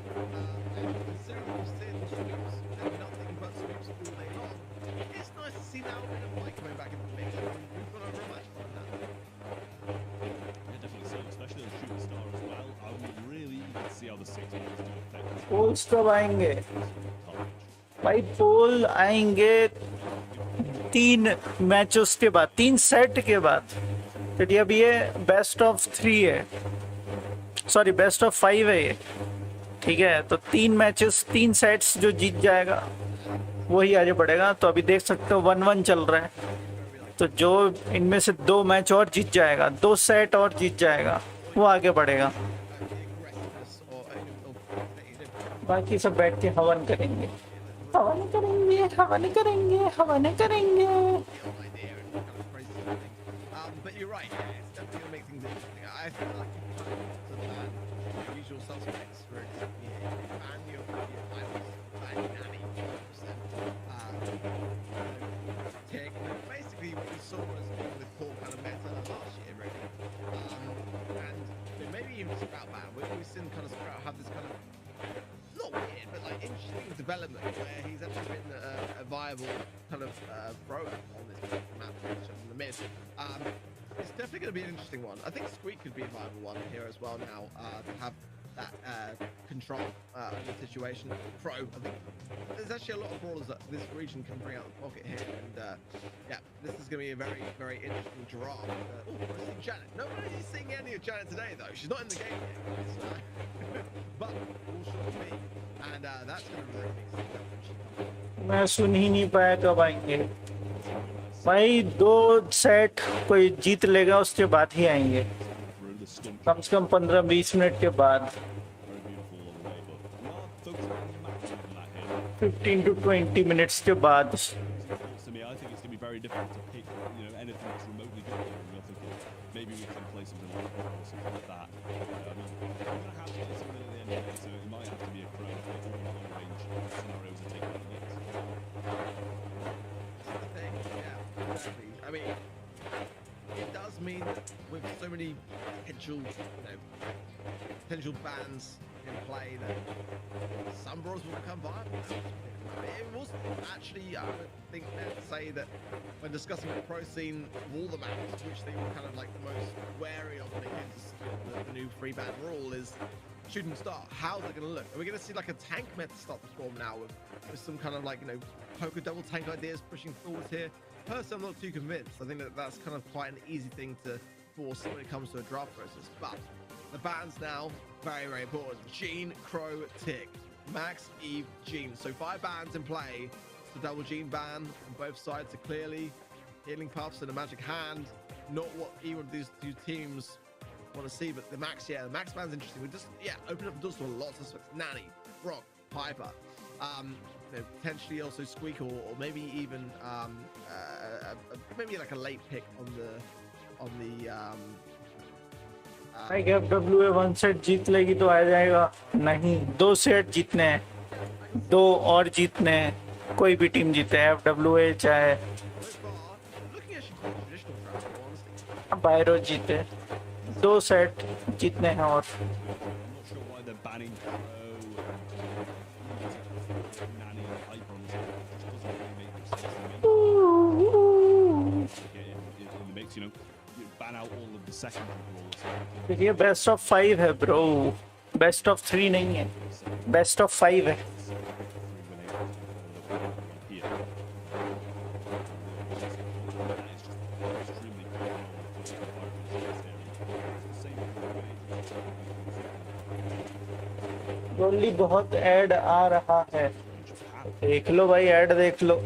Speaker 1: Considering Sin sweeps and nothing but sweeps all day long, it's nice to see now a fight coming back in the mix. We've got a real match for that.
Speaker 3: Yeah, definitely so, especially on Shooting Star as well. I would really see how the 6 minutes do affect.
Speaker 2: Poles कब आएंगे भाई? पोल आएंगे 3 matches के बाद, 3 set के बाद. तो अभी ये बेस्ट ऑफ 3 है, सॉरी बेस्ट ऑफ 5 है ये. ठीक है, तो 3 मैचेस 3 सेट्स जो जीत जाएगा वही आगे बढ़ेगा. तो अभी देख सकते हो 1-1 चल रहा है. तो जो इनमें से 2 मैच और जीत जाएगा, 2 सेट और जीत जाएगा, वो आगे बढ़ेगा। बाकी सब बैठ के हवन करेंगे, हवन करेंगे, हवन करेंगे, हवन करेंगे।
Speaker 1: But you're right, yeah, it's definitely gonna make things interesting. I feel like the usual suspects where it's ban your idols, ban Nami, 100%. Tick, basically what we saw was with Paul kind of meta last year, really. And maybe even Sprout ban. We've seen kind of Sprout have this kind of not weird, but like interesting development where he's actually been a viable kind of thrower on this map in the mid. It's definitely going to be an interesting one. I think Squeak could be a viable one here as well now to have that control of the situation. Pro, I think there's actually a lot of brawlers that this region can bring out the pocket here, and yeah, this is going to be a very, very interesting draft. Oh, I see Janet. Nobody's seeing any of Janet today, though. She's not in the game yet, but all sure to be, and that's going to be really exciting.
Speaker 2: मैं सुन ही नहीं पाया कब आएंगे भाई। 2 set कोई जीत लेगा उसके बाद ही आएंगे, कम से कम 15-20 मिनट के बाद, 15 to 20 मिनट्स के बाद।
Speaker 3: Very difficult to pick, you know, anything that's remotely good here, and I think maybe we can play something like Brawl or something like that. I mean, we're going to have to play something at the end of the day, so it might have to be a crow if all the long range scenarios are taken out of the mix.
Speaker 1: Yeah, exactly. I mean, it does mean that with so many potential bans in play, that some brawlers will become viable. It was actually, I would think, fair to say that when discussing the pro scene of all the maps, which they were kind of like the most wary of because the new free ban rule is shooting star. How's it going to look? Are we going to see like a tank meta start to form now with some kind of like, poker double tank ideas pushing forwards here? Personally, I'm not too convinced. I think that that's kind of quite an easy thing to force when it comes to a draft process. But the bans now, very, very important. Gene, Crow, Tick. Max, Eve, Gene. So 5 bans in play. It's the double Gene ban on both sides are clearly healing puffs and a magic hand. Not what either of these 2 teams want to see, but the Max, the Max ban's interesting. We just, open up the doors to lots of suspects. Nanny, Brock, Piper. Potentially also Squeak or maybe even maybe like a late pick on the
Speaker 2: भाई FWA 1 set जीत लेगी तो आ जाएगा, नहीं 2 set जीतने हैं, 2 और जीतने हैं, कोई भी टीम जीते, FWA चाहे बायरो जीते, 2 सेट जीतने हैं और ये बेस्ट ऑफ 5 है ब्रो, बेस्ट ऑफ 3 नहीं है, बेस्ट ऑफ 5 है। गोली बहुत ऐड आ रहा है, देख लो भाई, ऐड देख लो।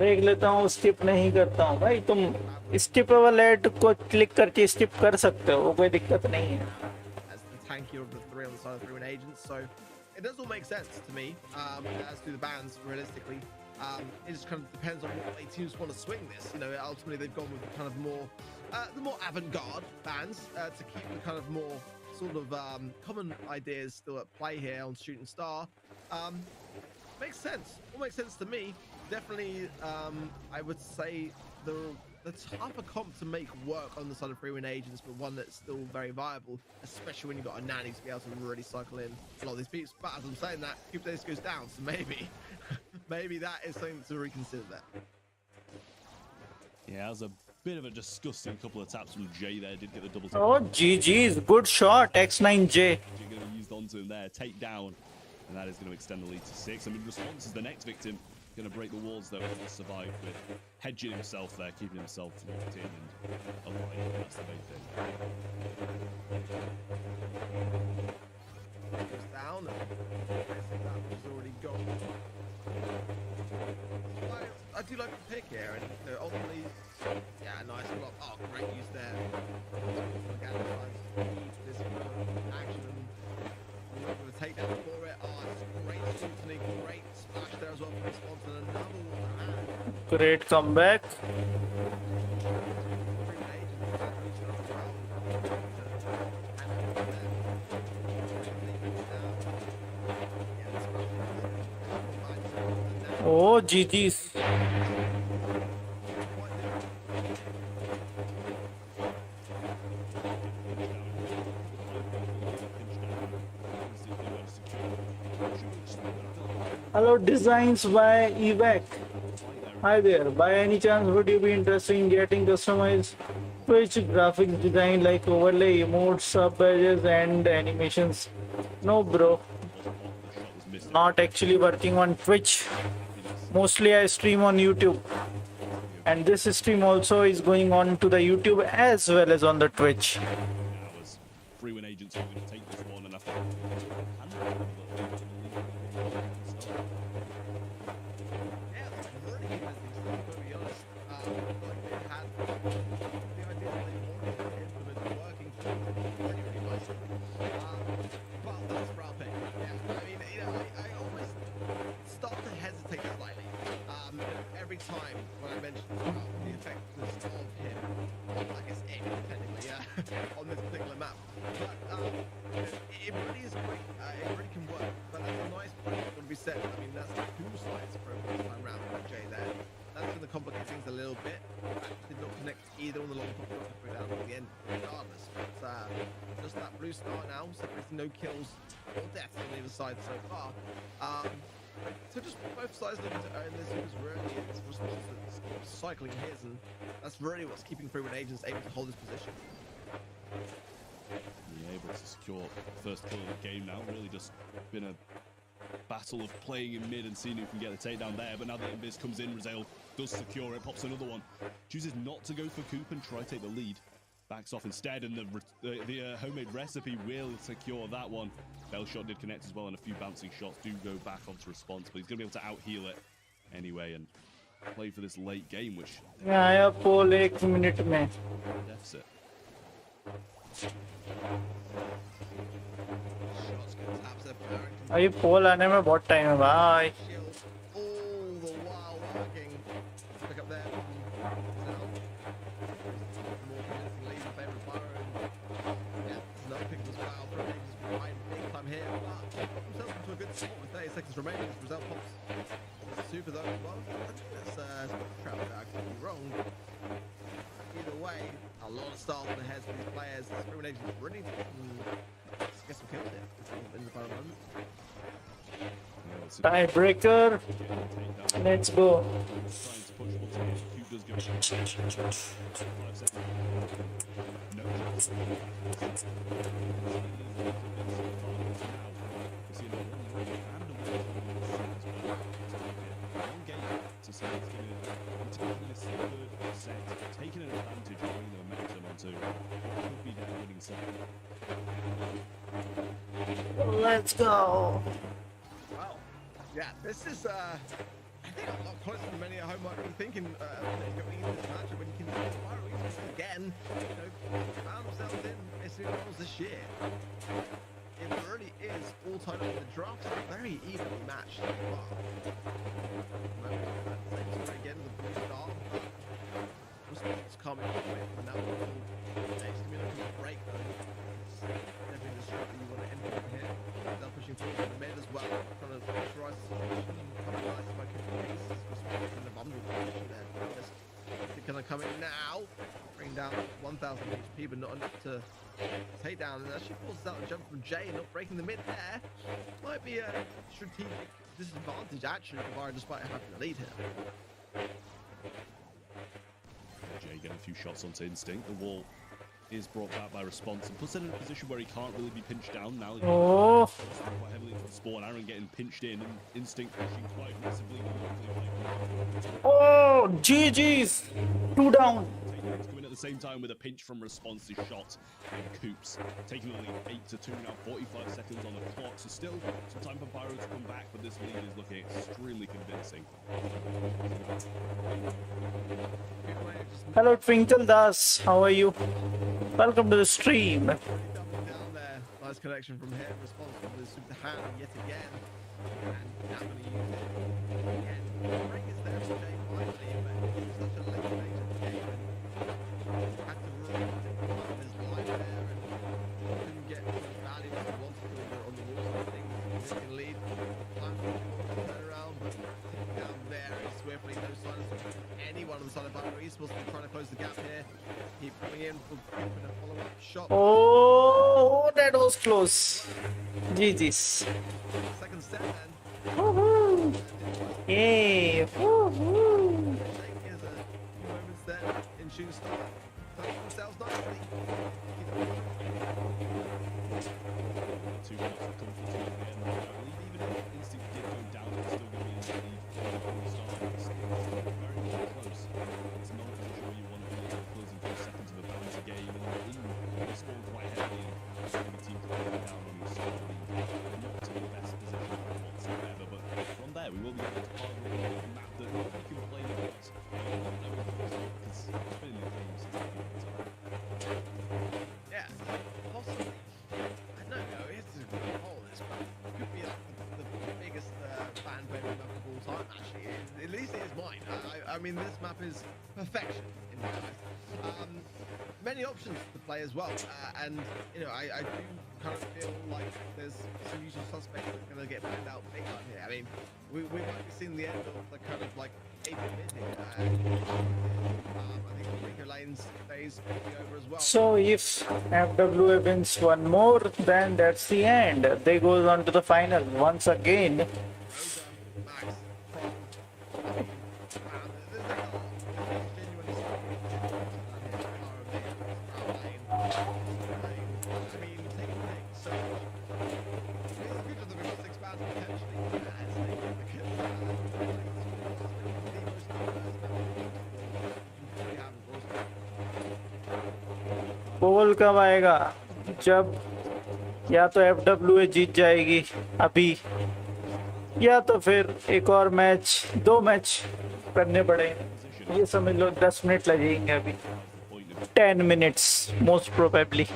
Speaker 2: देख लेता हूँ, स्किप नहीं करता हूँ भाई, तुम स्किपेबल ऐड को क्लिक करके स्किप कर सकते हो, कोई दिक्कत नहीं है।
Speaker 1: So it does all make sense to me, as do the bans realistically. It just kind of depends on what way teams want to swing this. Ultimately they've gone with kind of the more avant-garde bans to keep the kind of more sort of common ideas still at play here on Shooting Star. Makes sense. All makes sense to me. Definitely, I would say the tougher comp to make work on the side of free win agents, but one that's still very viable, especially when you've got a nanny to be able to really cycle in a lot of these beats. But as I'm saying that, Cube Days goes down, so maybe that is something to reconsider there.
Speaker 3: Yeah, that was a bit of a disgusting couple of taps from Jay there. Did get the double tap.
Speaker 2: Oh, GG's. Good shot, X9J.
Speaker 3: You're going to be used onto him there. Take down. And that is going to extend the lead to 6. I mean, Response is the next victim. Going to break the walls, though, and survive with hedging himself there, keeping himself locked in and alive. That's the main thing.
Speaker 1: Goes down. That was already gone. I do like the pick here, and ultimately, yeah, nice block. Oh, great use there. Again, this action and look for the takedown for it. Oh, it's great scrutiny, great splash there as well for Response, and another one.
Speaker 2: Great comeback. Oh, GG's. Hello, designs by Evac. Hi there. By any chance, would you be interested in getting customized Twitch graphics design like overlay, emotes, sub badges, and animations? No, bro. Not actually working on Twitch. Mostly I stream on YouTube. And this stream also is going on to the YouTube as well as on the Twitch.
Speaker 3: Free win agents are going to take this one, and I think
Speaker 1: every time when I mention the effectiveness of him, I guess independently, on this particular map. But it really is great. It really can work. But that's a nice point that would be said. I mean, that's two sides for a first time round by Jay there. That's going to complicate things a little bit. Did not connect either on the long top to put down at the end, regardless. But just that blue star now, separating no kills or deaths on either side so far. So just both sides looking to earn this is really it's Response that's cycling his, and that's really what's keeping Free Win Agents able to hold this position.
Speaker 3: Yeah, able to secure first kill of the game now. Really just been a battle of playing in mid and seeing who can get the takedown there. But now that Invis comes in, Razel does secure it, pops another one. Chooses not to go for Coop and try to take the lead. Backs off instead, and the homemade recipe will secure that one. Bell shot did connect as well, and a few bouncing shots do go back onto Response, but he's going to be able to out-heal it anyway and play for this late game, which...
Speaker 2: Yeah, Paul 1 minute mein.
Speaker 3: Deficit.
Speaker 2: अभी पोल आने में बहुत time है भाई.
Speaker 1: All the while working. Pick up there. Here, but himself into a good spot with 30 seconds remaining. Result pops super though. Well, I think that's crap. I could be wrong. Either way, a lot of stars on the heads for these players. Discrimination is really get some kills here in the final moment.
Speaker 2: Tiebreaker. Let's go.
Speaker 3: Taking an advantage of bringing the momentum onto could be their winning set.
Speaker 2: Let's go.
Speaker 1: Wow. Yeah, this is I think a lot closer than many at home might be thinking going into this matchup when you can Spiral Eagles again, found themselves in finals this year. It really is all tied up. The drafts are very evenly matched so far. Again, the blue star. Response coming away from that one. Next community break though. It's definitely the shot that you want to end over here. They're pushing forward in the mid as well, trying to pressurize the situation. Capitalize by kicking the ace. Response in the vulnerable position there. They're gonna come in now, bring down 1,000 HP, but not enough to take down. And actually forces out a jump from Jay, not breaking the mid there. Might be a strategic disadvantage actually for Byron, despite having the lead here.
Speaker 3: few shots onto Instinct. The wall is brought back by Response and puts it in a position where he can't really be pinched down. Now
Speaker 2: Oh,
Speaker 3: quite heavily into the spawn. Aaron getting pinched in, and Instinct pushing quite aggressively.
Speaker 2: oh, GG's. 2 down.
Speaker 3: Coming at the same time with a pinch from Response's shot, and Coops taking only 8-2 now, 45 seconds on the clock. So still some time for Pyro to come back, but this lead is looking extremely convincing.
Speaker 2: Hello, Twinkle Das. How are you? Welcome to the stream.
Speaker 1: Down there. Nice connection from him. Responsible for the super hand yet again. And now going to use it again. The break is there for Jay finally, but it was such a late stage of the game. And had to run out of his line there and couldn't get the value that he wanted to on the wall. I think he can lead. Time to turn around, but taken down very swiftly. No signs of anyone on the side of Pyro Esports. They're trying to close the gap here. Keep coming in for a follow-up shot.
Speaker 2: Oh, that was close. GG's.
Speaker 1: Second set then.
Speaker 2: Woohoo! Yay! Woohoo!
Speaker 1: Here's a few moments there in tune start. Playing themselves nicely.
Speaker 3: Two shots have come for two again. I believe even if Instinct did go down, it's still going to be in the lead from the start. It's very, very close. It's not a position where you want to be closing 4 seconds of a bounty game, and they spawn quite heavily, and the team can go down on the start of the lead. Not in the best position whatsoever, but from there we will be able to target a map that we can play against. Because it's been in the game since the beginning of time.
Speaker 1: Yeah, possibly. I don't know. It's a good hole. This could be like the biggest fan favorite map of all time. Actually, at least it is mine. I mean, this map is perfection in my eyes. Many options to play as well, and you know, I do kind of feel like there's some usual suspects that are going to get banned out big time here. I mean, we might be seeing the end of the kind of like 8 bit here. I think the Rico Lanes phase could be over as well.
Speaker 2: So if FWA wins one more, then that's the end. They goes on to the final once again.
Speaker 1: Max from, I mean, wow, there's a lot of genuinely so it's good that we've got 6 bands potentially.
Speaker 2: बोल कब आएगा? जब या तो FWA जीत जाएगी अभी, या तो फिर एक और मैच, 2 मैच करने पड़ेंगे. ये समझ लो 10 मिनट लगेंगे अभी. 10 minutes most probably.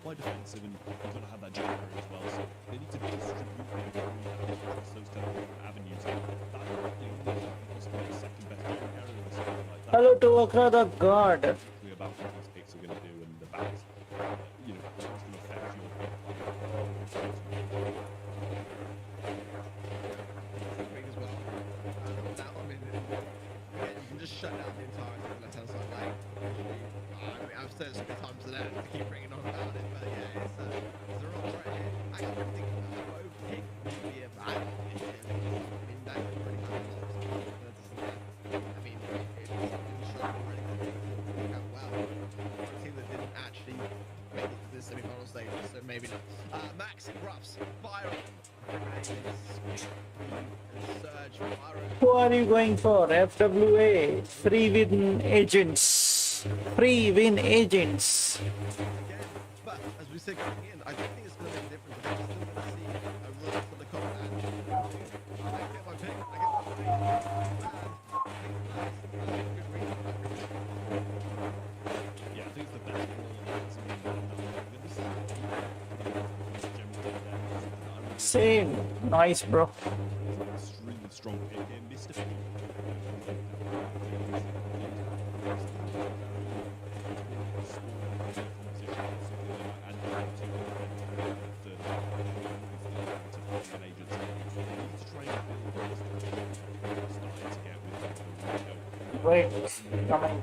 Speaker 3: Quite defensive, and you're going to have that generator as well, so they need to distribute those kind of avenues. That, you know, possibly the second best generator or something like that.
Speaker 2: Hello to Okra the God.
Speaker 3: About what these picks are going to do and the balance, you know, it's going to affect your
Speaker 1: As well. Now, I mean, again, you can just shut down the entire left-hand side lane. I mean, I've said it so many times today to keep bringing on about it, but yeah, it's a wrong right here. I don't think both pick would be a bad option. I mean, that could really help a lot. I mean, it's been shown already that they work out well. For a team that didn't actually make it to the semi-final stage, so maybe not. Max erupts, Byron. Surge, Byron.
Speaker 2: Who are you going for? FWA. Free win agents. Free win agents.
Speaker 1: Again, but as we said going in, I don't think it's going to make a difference. I'm still going to see a run for the combat. I get my pick. I get my pick.
Speaker 3: yeah, I think it's the best
Speaker 2: Same. Nice, bro.
Speaker 3: extremely strong pick and missed a few.
Speaker 2: Wait, coming.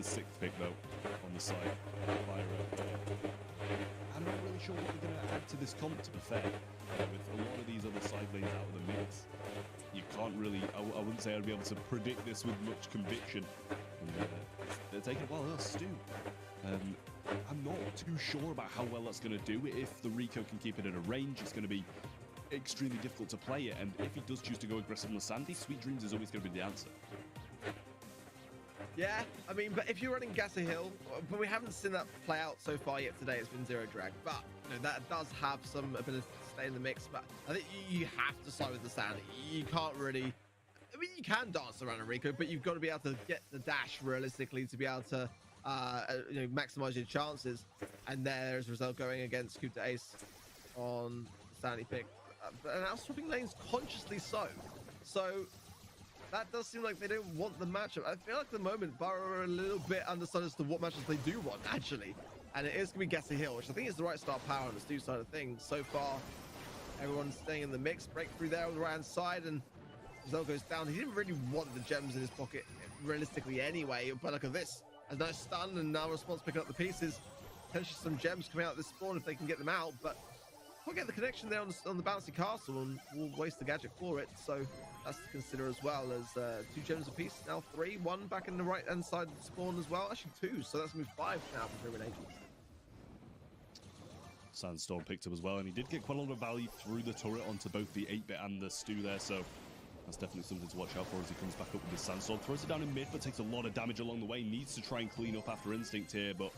Speaker 3: sixth pick, though, on the side. I'm not really sure what they're going to add to this comp, to be fair. With a lot of these other side lanes out of the mix, you can't really, I wouldn't say I'd be able to predict this with much conviction. And, they're taking a while. Stu, I'm not too sure about how well that's going to do. If the Rico can keep it at a range, it's going to be extremely difficult to play it. And if he does choose to go aggressive on the Sandy, Sweet Dreams is always going to be the answer.
Speaker 1: Yeah, I mean, but if you're running Gasser Hill, but we haven't seen that play out so far yet today. It's been zero drag, but you know, that does have some ability to stay in the mix. But I think you have to side with the Sandy. You can't really, I mean, you can dance around a Rico, but you've got to be able to get the dash realistically to be able to you know, maximize your chances. And there's Roselle going against Coup Ace on the Sandy pick, and now swapping lanes consciously so. That does seem like they don't want the matchup. I feel like at the moment Burrow are a little bit undecided as to what matchups they do want, actually. And it is going to be Gasser Hill, which I think is the right start power on the Stu side of things. So far, everyone's staying in the mix. Breakthrough there on the right hand side, and Roselle goes down. He didn't really want the gems in his pocket, realistically, anyway. But look at this. A nice stun, and now Response picking up the pieces. Potentially some gems coming out of this spawn if they can get them out, but we'll get the connection there on the bouncy castle, and we'll waste the gadget for it. So that's to consider as well, as 2 gems apiece. Now 3, 1 back in the right hand side of the spawn as well. Actually 2, so that's moved 5 now for Ruin Agents.
Speaker 3: Sandstorm picked up as well, and he did get quite a lot of value through the turret onto both the 8-bit and the Stu there, so that's definitely something to watch out for as he comes back up with the Sandstorm. Throws it down in mid, but takes a lot of damage along the way. Needs to try and clean up after Instinct here, but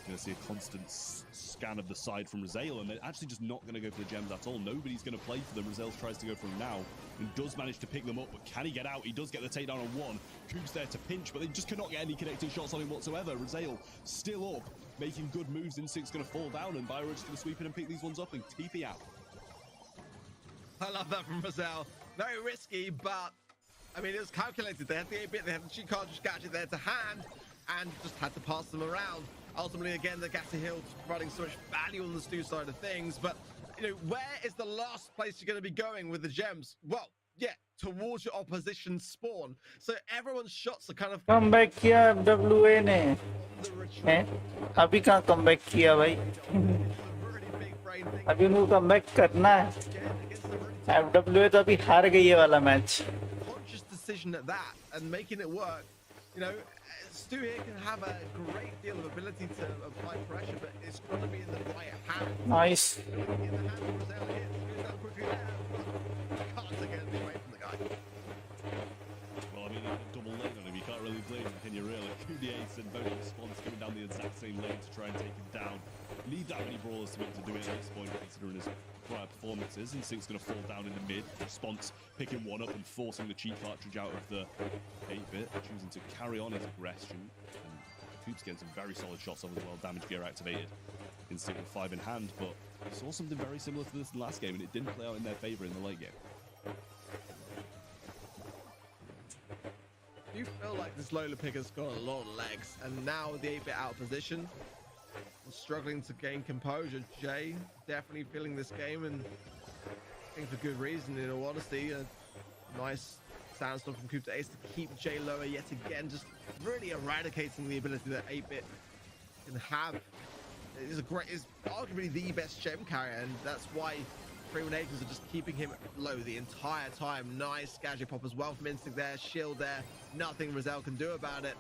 Speaker 3: going to see a constant scan of the side from Rosale, and they're actually just not going to go for the gems at all. Nobody's going to play for them. Rosale tries to go for them now and does manage to pick them up, but can he get out? He does get the takedown on 1. Coop's there to pinch, but they just cannot get any connecting shots on him whatsoever. Rosale still up, making good moves. Instinct's going to fall down, and Byrod's going to sweep in and pick these ones up and TP out.
Speaker 1: I love that from Rosale. Very risky, but I mean, it was calculated. They had the 8-bit, they had the cheat cartridge gadget there to hand, and just had to pass them around. Ultimately, again, the Gasser Hill providing so much value on the Stu side of things. But, you know, where is the last place you're going to be going with the gems? Well, yeah, towards your opposition spawn. So everyone's shots are kind of...
Speaker 2: Come back here, FWA ने. हैं? अभी कहाँ come back किया भाई? अभी उनको come back करना है. FWA तो अभी हार गई है वाला match.
Speaker 1: Conscious decision at that and making it work. You know, Stu here can have a great deal of ability to apply pressure, but it's got to be in the right hand.
Speaker 2: Nice.
Speaker 1: In the hand of Roselle here, screws that quickly there, but can't get away from the guy.
Speaker 3: Well, I mean, double lane on him, you can't really blame him, can you really? Coup Ace and both Response coming down the exact same lane to try and take him down. Need that many brawlers to be able to do it at this point, considering his prior performances. Instinct's going to fall down in the mid. Response picking one up and forcing the cheat cartridge out of the 8-bit, choosing to carry on his aggression. And Coop's getting some very solid shots off as well. Damage gear activated. Instinct with 5 in hand, but we saw something very similar to this in the last game, and it didn't play out in their favor in the late game.
Speaker 1: You feel like this Lola pick has got a lot of legs, and now with the 8-bit out of position, struggling to gain composure. Jay definitely feeling this game, and I think for good reason, in all honesty. A nice Sandstorm from Coop to Ace to keep Jay lower yet again, just really eradicating the ability that 8-bit can have. Is arguably the best gem carrier, and that's why Freeman Agents are just keeping him low the entire time. Nice gadget pop as well from Instinct there, shield there, nothing Roselle can do about it.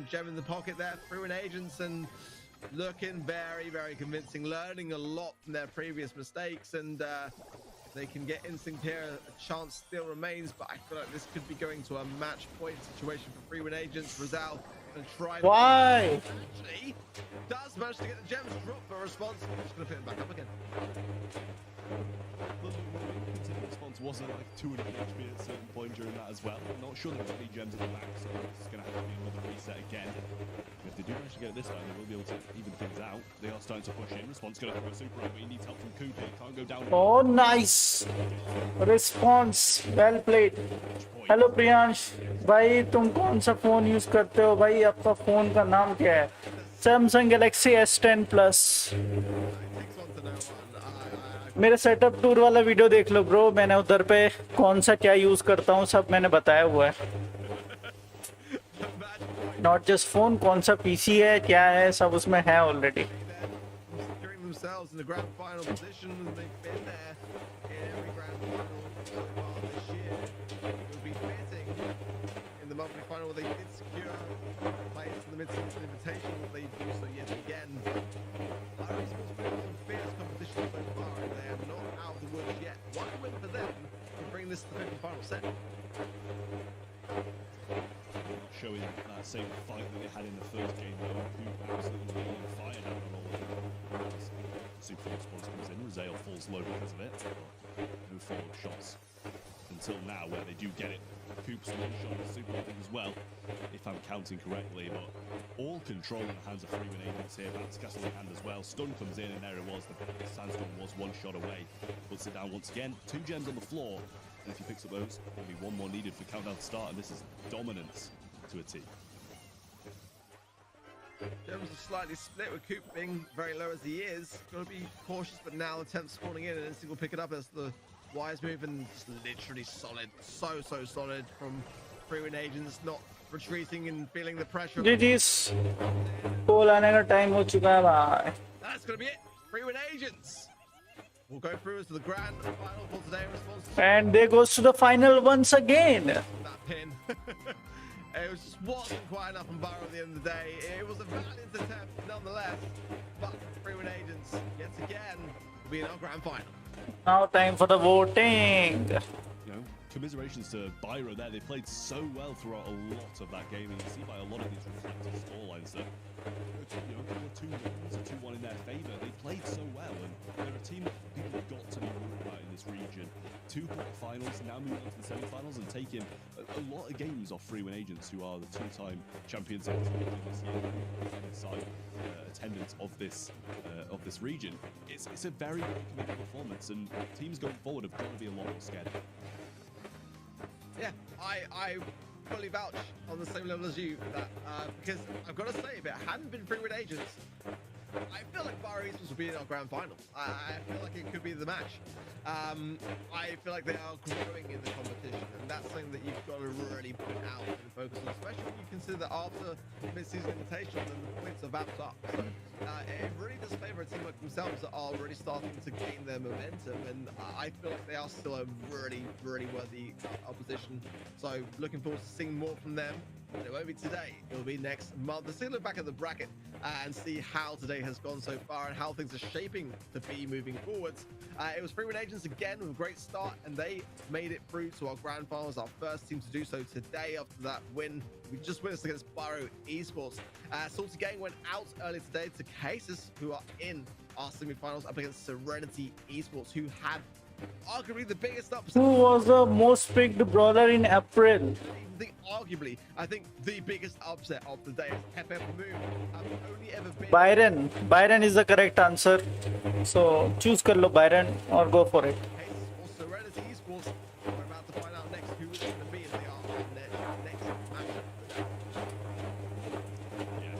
Speaker 1: Gem in the pocket there, Freeman Agents, and looking very, very convincing, learning a lot from their previous mistakes, and they can get Instinct here. A chance still remains, but I feel like this could be going to a match point situation for Freeman Agents. Roselle and try.
Speaker 2: Why?
Speaker 1: Actually, does manage to get the gems drop for a response. Just gonna put him back up again.
Speaker 3: Response wasn't like 200 HP at a certain point during that as well. I'm not sure there's any gems in the back, so it's going to have to be another reset again. If they do manage to get it this time, they will be able to even things out. They are starting to push in. Response going to throw a super out, but he needs help from Coop. He can't go down.
Speaker 2: Oh, nice. Response. Well played. Hello Priyansh भाई, तुम कौन सा phone use करते हो भाई? आपका phone का नाम क्या है? Samsung Galaxy S10 plus. मेरे सेटअप टूर वाला वीडियो देख लो ब्रो, मैंने उधर पे कौन सा क्या यूज करता हूँ सब मैंने बताया हुआ है. नॉट जस्ट फोन, कौन सा पीसी है, क्या है, सब उसमें है already.
Speaker 1: Securing themselves in the grand final position, and they've been there in every grand final so far this year. It would be fitting in the monthly final where they did secure a place in the mid-season invitation that they do so yet again. Our esports played some fierce competition so far, and they are not out of the woods yet. One win for them to bring this to the final set.
Speaker 3: Showing that same fight that they had in the first game, though, who absolutely fired out on all of them. Super response comes in, Razael falls low because of it. No follow-up shots until now, where they do get it. Coop's one shot is super, I think, as well, if I'm counting correctly, but all control in the hands of Freeman agents here. That's Castle in hand as well. Stun comes in, and there it was. The Sandstorm was one shot away. Puts it down once again. 2 gems on the floor, and if he picks up those, there'll be 1 more needed for countdown to start, and this is dominance to a T.
Speaker 1: Gems are slightly split with Coop being very low as he is. Got to be cautious, but now attempts spawning in and Instinct will pick it up as the wise move, and just literally solid. So solid from Freeman agents, not retreating and feeling the pressure.
Speaker 2: GG's. गोल आने का time हो चुका है भाई.
Speaker 1: That's going to be it. Freeman agents will go through to the grand final for today in response to
Speaker 2: And they goes to the final once again.
Speaker 1: that pin. It was just wasn't quite enough on Barrow at the end of the day. It was a valiant attempt nonetheless, but Freeman agents yet again will be in our grand final.
Speaker 2: Now time for the voting.
Speaker 3: You know, commiserations to Byro there. They played so well throughout a lot of that game, and you see by a lot of these reflected scorelines that, you know, there were 2-1s or 2-1 in their favour. They played so well, and they're a team that people have got to be worried about in this region. 2 quarterfinals, now moving on to the semi-finals and taking a lot of games off Freeman agents, who are the 2-time champions of this year, inside attendance of this region. It's a very, very committed performance, and teams going forward have got to be a lot more scared.
Speaker 1: Yeah, I fully vouch on the same level as you that because I've got to say, if it hadn't been Freeman agents, I feel like Bar Esports would be in our grand final. I feel like it could be the match. I feel like they are growing in the competition, and that's something that you've got to really put out and focus on, especially when you consider that after mid-season invitation, then the points are vapped up. So it really does favour a team like themselves that are really starting to gain their momentum, and I feel like they are still a really, really worthy opposition. So looking forward to seeing more from them. It won't be today, it'll be next month. Let's look back at the bracket and see how today has gone so far and how things are shaping to be moving forwards. It was Freeman agents again with a great start, and they made it through to our grand finals, our first team to do so today after that win. We just witnessed against Barrow Esports. Salty Gang went out earlier today to Cases, who are in our semi-finals, up against Serenity Esports, who had arguably the biggest upset.
Speaker 2: Who was the most picked brawler in April?
Speaker 1: Arguably, I think the biggest upset of the day is Pepe Moon. Have only ever been
Speaker 2: Byron. Byron is the correct answer. So choose kar lo Byron or go for it.
Speaker 1: Or Serenity Esports. We're about to find out next who it's going to be if they are on their next matchup.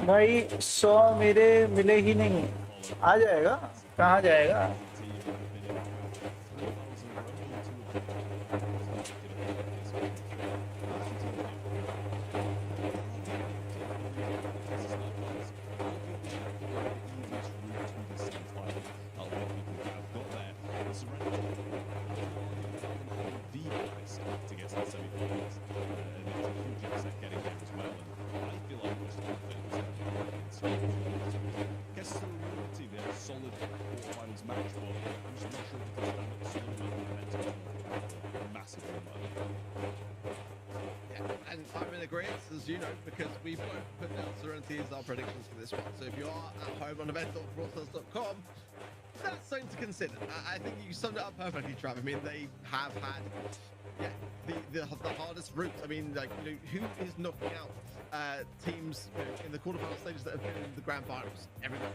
Speaker 2: भाई 100 मेरे मिले ही नहीं. आ जाएगा? कहाँ जाएगा?
Speaker 1: And I'm in agreement, as you know, because we both put down Serenity as our predictions for this one. So if you are at home on event.brawlstars.com, that's something to consider. I think you summed it up perfectly, Trav. I mean, they have had the hardest route. I mean, like, you know, who is knocking out teams in the quarterfinal stages that have been in the grand finals? Everyone.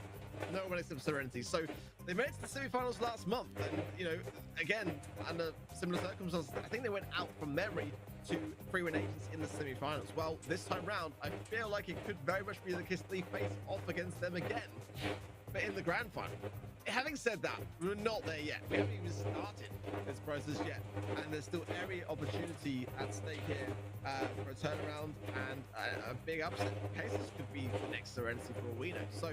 Speaker 1: No one except Serenity. So they made it to the semi-finals last month, and you know, again, under similar circumstances, I think they went out from memory to Freeman agents in the semi-finals. Well, this time round, I feel like it could very much be the case they face off against them again. but in the grand final. Having said that, we're not there yet. We haven't even started this process yet, and there's still every opportunity at stake here for a turnaround and a big upset. Cases could be next Serenity for all we know. So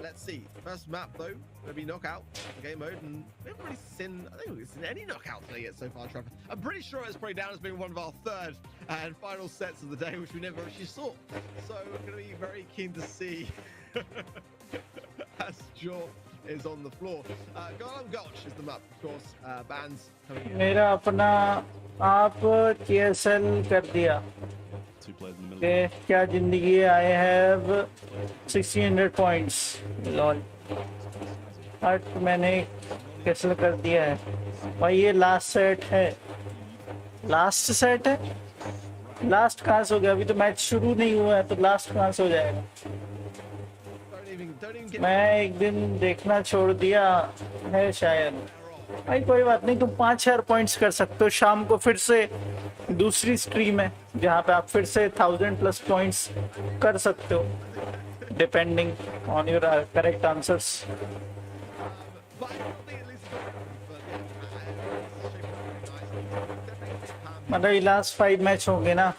Speaker 1: let's see. First map though, gonna be knockout game mode, and we haven't really seen. I think we've seen any knockout play yet so far, Trevor. I'm pretty sure it's probably down as being one of our third and final sets of the day, which we never actually saw. So we're gonna be very keen to see as Jaw is on the floor. Golem Gulch is the map, of course. Bands coming in.
Speaker 2: मेरा अपना आप KSL कर दिया.
Speaker 3: Two players in the middle.
Speaker 2: Okay, क्या जिंदगी है? I have 1600 points. Lol. हट, मैंने कैंसिल कर दिया है. भाई ये लास्ट सेट है. लास्ट सेट है. लास्ट कहाँ से हो गया? अभी तो मैच शुरू नहीं हुआ है, तो लास्ट कहाँ से हो जाएगा? मैं एक दिन देखना छोड़ दिया है शायद. भाई कोई बात नहीं, तुम 5,000 पॉइंट्स कर सकते हो. शाम को फिर से दूसरी स्ट्रीम है जहाँ पे आप फिर से 1000+ पॉइंट्स कर सकते हो, depending on your correct answers. मतलब ये लास्ट 5 मैच होंगे ना.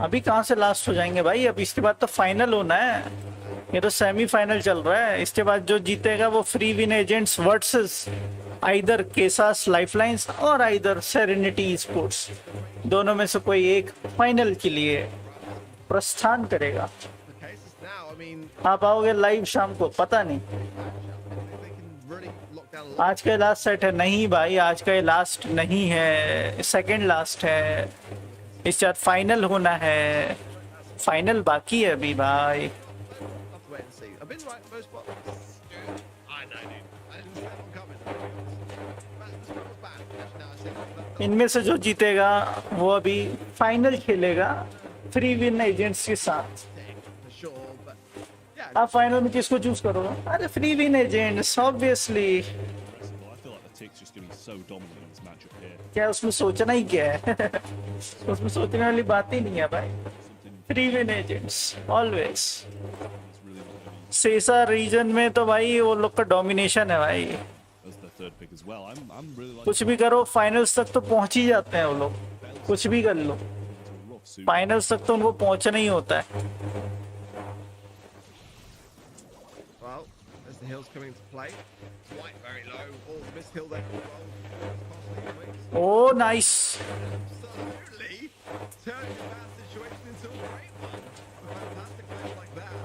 Speaker 2: अभी कहाँ से लास्ट हो जाएंगे भाई? अब इसके बाद तो फाइनल होना है. ये तो सेमीफाइनल चल रहा है. इसके बाद जो जीतेगा वो free win agents versus either केसास लाइफलाइंस और आइदर सेरेनिटी स्पोर्ट्स, दोनों में से कोई एक फाइनल के लिए प्रस्थान करेगा. आप आओगे लाइव शाम को? पता नहीं. आज का लास्ट सेट है. नहीं भाई, आज का लास्ट नहीं है, सेकंड लास्ट है. इसके बाद फाइनल होना है. फाइनल बाकी है अभी भाई. इनमें से जो जीतेगा वो अभी फाइनल खेलेगा फ्री विन एजेंट्स के साथ. आप फाइनल में किसको चूज करोगे? अरे फ्री विन एजेंट्स ऑब्वियसली. क्या उसमें सोचना ही क्या है? उसमें सोचने वाली बात ही नहीं है भाई. Free win agents always. सेसा रीजन में तो भाई वो लोग का डोमिनेशन है भाई. कुछ भी करो फाइनल्स तक तो पहुंच ही जाते हैं वो लोग. कुछ भी कर लो, फाइनल्स तक तो उनको पहुंचना ही होता है.
Speaker 1: The hills coming to play. White very low. Oh, missed hill there.
Speaker 2: Oh, nice.
Speaker 1: Absolutely. Turning a bad situation into a great one. A fantastic play like that.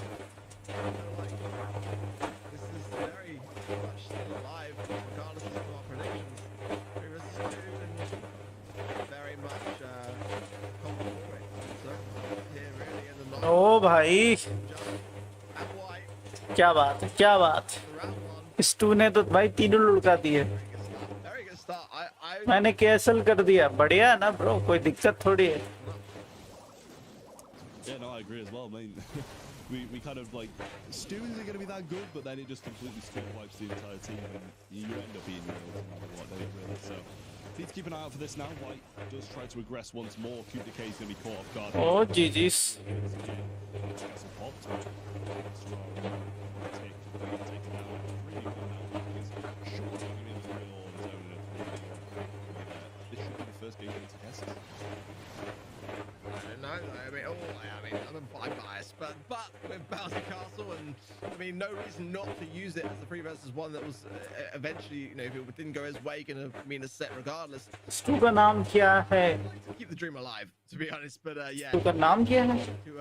Speaker 1: This is very much still alive, regardless of our predictions. 3 versus 2 and very much comfortable. So here really in the night.
Speaker 2: Oh, भाई. क्या बात है, क्या बात है. इस to ने तो भाई तीनों लुढ़का दिए. मैंने कैंसल कर दिया. बढ़िया ना ब्रो, कोई दिक्कत थोड़ी है.
Speaker 3: Yeah, no, I agree as well. I mean, we kind of like Stu isn't going to be that good, but then it just completely still wipes the entire team, and you end up being nailed no matter what, don't you, really? So need to keep an eye out for this now. White does try to aggress once more. QDK is going to be caught off guard.
Speaker 2: Oh, GG's.
Speaker 1: I'm biased, but with Bowser Castle, and I mean, no reason not to use it as the 3 versus 1 that was eventually, you know, if it didn't go his way, gonna mean a set regardless.
Speaker 2: stu का नाम क्या है?
Speaker 1: Keep the dream alive, to be honest, but yeah.
Speaker 2: stu का नाम क्या है?
Speaker 1: To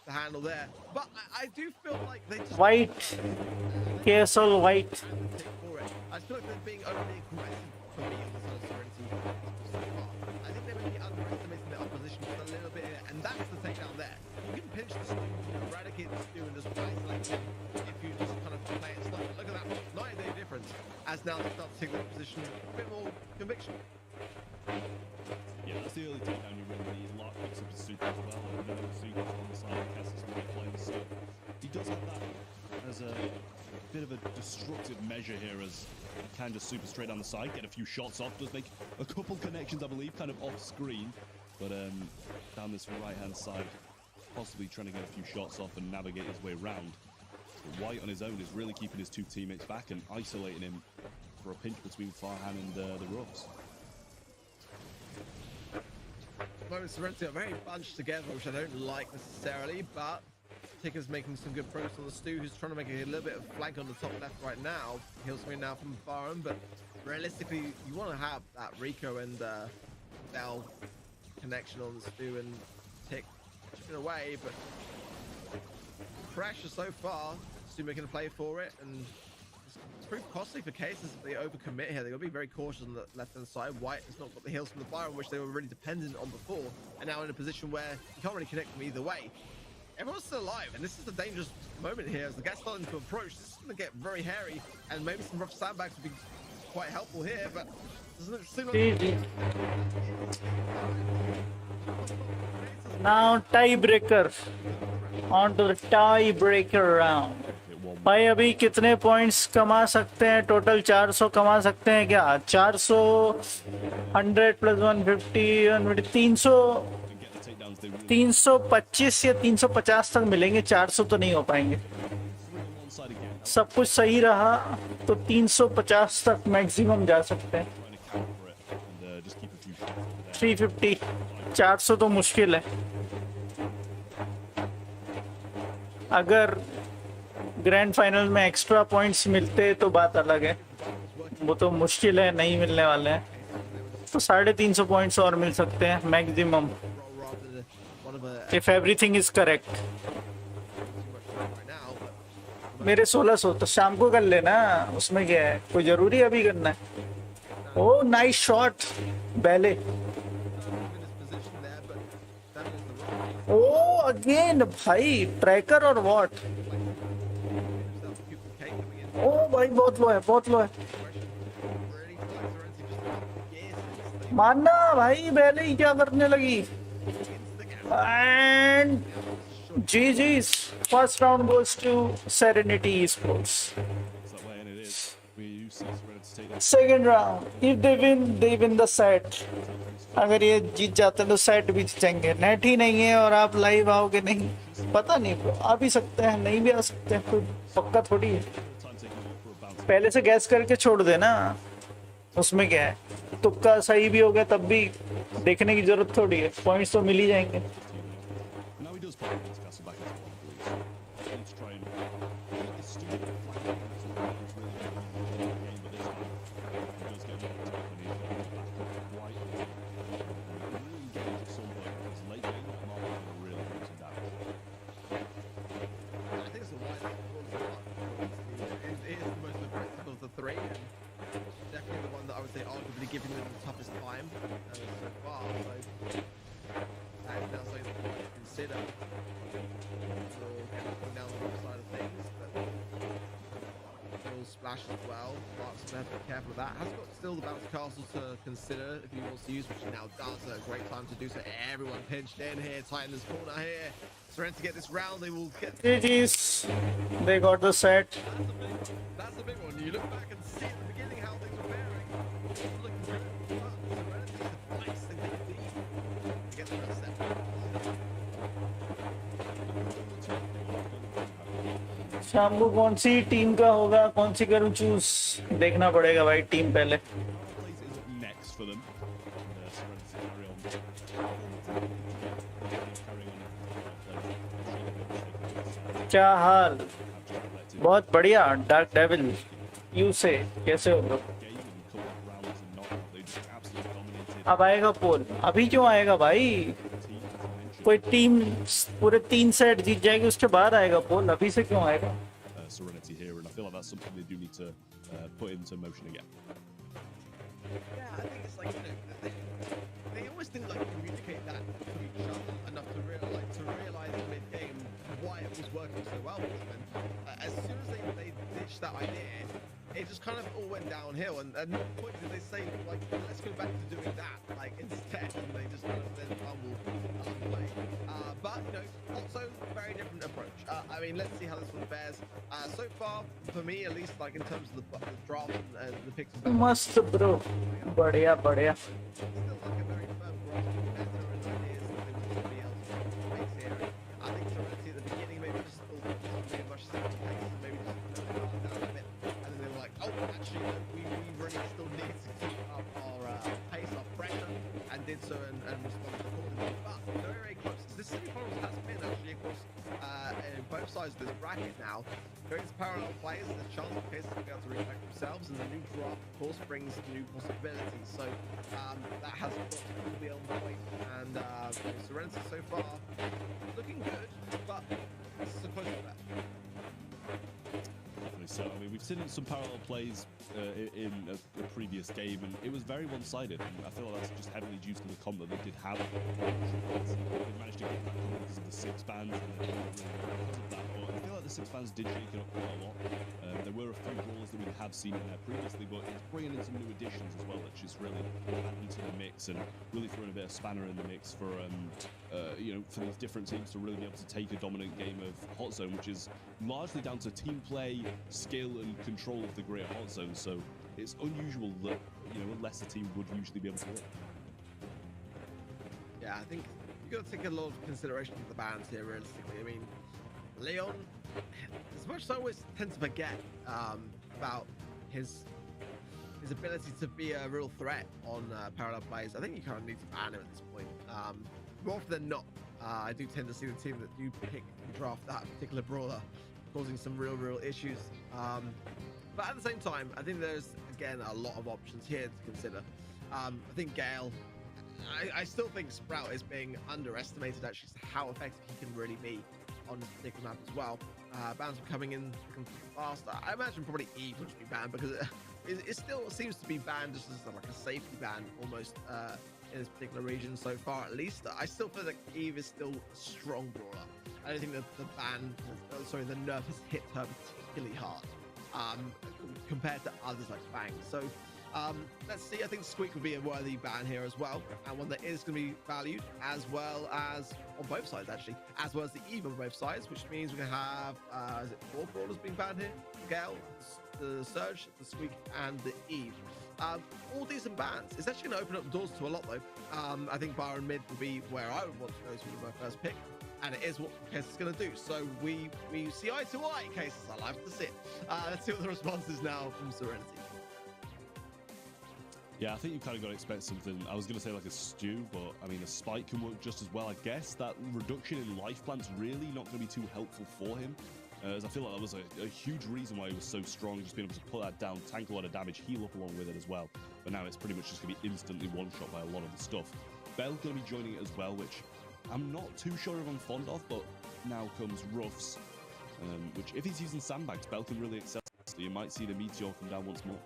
Speaker 1: the handle there, but I do feel like they just
Speaker 2: White, KSL White.
Speaker 1: I feel like they're being overly aggressive for me on the side of Serenity so far. I think they may be underestimating the opposition just a little bit, and that's the takedown there. You can pinch the Stu, eradicate the Stu, and just isolate him if you just kind of play it slow. Look at that, night and day difference as now they start to take that position with a bit more conviction.
Speaker 3: Yeah, that's the early takedown you really need. Lark picks up his super as well, and no super on the side of Cass's white playing, so he does have that as a bit of a destructive measure here, as he can just super straight down the side, get a few shots off, does make a couple connections, I believe, kind of off screen, but down this right hand side, possibly trying to get a few shots off and navigate his way around. But White on his own is really keeping his two teammates back and isolating him for a pinch between Farhan and the Ruffs.
Speaker 1: Moment Serenity are very bunched together, which I don't like necessarily, but Ticker's making some good progress on the Stu, who's trying to make a little bit of flank on the top left right now. He'll swing now from Baron, but realistically, you want to have that Rico and Bell connection on the Stu and Tick chipping away, but pressure so far. Stu making a play for it, and it's pretty costly for cases if they overcommit here. They've got to be very cautious on the left-hand side. White has not got the heals from the Byron, which they were really dependent on before, and now in a position where you can't really connect them either way. Everyone's still alive, and this is a dangerous moment here as the gas starting to approach. This is going to get very hairy, and maybe some rough sandbags would be quite helpful here, but doesn't it seem like...
Speaker 2: Now tiebreaker. On to the tiebreaker round. भाई अभी कितने points कमा सकते हैं? Total 400 कमा सकते हैं क्या? 400 100 प्लस 150 325 या 350 तक मिलेंगे, 400 तो नहीं हो पाएंगे. सब कुछ सही रहा तो 350 तक मैक्सिमम जा सकते हैं. 350 400 तो मुश्किल है. अगर ग्रैंड फाइनल में एक्स्ट्रा पॉइंट्स मिलते तो बात अलग है, वो तो मुश्किल है, नहीं मिलने वाले हैं. तो 350 पॉइंट्स और मिल सकते हैं maximum, if everything is correct. मेरे 1600 तो शाम को कर लेना, उसमें क्या है, कोई जरूरी अभी करना है. ओ नाइस शॉट बैले. ओ अगेन भाई ट्रैकर और व्हाट. ओ भाई बहुत लो है, बहुत लो है. मानना भाई, पहले ही क्या करने लगी. And GG's. First round goes to Serenity Esports. Second round, if they win the set. अगर ये जीत जाते हैं तो सेट भी जीतेंगे. नेट ही नहीं है और आप लाइव आओगे नहीं, पता नहीं. आ भी सकते हैं, नहीं भी आ सकते हैं, कोई पक्का थोड़ी है. पहले से गैस करके छोड़ देना, उसमें क्या है. तुक्का सही भी हो गया तब भी देखने की जरूरत थोड़ी है, पॉइंट्स तो मिल ही जाएंगे.
Speaker 1: Three, and definitely the one that I would say arguably giving them the toughest time so far. So that is now something that we can consider for going down the wrong side of things. But will splash as well. Mark's going to have to be careful of that. Has got still the bounce castle to consider if he wants to use, which he now does. A great time to do so. Everyone pinched in here, tight in this corner here. Serenity to get this round, they will get.
Speaker 2: GG's. They got the set.
Speaker 1: That's the big one. You look back and see at the beginning how things were faring. Looking good, but Serenity suffice they need to get the rest set.
Speaker 2: शाम को कौन सी team का होगा, कौन सी करूं choose, देखना पड़ेगा भाई टीम पहले. क्या हाल? बहुत बढ़िया. डार्क डेविल यू से कैसे हो लोग? अब आएगा पोल. अभी क्यों आएगा भाई? कोई टीम पूरे 3 सेट जीत जाएगी उसके बाद आएगा पोल, अभी से क्यों आएगा?
Speaker 3: Serenity here, and I feel like that's something they do need to put into motion again.
Speaker 1: Yeah, I think it's like, you know, they always didn't like communicate that to each other enough to realize mid-game why it was working so well for them. And as soon as they ditched that idea, it just kind of all went downhill. And at no point did they say, like, let's go back to doing that, like, instead. And they just kind of then fumbled along the way. But, you know, also very different approach. I mean, let's see how this one fares. So far, for me at least, like in terms of the draft and the picks.
Speaker 2: मस्त bro. बढ़िया बढ़िया.
Speaker 1: Still like a very firm grasp of meta and ideas that they want somebody else to face here. I think Serenity at the beginning maybe just still very much set the pace. of course, in both sides of this bracket now, going to parallel plays, there's a chance for cases to be able to retract themselves, and the new draft, of course, brings new possibilities. So that has got to be on point, and Serenity so far looking good, but it's a close to that.
Speaker 3: So, I mean, we've seen some parallel plays in a previous game, and it was very one-sided. And I feel like that's just heavily due to the comp that they did have. They managed to get that comp because of the 6 bands, and they didn't really because of that. But I feel like the 6 bands did shake it up quite a lot. There were a few brawlers that we have seen in there previously, but it's bringing in some new additions as well, which is really adding to the mix and really throwing a bit of spanner in the mix for for these different teams to really be able to take a dominant game of Hot Zone, which is largely down to team play, skill, and control of the greater Hot Zone. So it's unusual that a lesser team would usually be able to win.
Speaker 1: Yeah, I think you've got to take a lot of consideration of the bans here, realistically. I mean, Leon, as much as I always tend to forget about his ability to be a real threat on parallel plays, I think you kind of need to ban him at this point. More often than not, I do tend to see the team that do pick and draft that particular brawler causing some real issues. But at the same time, I think there's, again, a lot of options here to consider. I think Gale, I still think Sprout is being underestimated, actually, how effective he can really be on this particular map as well. Bans are coming in fast. I imagine probably Eve would be banned because it still seems to be banned just as like a safety ban almost in this particular region so far, at least. I still feel like Eve is still a strong brawler. I don't think that the nerf has hit her particularly hard compared to others like Fang. So let's see. I think Squeak would be a worthy ban here as well, and one that is going to be valued as well as on both sides, actually, as well as the Eve on both sides, which means we can have is it 4 brawlers being banned here? Gale, the Surge, the Squeak, and the Eve. All decent bans. It's actually going to open up doors to a lot, though. I think Byron mid will be where I would want to go to with my first pick, and it is what Case is going to do. So we see eye to eye, Cases. I like to see it. Let's see what the response is now from Serenity.
Speaker 3: Yeah, I think you kind of got to expect something. I was going to say like a stew, but I mean, a spike can work just as well. I guess that reduction in life plant's really not going to be too helpful for him. As I feel like that was a huge reason why he was so strong, just being able to put that down, tank a lot of damage, heal up along with it as well. But now it's pretty much just going to be instantly one-shot by a lot of the stuff. Bell's going to be joining it as well, which I'm not too sure if I'm fond of, but now comes Ruffs, which if he's using sandbags, Bell can really excel. So you might see the Meteor come down once more.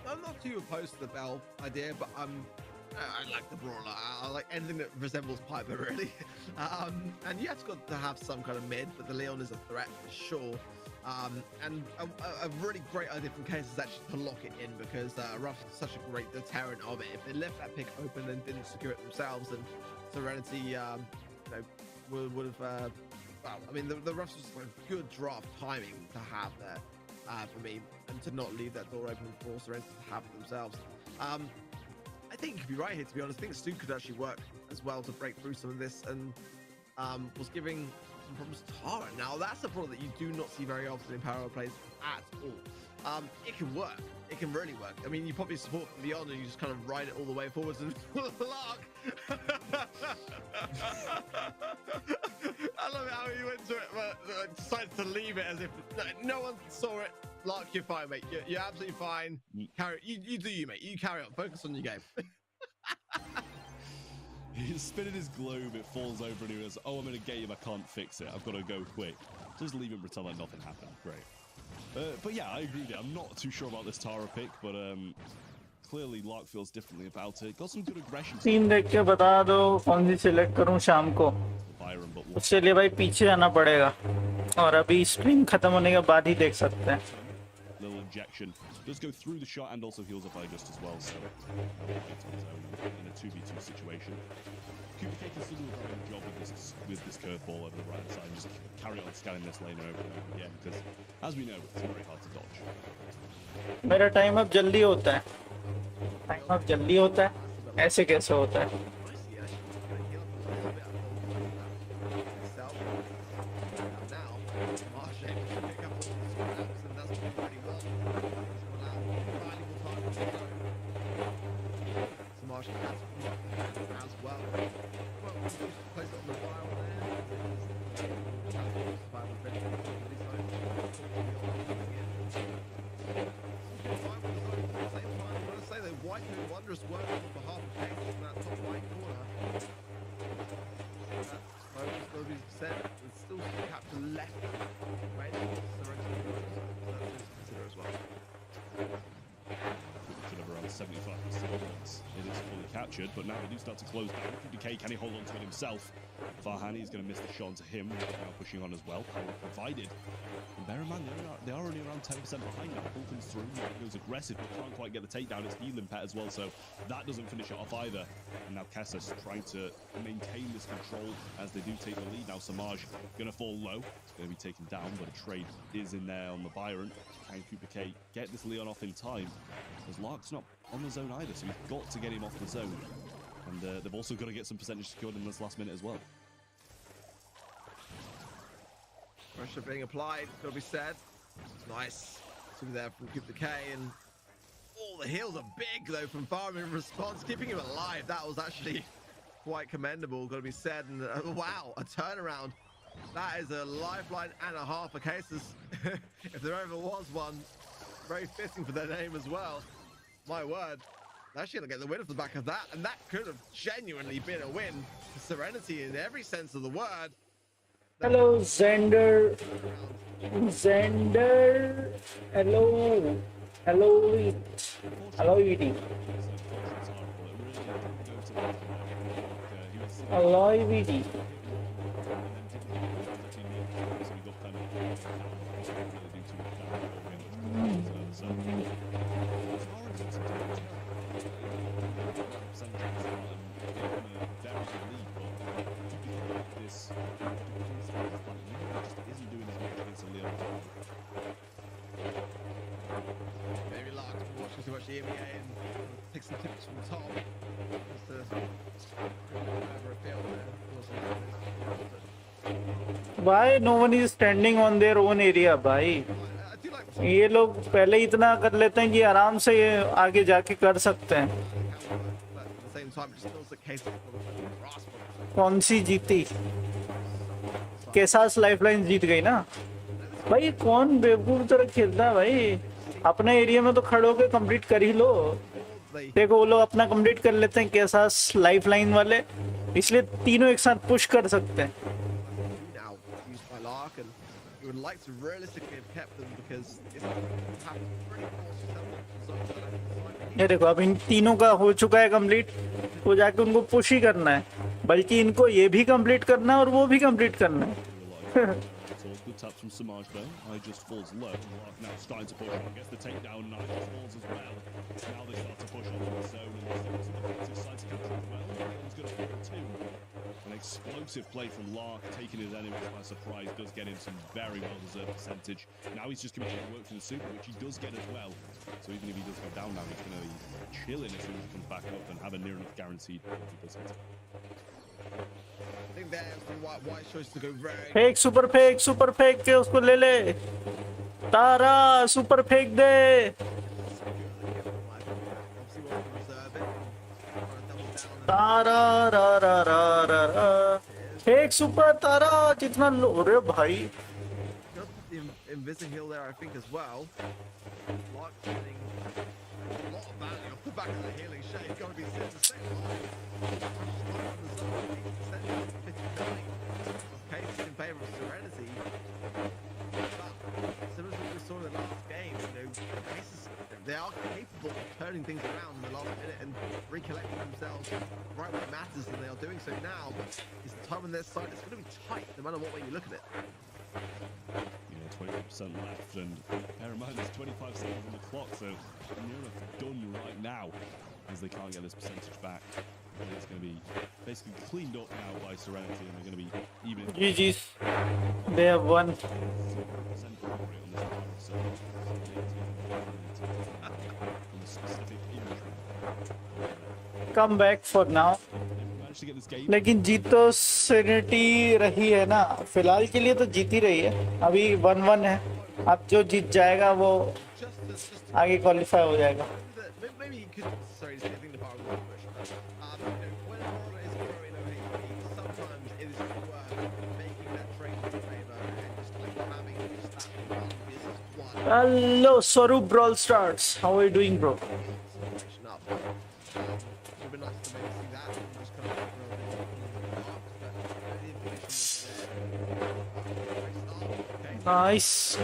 Speaker 1: I'm not too opposed to the Bell idea, but I like the Brawler. I like anything that resembles Piper, really. And you have got to have some kind of mid, but the Leon is a threat for sure. And a really great idea from Case is actually to lock it in, because Ruff is such a great deterrent of it. If they left that pick open and didn't secure it themselves, then Serenity would have... well, I mean, the Ruff's just like good draft timing to have there for me, and to not leave that door open for Serenity to have it themselves. I think you could be right here, to be honest. I think Stu could actually work as well to break through some of this, and was giving some problems to Tara. Now, that's a problem that you do not see very often in parallel plays at all. It can work. It can really work. I mean, you probably support from beyond and you just kind of ride it all the way forwards and Lark. I love how you went to it, but decided to leave it as if no one saw it. Lark, you're fine, mate. You're absolutely fine. You do you, mate. You carry on. Focus on your game.
Speaker 3: He's spinning his globe, it falls over, and he goes, oh, I'm in a game, I can't fix it. I've got to go quick. Just leave him, pretend like nothing happened. Great. But yeah, I agree with you. I'm not too sure about this Tara pick, but clearly Lark feels differently about it. Got some good aggression.
Speaker 2: Scene देख के बता दो कौन सी select करूं शाम को. उसके लिए भाई पीछे जाना पड़ेगा और अभी स्ट्रीम खत्म होने के बाद ही देख सकते हैं.
Speaker 3: Little injection does go through the shot and also heals up August as well, so in a 2v2 situation. Cooper Cake is still doing a very good job with this curveball over the right side, just carry on scanning this lane over and over again, because as we know, it's very hard to dodge.
Speaker 2: मेरा time up जल्दी होता है. Time up जल्दी होता है. ऐसे कैसे होता है?
Speaker 1: As well. Well, plays it on the dangerous work on behalf of Case in that top right corner. That's going to be said. There's still some capture left. Right? Serenity goes. That's consider as well.
Speaker 3: Should have around 75%. It is fully captured, but now they do start to close down. Decay, can he hold on to it himself? Farhani is going to miss the shot onto him. Now pushing on as well. Power provided. And bear in mind, they are only around 10% behind now. Pull comes through, goes aggressive, but can't quite get the takedown. It's healing pet as well, so that doesn't finish it off either. And now Kessa's trying to maintain this control as they do take the lead. Now Samaj going to fall low. It's going to be taken down, but a trade is in there on the Byron. Can Cooper K get this Leon off in time? Because Lark's not on the zone either, so he's got to get him off the zone. And they've also got to get some percentage secured in this last minute as well.
Speaker 1: Pressure being applied, got to be said. Nice. So there from Cooper K, and the heals are big though from Farm in response, keeping him alive. That was actually quite commendable, got to be said. And wow, a turnaround. That is a lifeline and a half for Cases. If there ever was one, very fitting for their name as well. My word. They're actually going to get the win off the back of that, and that could have genuinely been a win for Serenity in every sense of the word.
Speaker 2: Hello, Xander. Xander. Hello. Hello. Hello, Edie. Hello, Edie.
Speaker 1: Maybe Lark watching too much the NBA and take some tips from Tom. Just to over a field there.
Speaker 2: Why no one is standing on their own area, भाई? ये लोग पहले इतना कर लेते हैं कि आराम से ये आगे जाके कर सकते हैं. कौन सी जीती? केसास लाइफलाइन जीत गई ना भाई. कौन बेवकूफ तरह खेलता है भाई? अपने एरिया में तो खड़े होके कंप्लीट कर ही लो. देखो वो लोग अपना कंप्लीट कर लेते हैं केसास लाइफलाइन वाले, इसलिए तीनों एक साथ पुश कर सकते हैं.
Speaker 1: Would like to realistically have kept them because
Speaker 2: ये देखो अब इन तीनों का हो चुका है कंप्लीट, तो जाके उनको पुश ही करना है, बल्कि इनको ये भी कंप्लीट करना है और वो भी कंप्लीट करना है.
Speaker 3: Good taps from Samaj though. I just falls low. Now starting to push on. Gets the takedown. Nice falls as well. Now they start to push on the zone and the defensive side to capture as well. He's going to fall too. An explosive play from Lark, taking his enemies by surprise, does get him some very well-deserved percentage. Now he's just committing work for the super, which he does get as well. So even if he does go down now, he's going to be chilling as soon as he comes back up and have a near enough guaranteed 40%.
Speaker 1: I think there's the white choice to go very.
Speaker 2: Fake super fake के उसको ले ले. तारा super fake दे. तारा रा रा रा रा रा. Fake super तारा जितना लो रे भाई.
Speaker 1: Got the invisible heal there, I think, as well. Lark getting a lot of value off the back of the healing shade. Got to be said to stay alive. Case in favor of Serenity. But similar to what we saw in the last game, Cases, they are capable of turning things around in the last minute and recollecting themselves right when it matters, and they are doing so now. But it's the time on their side. It's going to be tight no matter what way you look at it.
Speaker 3: 20% left, and bear in mind there's 25 seconds on the clock, so near enough done right now as they can't get this percentage back. And it's going to be basically cleaned up now by Serenity, and they're going to be even.
Speaker 2: GG's. They have won. Come back for now. लेकिन जीत तो serenity रही है ना, फिलहाल के लिए तो जीत ही रही है. अभी 1-1 है. अब जो जीत जाएगा वो आगे क्वालिफाई हो जाएगा. Hello, Swaroop Brawl Stars. How are you doing, bro? Nice.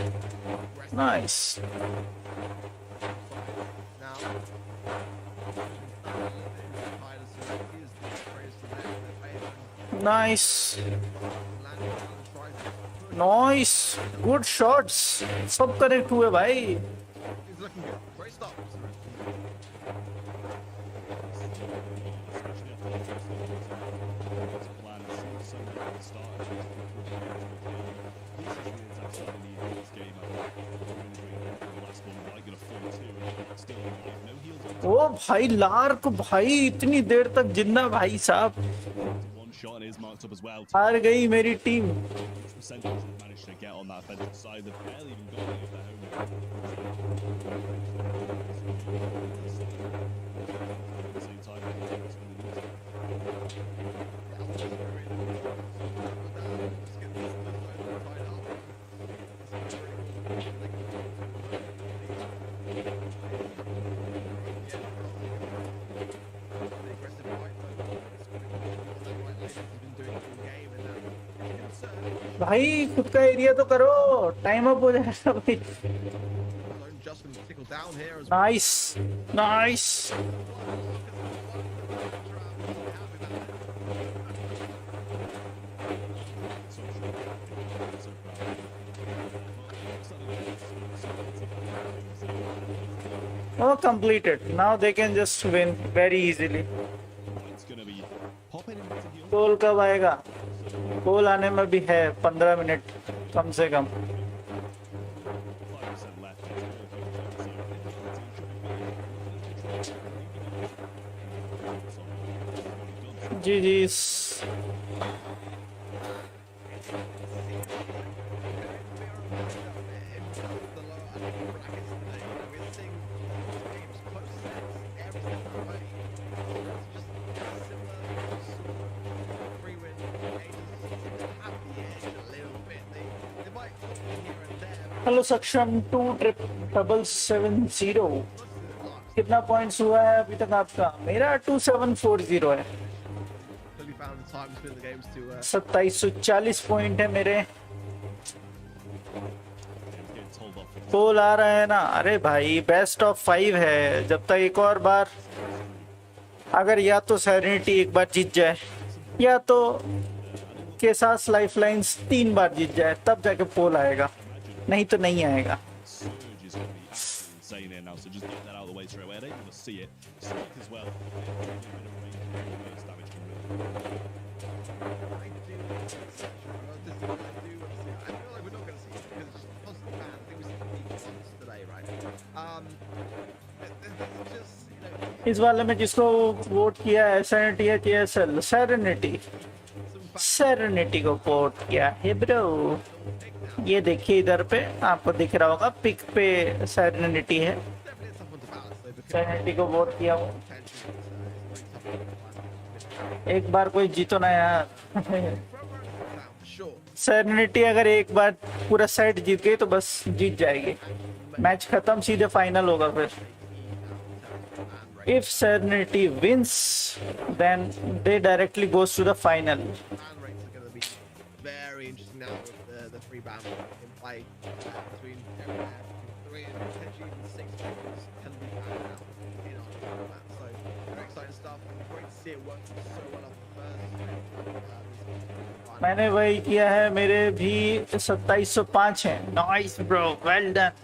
Speaker 2: Nice. Nice. Nice. Good shots. सब करेक्ट हुए भाई. ओ भाई लार्क भाई इतनी देर तक जिंदा भाई साहब. हार गई मेरी टीम. भाई खुद का एरिया तो करो. टाइम अप हो जाएगा भाई. Nice. Nice. Oh, completed. Now they can just win very easily. गोल कब आएगा? गोल आने में भी है 15 मिनट कम से कम. जी जी. हेलो सक्षम 27770. कितना पॉइंट्स हुआ है अभी तक आपका? मेरा 2740 है. 2740 पॉइंट है मेरे. गोल आ रहा है ना? अरे भाई बेस्ट ऑफ 5 है. जब तक एक और बार अगर या तो सेरेनिटी एक बार जीत जाए या तो के साथ लाइफलाइंस 3 बार जीत जाए तब जाके पोल आएगा. नहीं तो नहीं आएगा. इस वाले में जिसको वोट किया है सेरेनिटी को वोट किया है ब्रो. ये देखिए इधर पे आपको दिख रहा होगा पिक पे सेरेनिटी है. सेरेनिटी को वोट किया हूँ. एक बार कोई जीतो ना यार. सेरेनिटी अगर एक बार पूरा सेट जीत गई तो बस जीत जाएगी. मैच खत्म, सीधे फाइनल होगा फिर. If Serenity wins, then they directly goes to the final.
Speaker 1: Very interesting now with the free ban in play between 3 and potentially even 6 players can be banned now in our format. So very exciting stuff. Great to see it work so well off the first.
Speaker 2: मैंने वही किया है. मेरे भी 2705 हैं. Nice bro, well done.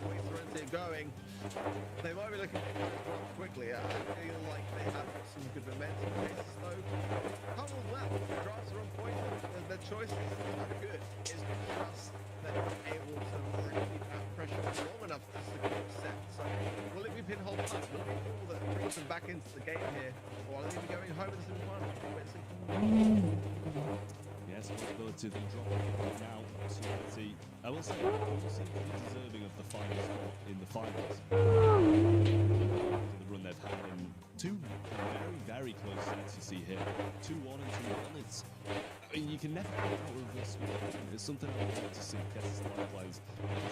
Speaker 1: They might be looking quickly. I feel like they have some good momentum. Well, drafts are on point. Their choices are good. It's just that they're able to really keep that pressure long enough to secure the set. So will it be pinhole plus? Will it be all that brings them back into the game here? Or are they going home in the semi-final?
Speaker 3: Yes, possibility of them dropping now. See, I will say, they seem to be deserving of the final spot in the finals. The run they've had in 2 very, very close sets you see here. 2-1 and 2-1. It's, I mean, you can never get out of this. It's something I would like to see Kessis Lifelines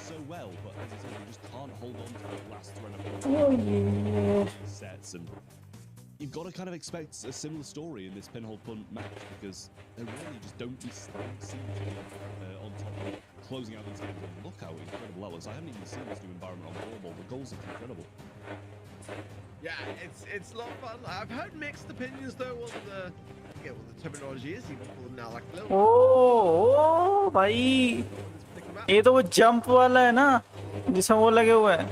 Speaker 3: so well, but as I said, they just can't hold on to the last run of sets. And you've got to kind of expect a similar story in this pinhole punt match because they really just don't seem to be on top of closing out these games. And look how incredible that was. I haven't even seen this new environment on Brawl. The goals are incredible.
Speaker 1: Yeah, it's a lot of fun. I've heard mixed opinions though on the, I forget what the terminology is even for them now, like a little.
Speaker 2: ओ भाई ये तो वो jump वाला है ना जिसमें वो लगे हुए हैं.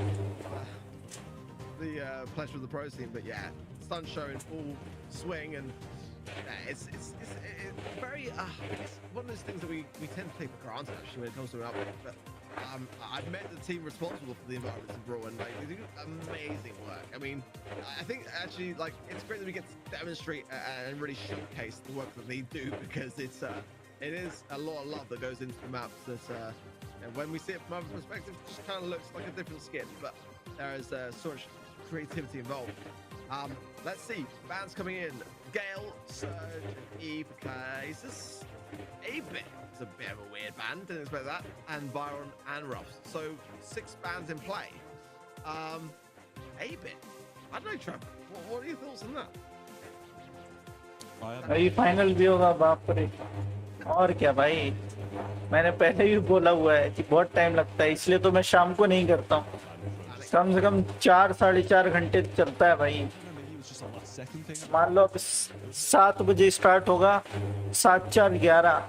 Speaker 1: The pleasure of the pro scene, but yeah, sun show in full swing, and yeah, it's very I guess one of those things that we tend to take for granted actually when it comes to an update. But I've met the team responsible for the environments in Brawl, and like they do amazing work. I mean, I think actually like it's great that we get to demonstrate and really showcase the work that they do because it is a lot of love that goes into the maps. That and when we see it from other perspective, it just kind of looks like a different skin, but there is so much creativity involved. Let's see, bands coming in. Gale, Surge, and Eve, Cases. A-Bit is a bit of a weird band, didn't expect that. And Byron and Ruffs. So 6 bands in play. A-Bit. I don't know, Trevor. What are your thoughts on that?
Speaker 2: भाई final भी होगा बाप रे. और क्या भाई, मैंने पहले भी बोला हुआ है कि बहुत टाइम लगता है, इसलिए तो मैं शाम को नहीं करता हूँ. कम से कम 4-4.5 घंटे चलता है भाई. मान लो 7 बजे स्टार्ट होगा, 7-4-11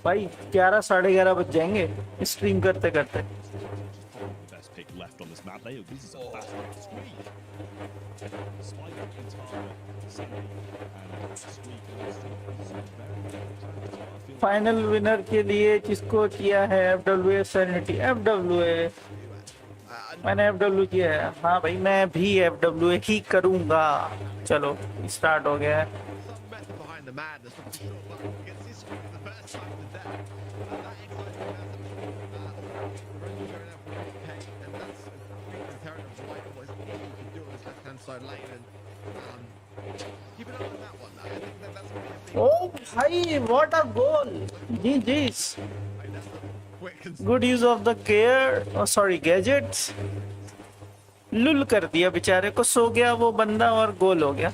Speaker 2: भाई 11-11:30 बज जाएंगे स्ट्रीम करते करते. फाइनल विनर के लिए जिसको किया है FWA सैनिटी. FWA मैंने FW किया है. हाँ भाई मैं भी FWA ही करूँगा. चलो स्टार्ट हो गया है. Oh भाई what a goal. GG's. Good use of the care, oh sorry gadgets. लुल कर दिया बेचारे को, सो गया वो बंदा और गोल हो गया.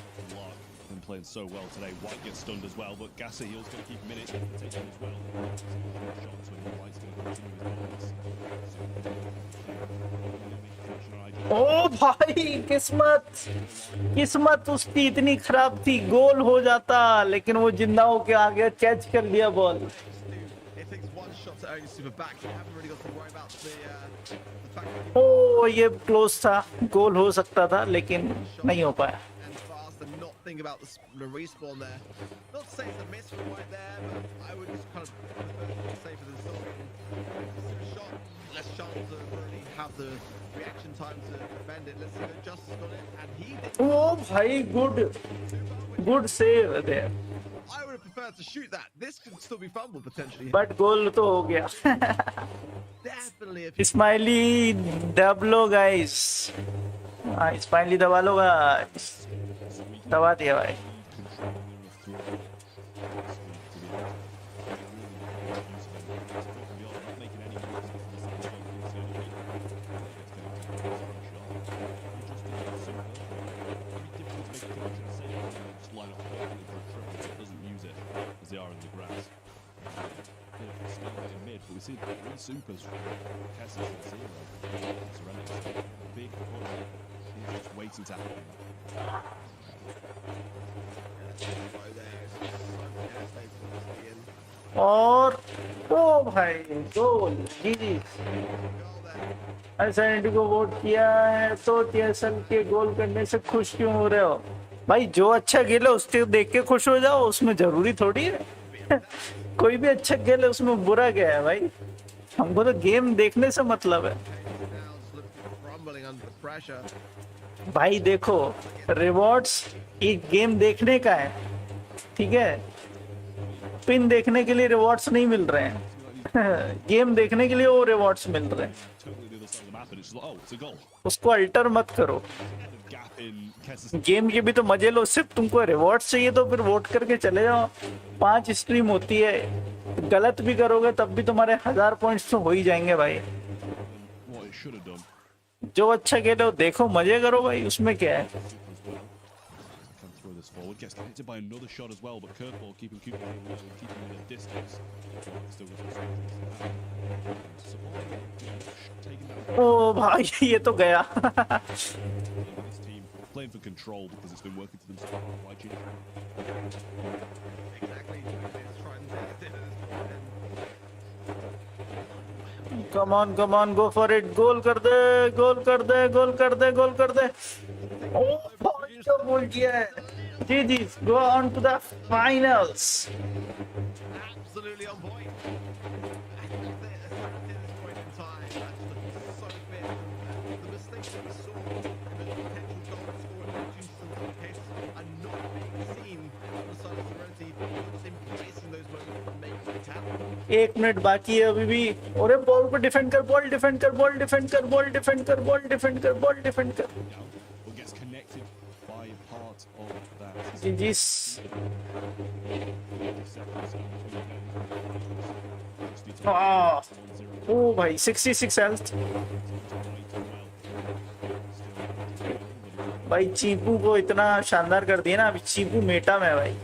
Speaker 3: Playing so well today. White gets stunned as well, but Gasser Heel's going to keep him in it. Take him as well. Shots when White's going to continue his balance.
Speaker 2: ओ भाई किस्मत उसकी इतनी खराब थी, गोल हो जाता लेकिन वो जिंदा होके आ गया, कैच कर लिया बॉल. ओ ये क्लोज था, गोल हो सकता था लेकिन नहीं हो पाया.
Speaker 1: Think about the respawn there. Not to say it's a miss from right there, but I would just kind of prefer to be safer than sorry. Shot, less chance to really have the reaction time to defend it. Let's see if Justice got it, and he did.
Speaker 2: Oh, bhai, good save there.
Speaker 1: I would have preferred to shoot that. This could still be fumbled potentially.
Speaker 2: But goal to ho gaya.
Speaker 1: Definitely.
Speaker 2: Smiley double guys. Smiley दबा लो guys. दबा दिया भाई.
Speaker 3: We see 3 supers from Cassis and Zero. Serenix, big push. He's just waiting to happen.
Speaker 2: और ओ भाई गोल. जी SNT को vote किया है तो टीएसएल के गोल करने से खुश क्यों हो रहे हो भाई? जो अच्छा खेले उसके देख के खुश हो जाओ, उसमें जरूरी थोड़ी है. कोई भी अच्छा खेले उसमें बुरा क्या है भाई? हमको तो गेम देखने से मतलब है भाई. देखो रिवॉर्ड्स एक गेम देखने का है, ठीक है. पिन देखने के लिए रिवॉर्ड्स नहीं मिल रहे हैं. गेम देखने के लिए वो रिवॉर्ड्स मिल रहे हैं. उसको अल्टर मत करो. गेम के भी तो मजे लो. सिर्फ तुमको रिवॉर्ड्स चाहिए तो फिर वोट करके चले जाओ. 5 स्ट्रीम होती है, गलत भी करोगे तब भी तुम्हारे 1000 पॉइंट्स तो हो ही जाएंगे भाई. जो अच्छा खेलो देखो, मजे करो भाई, उसमें क्या है.
Speaker 3: forward, gets connected by another shot as well, but curveball keeping Cooper low, keeping him at a distance. Still with taking down.
Speaker 2: ओ भाई ये तो गया.
Speaker 3: This team playing for control because it's been working for them so far. YG.
Speaker 1: Exactly. It's trying to get in at this point.
Speaker 2: Come on, go for it. गोल कर दे, गोल कर दे, गोल कर दे, गोल कर दे. Oh, भाई क्या बोल किया है. GG's, go on to the finals.
Speaker 1: Absolutely on point. I think that at this point in time, that's looking so fit. The mistakes that we saw, the potential goal scorer opportunities hits are not being seen on the side of Serenity. Just embracing those moments and making it happen.
Speaker 2: 1 minute बाकी है अभी भी. अरे ball को defend कर, ball defend कर, ball defend कर, ball defend कर, बॉल डिफेंड कर, बॉल डिफेंड कर.
Speaker 3: Or gets connected by part of that.
Speaker 2: GG's. ओ भाई 66 हेल्थ. भाई चीपू को इतना शानदार कर दिया ना. अभी चीपू मेटा में है भाई.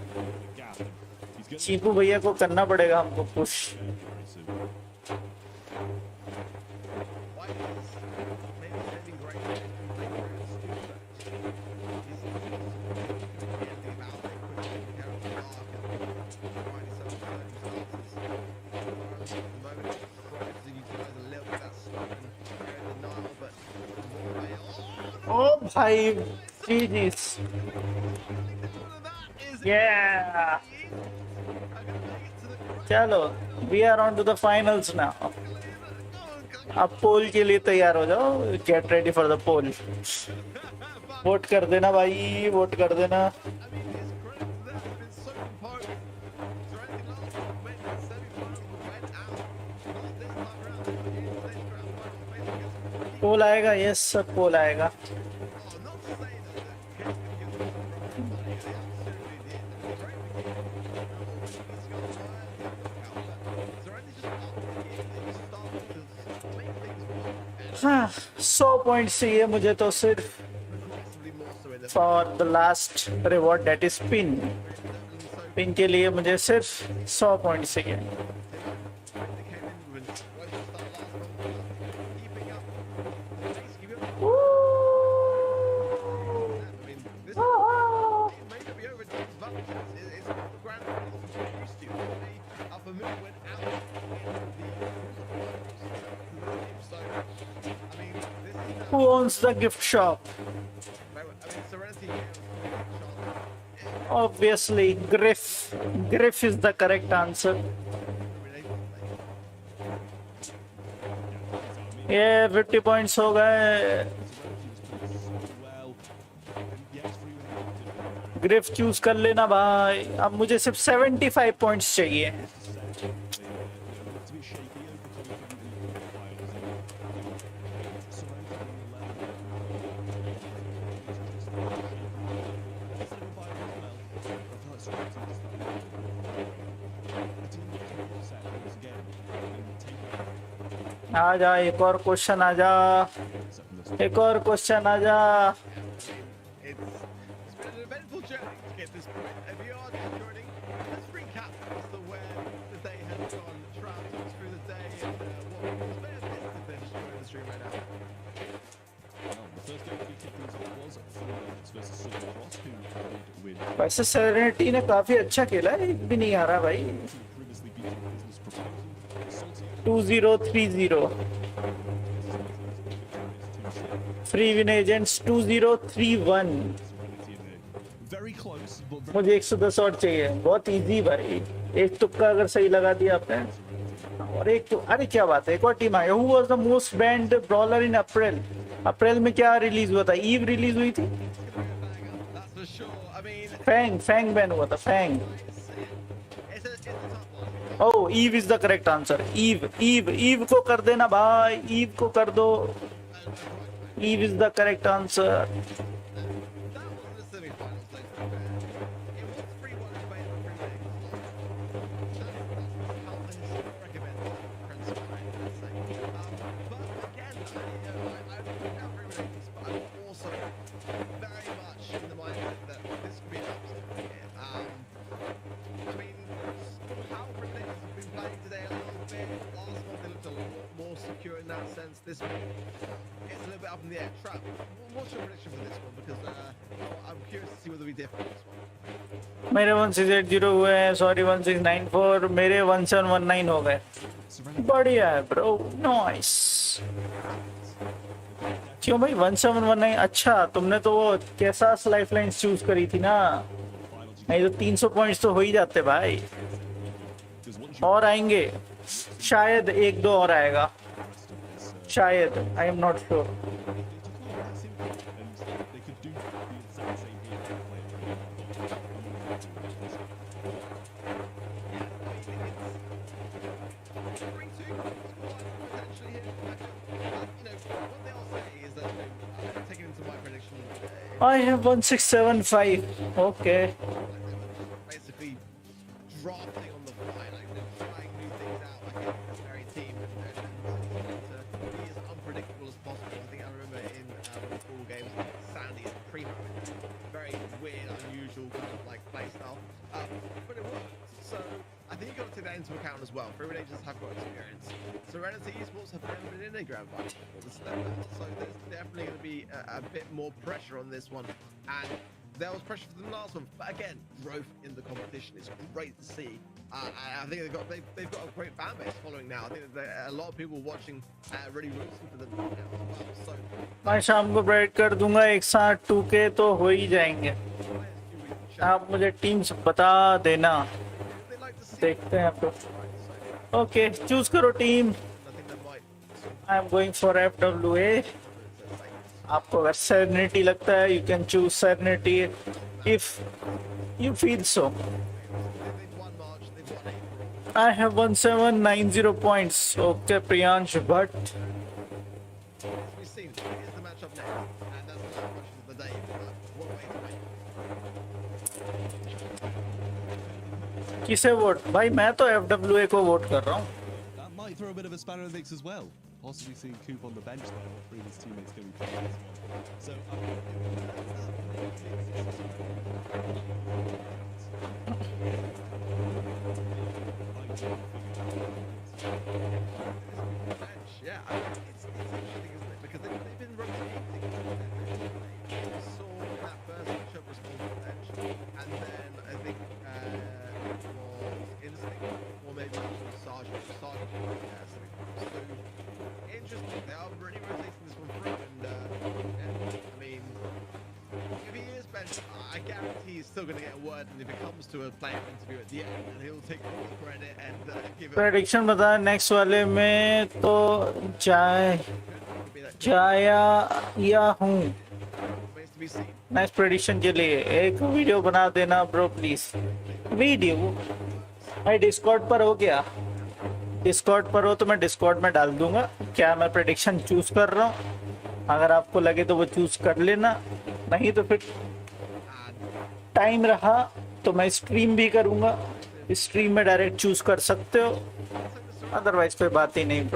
Speaker 2: चीपू भैया को करना पड़ेगा हमको पुश. ओ भाई GG's. Yeah. चलो we are on to the finals now. अब पोल के लिए तैयार हो जाओ. Get ready for the poll. Vote कर देना भाई, वोट कर देना. पोल आएगा. यस सब पोल आएगा. हाँ 100 पॉइंट्स चाहिए मुझे तो सिर्फ for the last reward that is pin. Pin के लिए मुझे सिर्फ 100 पॉइंट्स चाहिए. Who owns the gift shop? Obviously, Griff. Griff is the correct answer. Yeah, 50 points हो गए. ग्रिफ चूज कर लेना भाई. अब मुझे सिर्फ 75 पॉइंट्स चाहिए. आ जा, एक और क्वेश्चन आ जा, एक और क्वेश्चन आ जा. वैसे सेरेनिटी ने काफी अच्छा खेला है. एक भी नहीं आ रहा भाई. 2030 फ्री विन एजेंट्स 2031. मुझे 110 और चाहिए. बहुत इजी भाई. एक तुक्का अगर सही लगा दिया आपने. और एक तो अरे क्या बात है. एक और टीम आई. Who was the most banned brawler in April? अप्रैल में क्या रिलीज हुआ था? ईव रिलीज हुई थी. फैंग बैन हुआ था. Fang. Oh, Eve is the correct answer. Eve को कर देना भाई. Eve को कर दो. Eve is the correct answer.
Speaker 1: this one, it's a little bit up in the air. Trap, what's your prediction for this one? Because I'm curious to see whether we differ on this one.
Speaker 2: मेरे 1680 हुए हैं, sorry 1694, मेरे 1719 हो गए। बढ़िया है bro, nice. क्यों भाई 1719? अच्छा, तुमने तो वो कैसा लाइफलाइन चूज करी थी ना, नहीं तो 300 पॉइंट्स तो हो ही जाते भाई। और आएंगे शायद, एक दो और आएगा शायद, I am not sure. I have 1675. Okay.
Speaker 1: Basically, drafting on the fly, like trying new things out. I think this very team and to be as unpredictable as possible. I think I remember in one of the Brawl games, Sandy and Primo, very weird, unusual kind of like play style, but it worked. So I think you got to take that into account as well. Free agents have got experience. Serenity Esports have never been in a grand final before, so there's definitely going to be a bit more pressure on this one. And there was pressure for the last one, but again, growth in the competition is great to see. I think they've got a great fan base following now. I think that a lot of people watching really rooting for them now as well. So
Speaker 2: मैं शाम को bread कर दूंगा, एक साथ 2K तो हो ही जाएंगे। आप मुझे टीम्स बता देना, देखते हैं तो। ओके, चूज करो team. I am going for FWA। आपको अगर सेरेनिटी लगता है, you can choose serenity if you feel so. I have 1790 points. Okay Priyansh Bhatt. किसे वोट? भाई मैं तो FWA को वोट कर रहा हूँ।
Speaker 3: That might throw a bit of a spanner in the mix as well. Possibly seeing Coop on the bench there, or three of his teammates going to be playing as well. So
Speaker 1: yeah, it's interesting, isn't it? Because they've been rotating. Saw that first matchup response bench, and then I think was Instinct, or maybe it was Sergeant. So interesting. They are really rotating this one through, and yeah, I mean, if he is benched, I guarantee he's still going to get a word, and if it comes to a player interview at the end, and he'll take all the credit and give it.
Speaker 2: Prediction बता next वाले में तो जाया या हूँ। Next prediction के लिए एक वीडियो बना देना ब्रो प्लीज। वीडियो भाई डिस्कॉर्ड पर हो क्या? डिस्कॉर्ड पर हो तो मैं डिस्कॉर्ड में डाल दूंगा क्या मैं प्रेडिक्शन चूज कर रहा हूँ। अगर आपको लगे तो वो चूज कर लेना, नहीं तो फिर टाइम रहा तो मैं स्ट्रीम भी करूंगा, स्ट्रीम में डायरेक्ट चूज कर सकते हो, अदरवाइज कोई बात ही नहीं।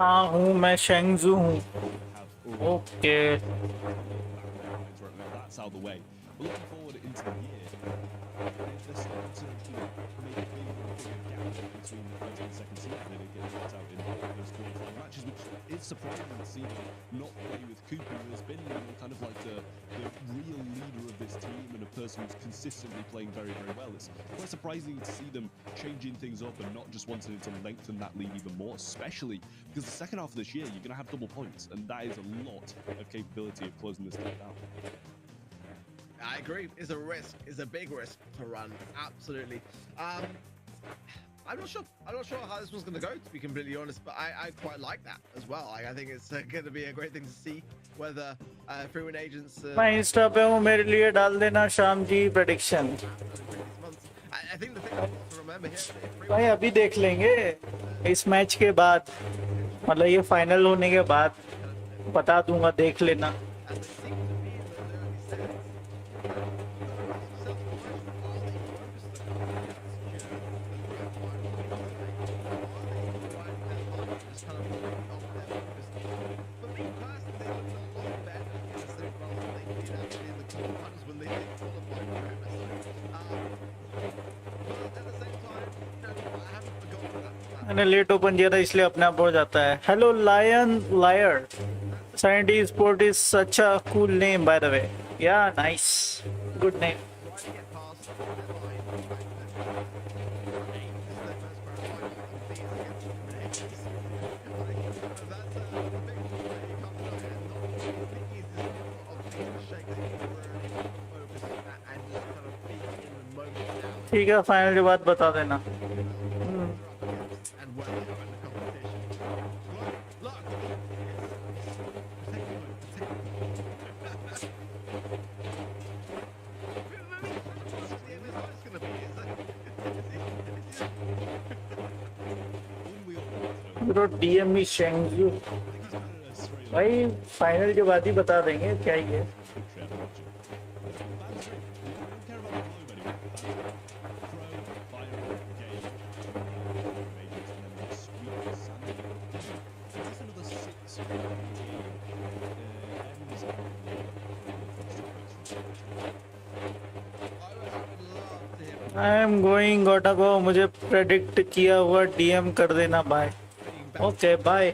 Speaker 2: हाँ हूँ, मैं शेंगजू हूँ। Okay
Speaker 3: that's out of the way. We're looking forward into the year. They're starting to make a big gap between the first and second seed, and then it gets knocked out in those qualifying matches, which is surprising to see them not play with Cooper, who has been kind of like the real leader of this team and a person who's consistently playing very, very well. It's quite surprising to see them changing things up and not just wanting to lengthen that lead even more, especially because the second half of this year you're going to have double points, and that is a lot of capability of closing this game down.
Speaker 1: I agree. It's a risk. It's a big risk to run. Absolutely. I'm not sure how this one's going to go, to be completely honest, but I quite like that as well. I think it's going to be a great thing to see whether free-win agents.
Speaker 2: मैं Insta पे हूँ, मेरे लिए डाल देना शाम जी prediction.
Speaker 1: I think the thing to remember here.
Speaker 2: भाई अभी देख लेंगे इस मैच के बाद, मतलब ये फाइनल होने के बाद बता दूंगा, देख लेना। मैंने लेट ओपन किया था इसलिए अपने आप हो जाता है. Hello lion liar. Sandy Sport is such a cool name, by the way. Yeah, nice. Good name.
Speaker 1: Trying to get past the line, the fact that this is their first pro final, obviously it's against Illuminators. That's a big play coming up, and not the easiest of things to shake. They need to really focus on that and just kind of be in the moment now.
Speaker 2: ठीक है, final के बाद बता देना.
Speaker 1: And where they are in the competition. Look,
Speaker 2: bro DM में शेंगजू भाई final के बाद ही बता देंगे क्या ही है. आई एम गोइंग गोटा को मुझे प्रेडिक्ट किया हुआ डीएम कर देना. बाय. Okay bye.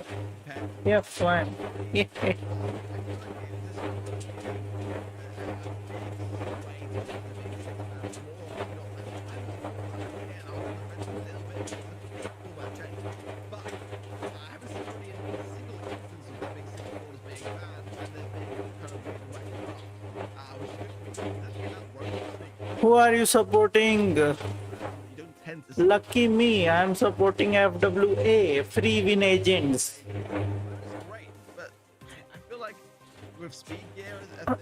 Speaker 2: या fine. Who are you supporting? Lucky me, I am supporting FWA, free win agents.
Speaker 1: Great, but I feel like with speed gear and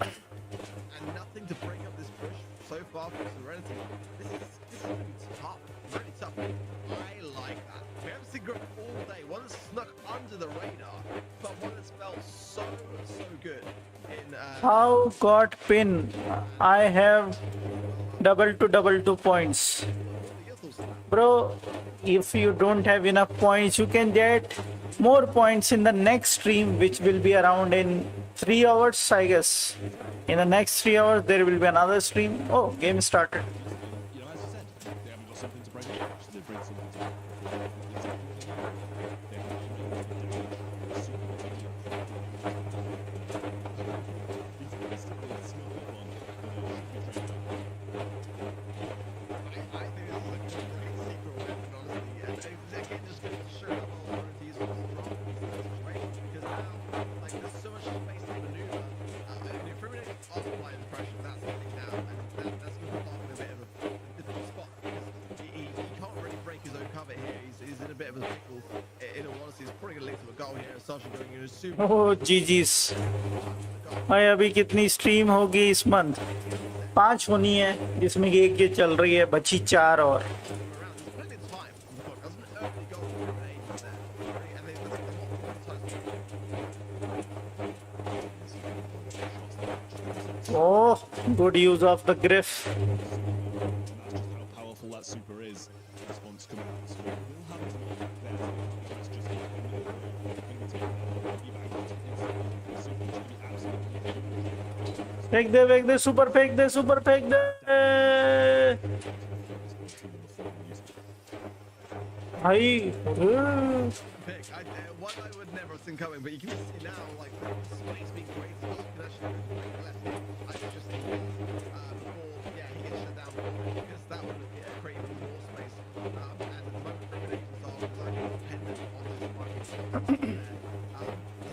Speaker 1: nothing to break up this push so far for Serenity, this is going to be tough, really tough. I like that. We haven't seen Grip all day. One that's snuck under the radar, but one that's felt so good.
Speaker 2: How got pin? I have double to points. Bro, if you don't have enough points, you can get more points in the next stream, which will be around in 3 hours, I guess. In the next 3 hours, there will be another stream. Oh, game started.
Speaker 3: You know, as I said, they haven't got something to bring. They bring something to
Speaker 2: Oh, GG's. भाई अभी कितनी stream होगी इस month? 5 होनी है, जिसमें कि एक ये चल रही है, बची 4 और. Oh, good use of the Griff.
Speaker 3: how powerful that super is. Response coming out. So we'll have to look there. It's just
Speaker 2: फेंक दे सुपर फेंक दे भाई.
Speaker 1: One I would never have seen coming, but you can see now, like, the space being great. You can actually go left. I just before, yeah, he gets shut down because that would create even more space. And at the moment, recommendations are dependent on this market.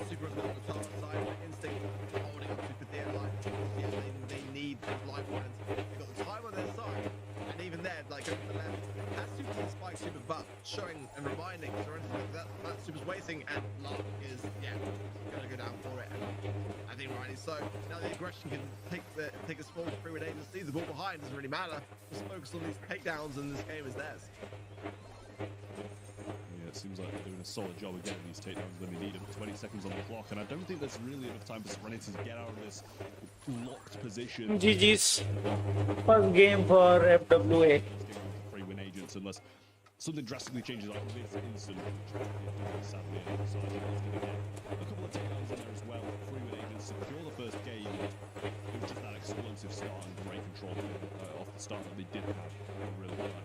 Speaker 1: Super on the top side, instinct holding up super dear line. Yeah, they need life lines. They've got the time on their side, and even there, like over the left, that super spike super buff showing and reminding that super's wasting, and Lark is gonna go down for it. And I think rightly so. Now the aggression can take a small free with agency. The ball behind doesn't really matter. Just focus on these takedowns, and this game is theirs.
Speaker 3: Yeah, it seems like they're doing a solid job of getting these takedowns when they need them. 20 seconds on the clock, and I don't think there's really enough time for Serenity to get out of this locked position.
Speaker 2: GG's. First game for FWA.
Speaker 3: Free win agents, unless something drastically changes like this instant. Sadly, Sergeant is going to get a couple of takedowns in there as well. Free win agents secure the first game. It was just that explosive start and great control off the start that they did have. Really well.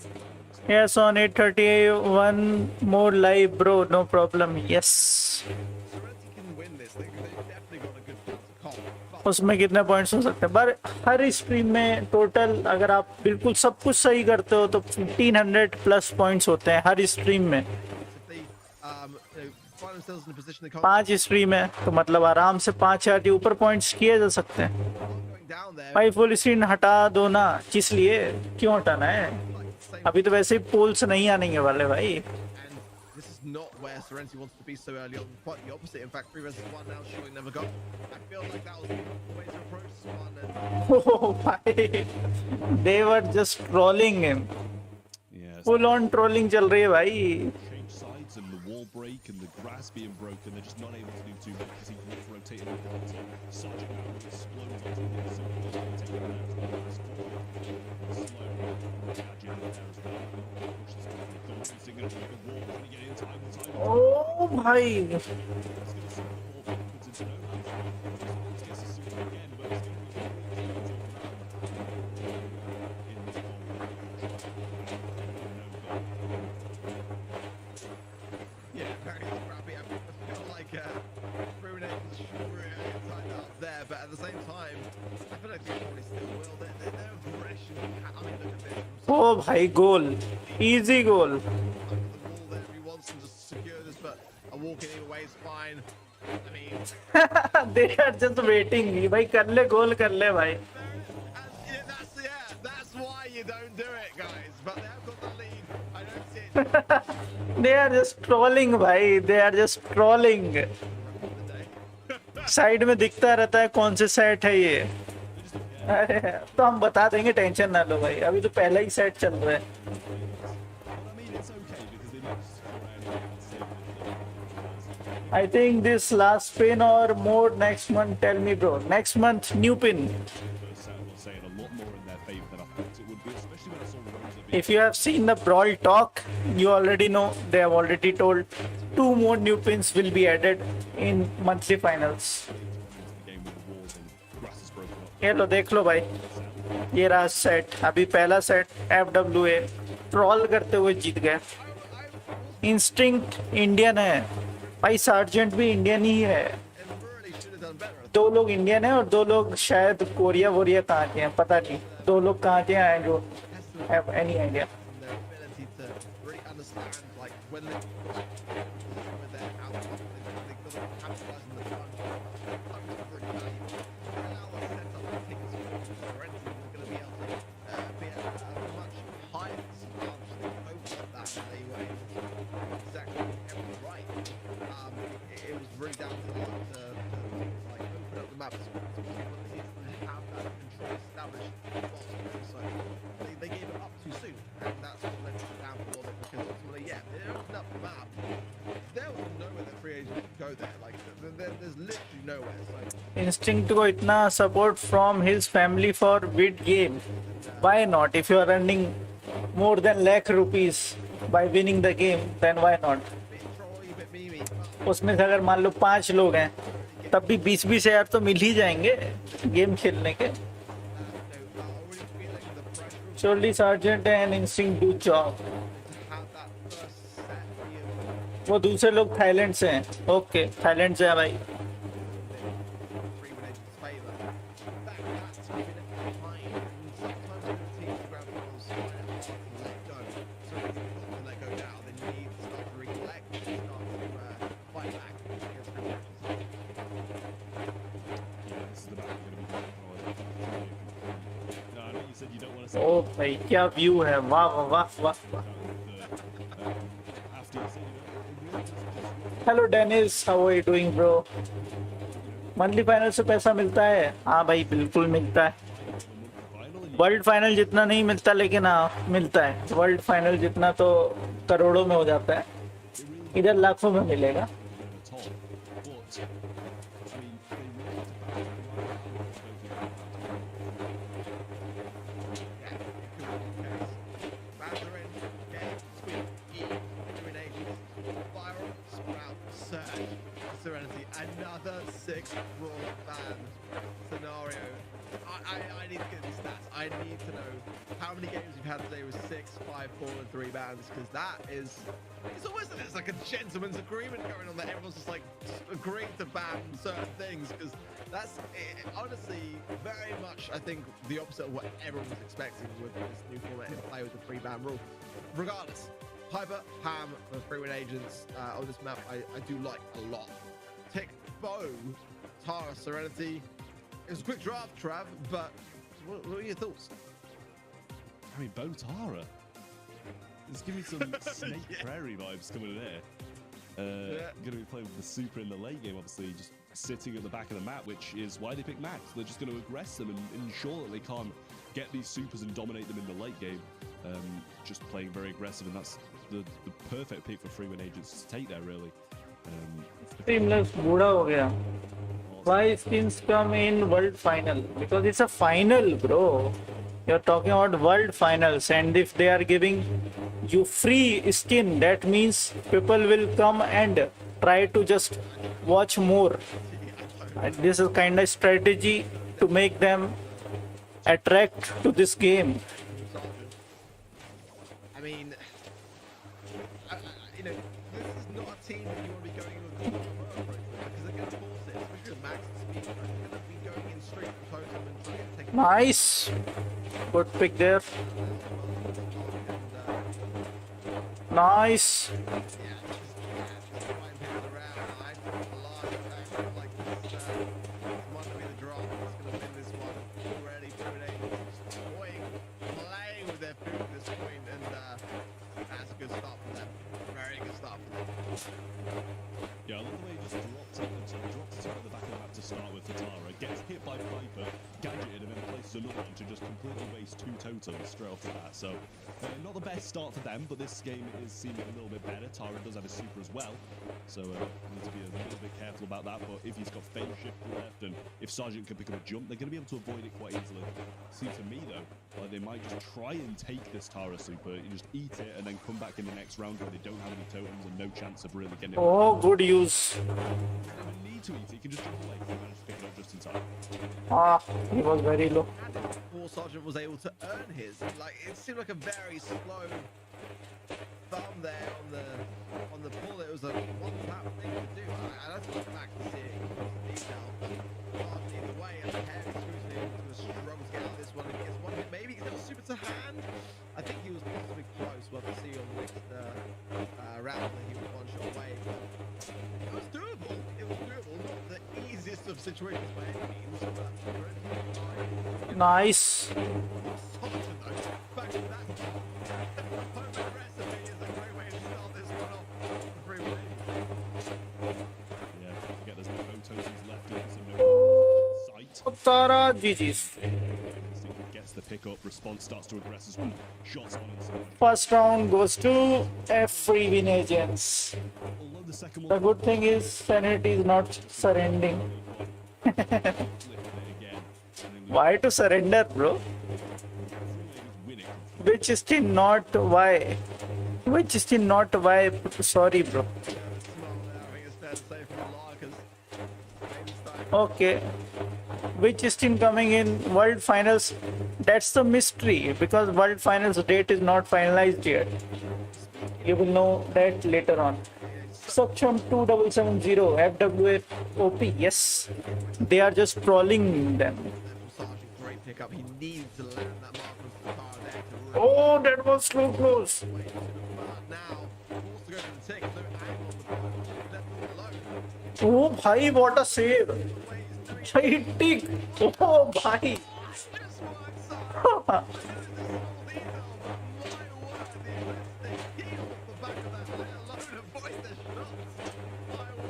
Speaker 2: Yes, on 8:30, one more live, bro. No problem. Yes.
Speaker 1: Serenity can win this. They've definitely got a good plan to call. But
Speaker 2: उसमें कितने points हो सकते हैं, पर हर stream में total अगर आप बिल्कुल सब कुछ सही करते हो तो 1500 प्लस पॉइंट्स होते हैं हर स्ट्रीम में।
Speaker 1: if they find themselves in a position they can't
Speaker 2: 5 stream है तो मतलब आराम से 5000 के ऊपर पॉइंट्स किए जा सकते हैं।
Speaker 1: going down there,
Speaker 2: भाई फुल स्क्रीन हटा दो ना, किस लिए, क्यों हटाना है?
Speaker 1: like the same.
Speaker 2: अभी तो वैसे ही पोल्स नहीं आने वाले भाई।
Speaker 1: And this is not where Serenity wants to be so early on. Quite the opposite. In fact, 3 versus 1 now, showing never go. I feel like that was the way to approach this one. And
Speaker 2: Oh भाई, they were just trolling him.
Speaker 3: Yes.
Speaker 2: Full on trolling चल रही है भाई।
Speaker 3: Change sides and the wall break and the grass being broken. They're just not able to do too much because he keeps rotating around. Sergeant now really explodes onto the other side, taking him out of the grass. Slow. Gadget in there as well. Pushes through the goal. He's going to take a wall, trying to get in time and time.
Speaker 2: ओ भाई,
Speaker 3: He's going to send the ball backwards into no man's. Gets the super again, but it's going to be in this ball.
Speaker 1: yeah, very scrappy. I feel like Brunei was really tied up there, but at the same time, I feel like they probably still will. Their aggression. I mean, look at this.
Speaker 2: ओ भाई goal, easy goal.
Speaker 1: Under the wall there if he wants them to secure this, but a walk in either way is fine. I mean,
Speaker 2: They are just waiting भाई, कर ले गोल, कर ले भाई।
Speaker 1: that's why you don't do it, guys. But they have got the lead. I don't see it.
Speaker 2: They are just trolling भाई, they are just trolling। Side में दिखता रहता है कौन से सेट है ये। अरे तो हम बता देंगे, टेंशन ना लो भाई, अभी तो पहला ही सेट चल रहा है।
Speaker 3: But I mean, it's okay because they managed to score around and save it.
Speaker 2: I think this last pin or more next month. Tell me, bro. Next month, new pin.
Speaker 3: First set will say it a lot more in their favour than I thought it would be, especially when I saw Rosa being
Speaker 2: If you have seen the Brawl talk, you already know they have already told 2 more new pins will be added in monthly finals.
Speaker 3: the game with the walls and grass is broken up.
Speaker 2: ये लो देख लो भाई, ये रहा set. अभी पहला set FWA troll करते हुए जीत गए। इंस्टिंक्ट इंडियन है भाई, सार्जेंट भी इंडियन ही है।
Speaker 1: And really should have done better.
Speaker 2: 2 लोग इंडियन है और 2 लोग शायद कोरिया वोरिया कहाँ के हैं पता नहीं। 2 लोग कहाँ के हैं जो have any idea.
Speaker 1: And their ability to really understand, like, when they when they're out of they've got to capitalize on the front. That was pretty valuable. They allow us set up the tickets for Serenity. We're going to be able to be at a much higher disadvantage. They overlooked that and they were able to exactly get it right. It was really down to them to like open up the map. So have that control established whilst doing so. They gave it up too soon, and that's what led to the downfall of it. Because ultimately, yeah, they opened up the map. There was nowhere that free agents could go there. Like there's literally nowhere. So
Speaker 2: Instinct को इतना support from his family for bid game. Why not? If you are earning more than lakh rupees by winning the game, then why not?
Speaker 1: bit trolly, bit memey.
Speaker 2: उसमें से अगर मान लो 5 लोग हैं, तब भी 20-20 हजार तो मिल ही जाएंगे गेम खेलने के।
Speaker 1: Already feeling the pressure of
Speaker 2: Surely Sergeant and Instinct do job.
Speaker 1: to have that first set be
Speaker 2: वो दूसरे लोग थाईलैंड से हैं। ओके, थाईलैंड से है भाई।
Speaker 1: free with agent's favour. That's been behind, and sometimes when teams grab balls, let go. So if you've got to let go now, then you need to start to recollect and start to fight back against free agents.
Speaker 3: Yeah, this is the back going to be going forward. No, I know you said you don't want to say
Speaker 2: ओ भाई क्या view है, वाह वाह वाह वाह वाह।
Speaker 3: after you say it really doesn't
Speaker 2: hello Dennis, how are you doing bro? Monthly final से पैसा मिलता है? हाँ भाई बिल्कुल मिलता है। वर्ल्ड फाइनल जितना नहीं मिलता, लेकिन हाँ मिलता है। वर्ल्ड फाइनल जितना तो करोड़ों में हो जाता है, इधर लाखों में मिलेगा।
Speaker 3: at all. But I mean, they really have to back it right.
Speaker 1: Mandarin, Game, Squeak, E, Doing Agents, Viral, Sprout, Surge, Serenity, another 6 Brawl ban scenario. I need to get these stats. I need to know how many games we've had today with 6, 5, 4, and 3 bans, because that is, it's almost it's like a gentleman's agreement going on there. Everyone's just like agreeing to ban certain things, because that's honestly very much, I think, the opposite of what everyone was expecting with this new format in play with the 3-ban rule. Regardless, Hyper, Pam, the 3-win agents on this map, I do like a lot. Tick, Bo, Tara, Serenity. It was a quick draft, Trav, but what are your thoughts?
Speaker 3: I mean, Bo Tara. It's giving me some Snake Prairie vibes coming in there. Going to be playing with the super in the late game, obviously, just sitting at the back of the map, which is why they pick Max. They're just going to aggress them and ensure that they can't get these supers and dominate them in the late game. Just playing very aggressive, and that's the perfect pick for 3-win agents to take there, really.
Speaker 2: Seamless बूढ़ा हो गया. Why skins come in world final? Because it's a final, bro. You're talking about world finals, and if they are giving you free skin, that means people will come and try to just watch more. And this is kind of strategy to make them attract to this game.
Speaker 1: I mean, you know, this is not a team that you want to be going in with because they're going to force it, especially with Max speed. They're going to be going in straight to totem and trying to take.
Speaker 2: Nice, good pick there. Nice.
Speaker 3: Yeah, I love the way he just drops it at the back of the map to start with for Tara, gets hit by Piper, gadgeted, and then places another one to just completely waste 2 totems straight off the bat. So, not the best start for them, but this game is seeming a little bit better. Tara does have a super as well, so need to be a little bit careful about that. But if he's got phase shift left, and if Sergeant can pick up a jump, they're going to be able to avoid it quite easily. Seems to me, though, like they might just try and take this Tara super, you just eat it, and then come back in the next round where they don't have any totems and no chance of really getting it.
Speaker 2: Oh, good use.
Speaker 3: He doesn't need to eat it, he can just jump away. He managed to pick it up just in time.
Speaker 2: Ah, he was very low.
Speaker 1: Before Sergeant was able to earn his, like it seemed like a very slow thumb there on the pull. It was a one-tap thing to do. I don't look back to see it in detail, but either way, and the heavy scrutiny to struggle to get out of this one. He gets one hit, maybe he gets a super to hand. I think he was possibly close. We'll have to see on the next round that he was one shot away. But it was doable. It was doable. Not the easiest of situations by any means. But
Speaker 2: Nice.
Speaker 1: Sergeant, though, back to that. Home recipe is a great way to start this one off.
Speaker 3: Yeah, don't forget there's no totems left in, so no sight.
Speaker 2: Tara, GG's.
Speaker 3: Gets the pickup, response starts to aggress as well. Shots on and so on.
Speaker 2: First round goes to F3-win agents.
Speaker 3: Although the second
Speaker 2: The
Speaker 3: one
Speaker 2: good thing is Sanity is not surrendering. Why to surrender, bro? Which is still not why. Which is still not why. Sorry, bro. Okay. Which is still coming in World Finals? That's the mystery, because World Finals date is not finalized yet. You will know that later on. Saksham 2770 FWF OP. Yes, they are just trolling them.
Speaker 1: Great pickup. He needs to land that mark from Tar there to
Speaker 2: Oh, that was so close.
Speaker 1: now forced to go to the tick. No angle on the ball. Left
Speaker 2: Oh,
Speaker 1: alone.
Speaker 2: bhai, what a save. Tick. Oh, bhai.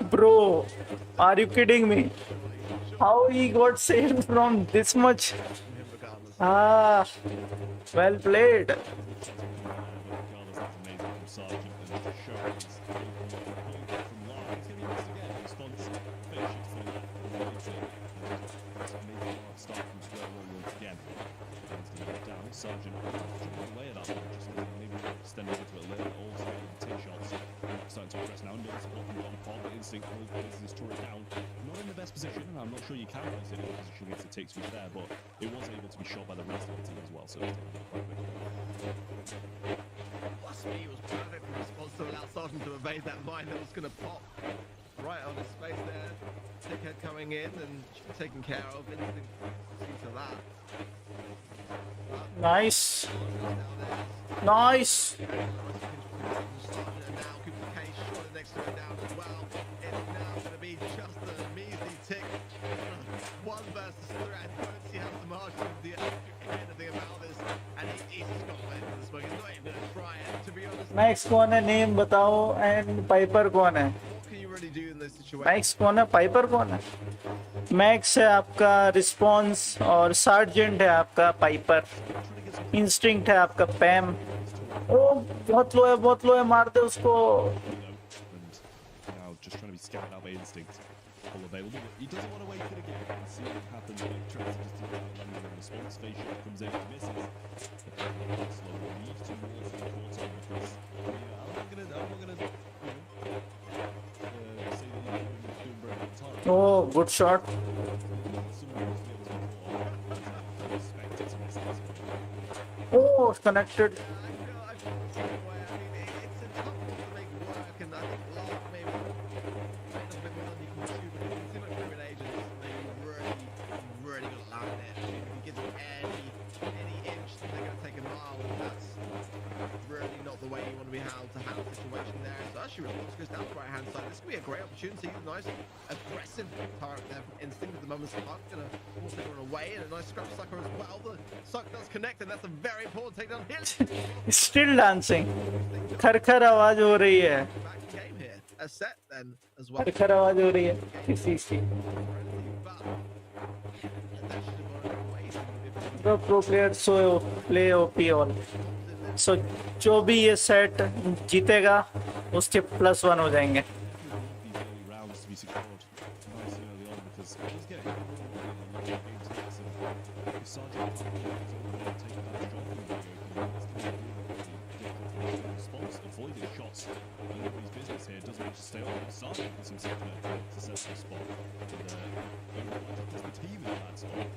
Speaker 2: Bro, are you kidding me? How he got saved from this much? Ah, well played.
Speaker 3: Sergeant away at that one, just maybe extending it to a little, also getting the tee shots, starting to press now, no support from Don Pop, but Instinct places his turret down. Not in the best position, and I'm not sure you can place it in the position against the tick switch there, but it was able to be shot by the rest of the team as well, so it's quite quick.
Speaker 1: Plus me was perfect in response to allow Sergeant to evade that mine that was going to pop right on his face there. Tickhead coming in and taken care of. Instinct see to that.
Speaker 2: Nice. Nice.
Speaker 1: Next to it down as well. It's now going to be just a measly tick. One versus three. I don't see how the margin of the anything about this. And he's just got to win this one. He's not even going to try it. To be honest,
Speaker 2: Max कौन है? Name बताओ. And Piper कौन है?
Speaker 1: what can you really do in this situation?
Speaker 2: Max कौन है? Piper कौन है? Max है आपका Response और Sergeant है आपका Piper. Instinct है आपका Pam. ओ बहुत लो है मार दे उसको.
Speaker 3: Just trying to be scouted out by Instinct. All available, but he doesn't want to wait it again and see what happens when he tries to just land in response. Face shot comes in, misses. Slowly leads towards the quarter because I'm not gonna say that he's doing very good time.
Speaker 2: Oh, good shot. Oh, it's connected.
Speaker 1: I feel the same way. I mean, it's a tough one to make work, and I think Lark maybe a bit more than he can do, but it seems like Ruben Agents, they really got land there. I mean, if he gives it any inch, they're going to take a mile, and that's really not the way you want to be handled to handle the situation there. So actually, Response goes down to the right-hand side. This could be a great opportunity. Nice, aggressive target there from Instinct at the moment. Lark going to force it away, and a nice scrap sucker as well. The suck does connect, and that's a very important takedown here.
Speaker 2: Still dancing. खरखर आवाज हो रही है.
Speaker 1: Back game here. A set then as well.
Speaker 2: खरखर आवाज हो रही है. किसी The pro players so play OP all. So जो भी ये सेट जीतेगा उसके +1 हो जाएंगे.
Speaker 3: These early rounds to be secured nice and early on because he's getting if Sergeant is taking that shot from response, avoiding shots and nobody's business here, doesn't manage to stay on. Sergeant puts himself in a successful spot and the team in a bad spot.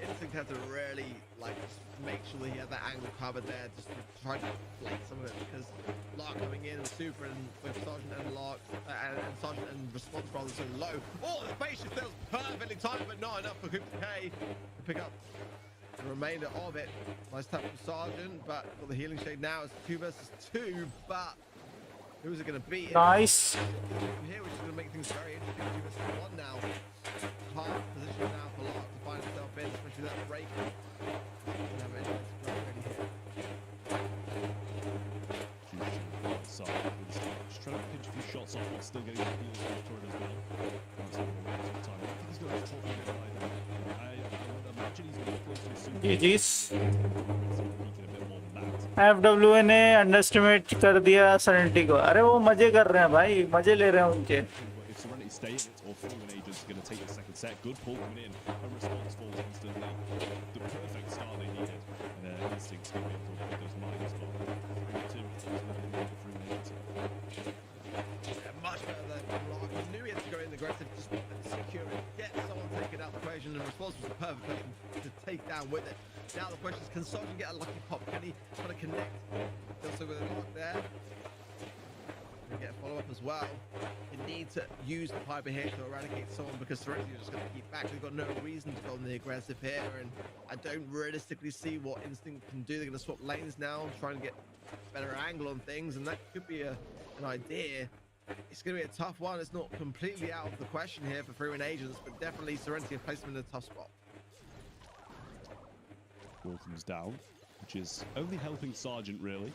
Speaker 1: Instinct had to really make sure that he had that angle covered there, just to try to flake some of it because Lark coming in with Super and with Sergeant and Lark and Sergeant and Response rather so low. Oh, the face shift was perfectly timed, but not enough for Coop K to pick up the remainder of it. Nice tap from Sergeant, but got the healing shade now. It's 2 versus 2, but who's it going to be?
Speaker 2: Nice.
Speaker 1: Here, which is going to make things very interesting. 2 versus 1 now. Hard position now for Lark to find himself in, especially that break.
Speaker 3: Just trying to pinch a few shots off, but still getting the heals on the turret as well. I think he's got his top of it either. I would imagine he's going to close to a super.
Speaker 2: GG's.
Speaker 3: A bit more than that.
Speaker 2: FW ने underestimate कर दिया serenity को. अरे वो मजे कर रहे हैं भाई, मजे ले रहे हैं उनके.
Speaker 3: If Serenity stay in it or Fluent Agents are going to take the second set, good pull coming in. A response falls instantly. The perfect start they needed. And Instinct's going to be able to put those mines on.
Speaker 1: Much better than Lark. He knew he had to go in aggressive, just secure it, get someone taken out the equation, and Response was the perfect person to take down with it. Now the question is, can Sergeant get a lucky pop? Can he kind of connect? Also with a Lark there. And get a follow-up as well. You need to use the Piper here to eradicate someone because Serenity is just going to keep back. We've got no reason to go on the aggressive here, and I don't realistically see what Instinct can do. They're going to swap lanes now, trying to get a better angle on things, and that could be an idea. It's going to be a tough one. It's not completely out of the question here for Freeman Agents, but definitely Serenity have placed them in a tough spot.
Speaker 3: Wall comes down, which is only helping Sergeant, really.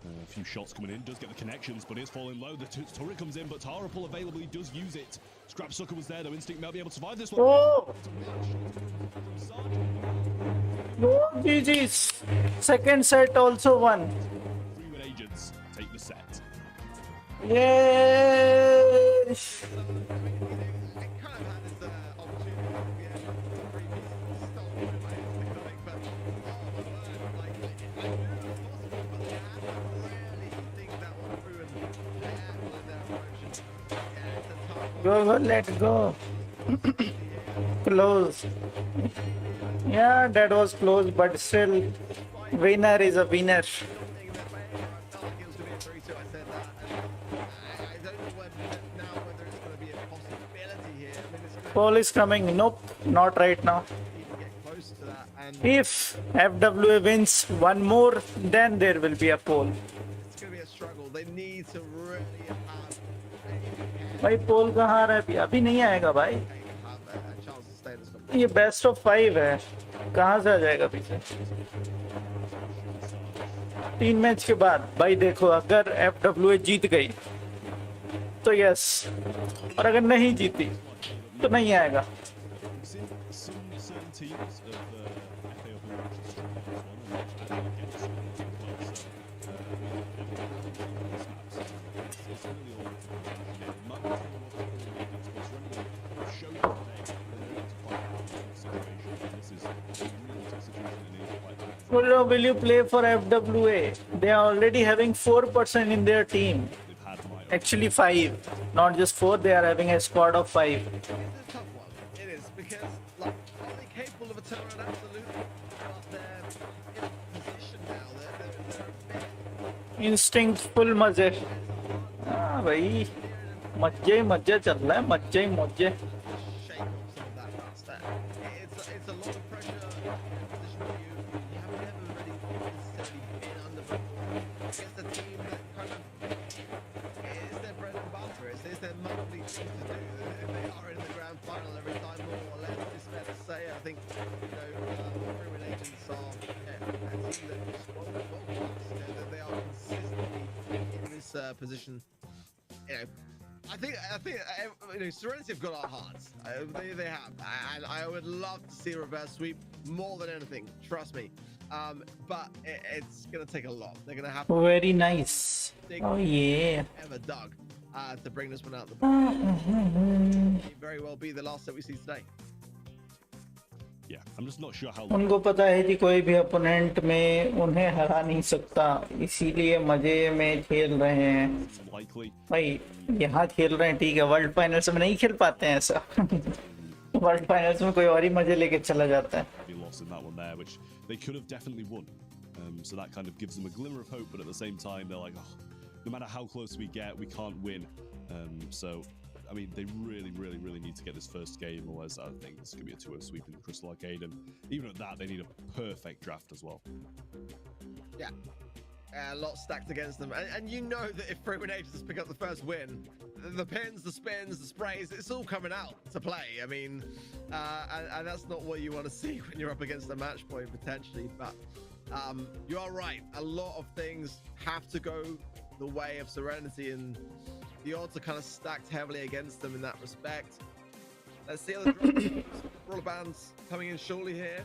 Speaker 3: A few shots coming in, does get the connections, but is falling low. The turret comes in, but Tara pull available, he does use it. Scrap Sucker was there, though. Instinct may be able to survive this one.
Speaker 2: Oh! No, GG's. Second set also won.
Speaker 3: Freeman Agents take the set.
Speaker 2: Yay!
Speaker 1: I kind of had this opportunity to be a stolen in my Instinct, I think, but oh my word, I knew it was possible, but I really think that one through and
Speaker 2: Go, let go. Close. Yeah, that was close, but still, winner is a winner. Paul is coming. Nope, not right now. If FWA wins one more, then there will be a poll.
Speaker 1: It's going to be a struggle. They need to really have
Speaker 2: भाई पोल कहाँ रहा है अभी नहीं आएगा भाई
Speaker 1: a chance to stay in this competition.
Speaker 2: ये best of 5 है कहाँ से आ जाएगा पीछे 3 मैच के बाद भाई देखो अगर FWA जीत गई तो यस और अगर नहीं जीती तो नहीं आएगा Will you play for FWA? They are already having 4% in their team. Actually 5, not just 4. They are having a squad of 5.
Speaker 1: It's a tough one. It is because, like, are they capable of a turnaround? Absolutely. But they're in a position now. They're
Speaker 2: Instinct full मजे. हाँ भाई मजे ही मजे चल रहा है मजे ही मजे.
Speaker 1: shake off some of that rust there. It's a lot of pressure in a position where you have never really necessarily been under before against a team that kind of is their bread and butter. It's their monthly thing to do. If they are in the grand final every time, more or less, it's fair to say. I think Freeman Agents are a team that is world class. That they are consistently in this position. I think Serenity have got our hearts. They have, and I would love to see a reverse sweep more than anything. Trust me. But it's gonna take a lot. They're gonna have to
Speaker 2: Very nice. Oh yeah.
Speaker 1: ever dug to bring this one out the box. May very well be the last that we see today.
Speaker 3: Yeah, I'm just not sure how.
Speaker 2: उनको पता है कि कोई भी opponent में उन्हें हरा नहीं सकता इसीलिए मजे में खेल रहे हैं भाई यहाँ खेल रहे हैं ठीक है वर्ल्ड फाइनल्स में नहीं खेल पाते हैं ऐसा वर्ल्ड फाइनल्स में कोई और ही मजे लेके चला जाता है
Speaker 3: They could have definitely won. So that kind of gives them a glimmer of hope, but at the same time, they're like, oh, no matter how close we get, we can't win. So, I mean, they really, really, really need to get this first game, otherwise I think it's going to be a 2-0 sweep in Crystal Arcade, and even at that, they need a perfect draft as well.
Speaker 1: Yeah. A lot stacked against them. And you know that if Freeman Agents pick up the first win, the pins, the spins, the sprays, it's all coming out to play. I mean, and that's not what you want to see when you're up against a match point, potentially. But you are right. A lot of things have to go the way of Serenity, and the odds are kind of stacked heavily against them in that respect. Let's see how the brawler bands coming in shortly here.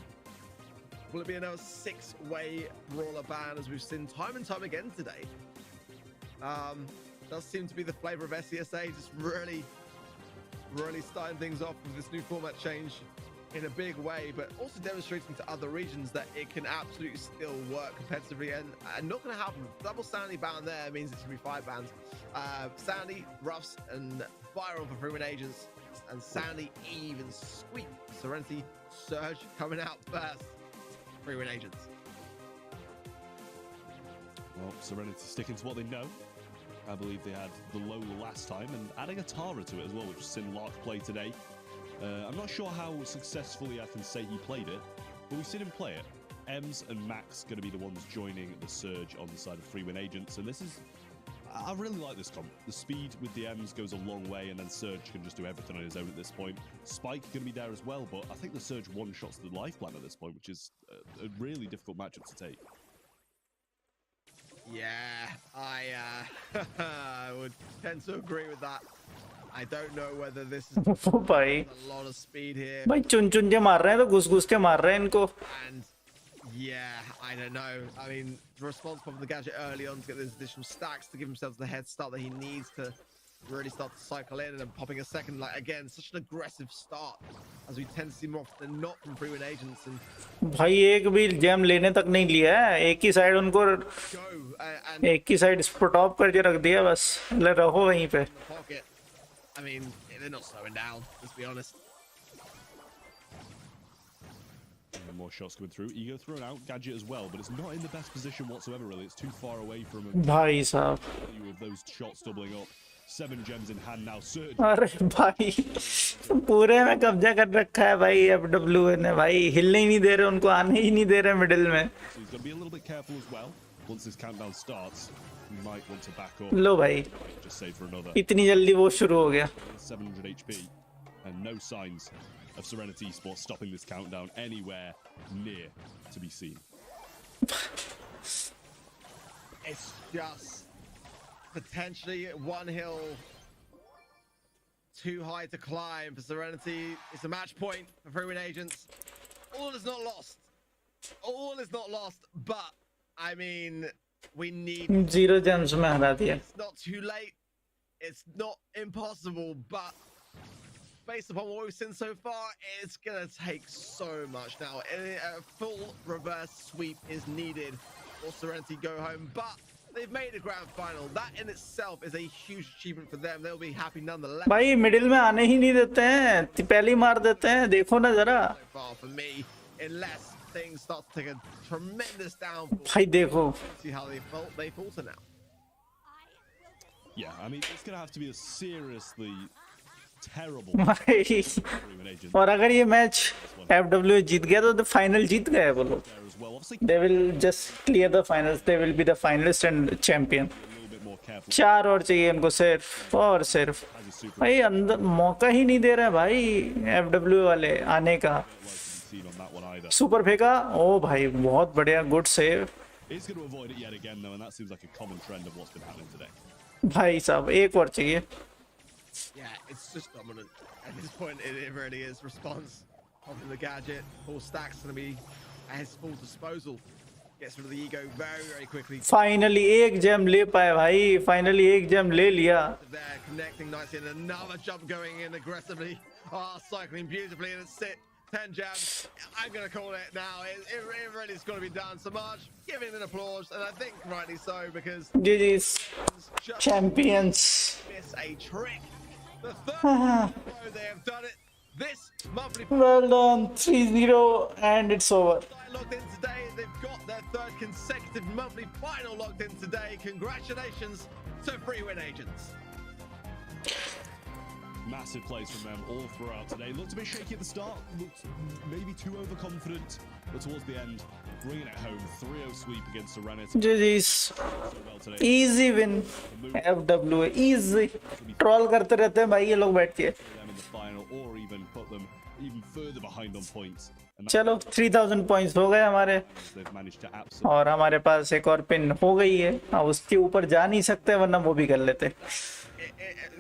Speaker 1: Will it be another 6-way brawler ban as we've seen time and time again today? Does seem to be the flavor of SCSA, just really starting things off with this new format change in a big way, but also demonstrating to other regions that it can absolutely still work competitively, and not going to happen. Double Sandy ban there means it's going to be 5 bans. Sandy, Ruffs, and Viral for Freeman Agents, and Sandy even sweep. Serenity Surge coming out first. Freeman Agents.
Speaker 3: Well, Serenity sticking to what they know. I believe they had the Lola last time, and adding a Tara to it as well, which we've seen Lark play today. I'm not sure how successfully I can say he played it, but we've seen him play it. Ems and Max going to be the ones joining the Surge on the side of Freeman Agents, and this is... I really like this comp. The speed with the Ems goes a long way, and then Surge can just do everything on his own at this point. Spike going to be there as well, but I think the Surge one-shots the life plan at this point, which is a really difficult matchup to take.
Speaker 1: Yeah, I would tend to agree with that. I don't know whether this is
Speaker 2: भाई
Speaker 1: a lot of speed here.
Speaker 2: भाई चुन चुन के मार रहे हैं तो घुस घुस के मार रहे हैं इनको.
Speaker 1: And yeah, I don't know. I mean, the response from the gadget early on to get those additional stacks to give himself the head start that he needs to really start to cycle in, and then popping a second, like again, such an aggressive start as we tend to see more often than not from Freeman Agents. And
Speaker 2: भाई एक भी GeM लेने तक नहीं लिया है, एक ही side उनको एक ही साइड स्पॉट ऑफ करके रख दिया बस, ले रहो वहीं पे.
Speaker 1: pocket. I mean, they're not slowing down. Let's be honest.
Speaker 3: And more shots coming through. Ego thrown out. Gadget as well, but it's not in the best position whatsoever. Really, it's too far away from him.
Speaker 2: भाई साहब.
Speaker 3: With those shots doubling up. 7 gems in hand now. Surge.
Speaker 2: अरे भाई पूरे में कब्जा कर रखा है भाई FW ने भाई हिलने ही नहीं दे रहे उनको आने ही नहीं दे रहे मिडिल में.
Speaker 3: So he's going to be a little bit careful as well. Once this countdown starts, he might want to back up.
Speaker 2: लो भाई
Speaker 3: Just save for another.
Speaker 2: इतनी जल्दी वो शुरू हो गया.
Speaker 3: 700 HP and no signs of Serenity Esports stopping this countdown anywhere near to be seen.
Speaker 1: It's just potentially one hill too high to climb for Serenity. It's a match point for Free Win Agents. All is not lost. All is not lost, but I mean, we need
Speaker 2: 0 gems में हरा दिया.
Speaker 1: It's not too late. It's not impossible, but based upon what we've seen so far, it's gonna take so much now. A full reverse sweep is needed for Serenity go home, but they've made a grand final. That in itself is a huge achievement for them. They'll be happy nonetheless.
Speaker 2: भाई middle में आने ही नहीं देते हैं, पहले ही मार देते हैं. देखो ना जरा.
Speaker 1: So far for me, unless things start to take a tremendous downfall.
Speaker 2: भाई देखो.
Speaker 1: See how they falter now.
Speaker 3: Yeah, I mean, it's going to have to be a seriously terrible
Speaker 2: भाई
Speaker 3: Free Win Agent
Speaker 2: और अगर ये match FW जीत गया तो final जीत गए वो लोग.
Speaker 3: there as well. Obviously,
Speaker 2: They will just clear the finals. They will be the finalist and champion.
Speaker 3: a little bit more careful.
Speaker 2: 4 और चाहिए इनको सिर्फ और सिर्फ.
Speaker 3: Has his super
Speaker 2: भाई अंदर मौका ही नहीं दे रहे भाई FW वाले आने का.
Speaker 3: likely to be seen on that one either.
Speaker 2: Super फेंका. ओ भाई बहुत बढ़िया good save.
Speaker 3: He's going to avoid it yet again, though, and that seems like a common trend of what's been happening today.
Speaker 2: भाई साहब एक और चाहिए.
Speaker 1: Yeah, it's just dominant. At this point, it really is. Response on the gadget. Full stack's going to be at his full disposal. Gets rid of the ego very, very quickly.
Speaker 2: Finally एक GeM ले पाए भाई. Finally एक GeM ले लिया.
Speaker 1: There, connecting nicely, and another jump going in aggressively. Cycling beautifully, and it's it. 10 jabs. I'm going to call it now. It really is going to be done. Samaj giving an applause, and I think rightly so, because
Speaker 2: GG's
Speaker 1: just
Speaker 2: champions.
Speaker 1: miss a trick. The third in a row they have done it. This monthly
Speaker 2: Well done. 3-0 and it's over.
Speaker 1: locked in today. They've got their third consecutive monthly final locked in today. Congratulations to Free Win Agents.
Speaker 3: Massive plays from them all throughout today. Looked a bit shaky at the start, looked maybe too overconfident, but towards the end, bringing it home. 3-0 sweep against Serenity.
Speaker 2: GG's.
Speaker 3: So well today.
Speaker 2: Easy win. FW easy. Troll करते रहते हैं भाई ये लोग बैठ के.
Speaker 3: Put them in the final, or even put them even further behind on points. And
Speaker 2: चलो 3000 points हो गए हमारे.
Speaker 3: they've managed to absolutely.
Speaker 2: और हमारे पास एक और पिन हो गई है. अब उसके ऊपर जा नहीं सकते वरना वो भी कर लेते.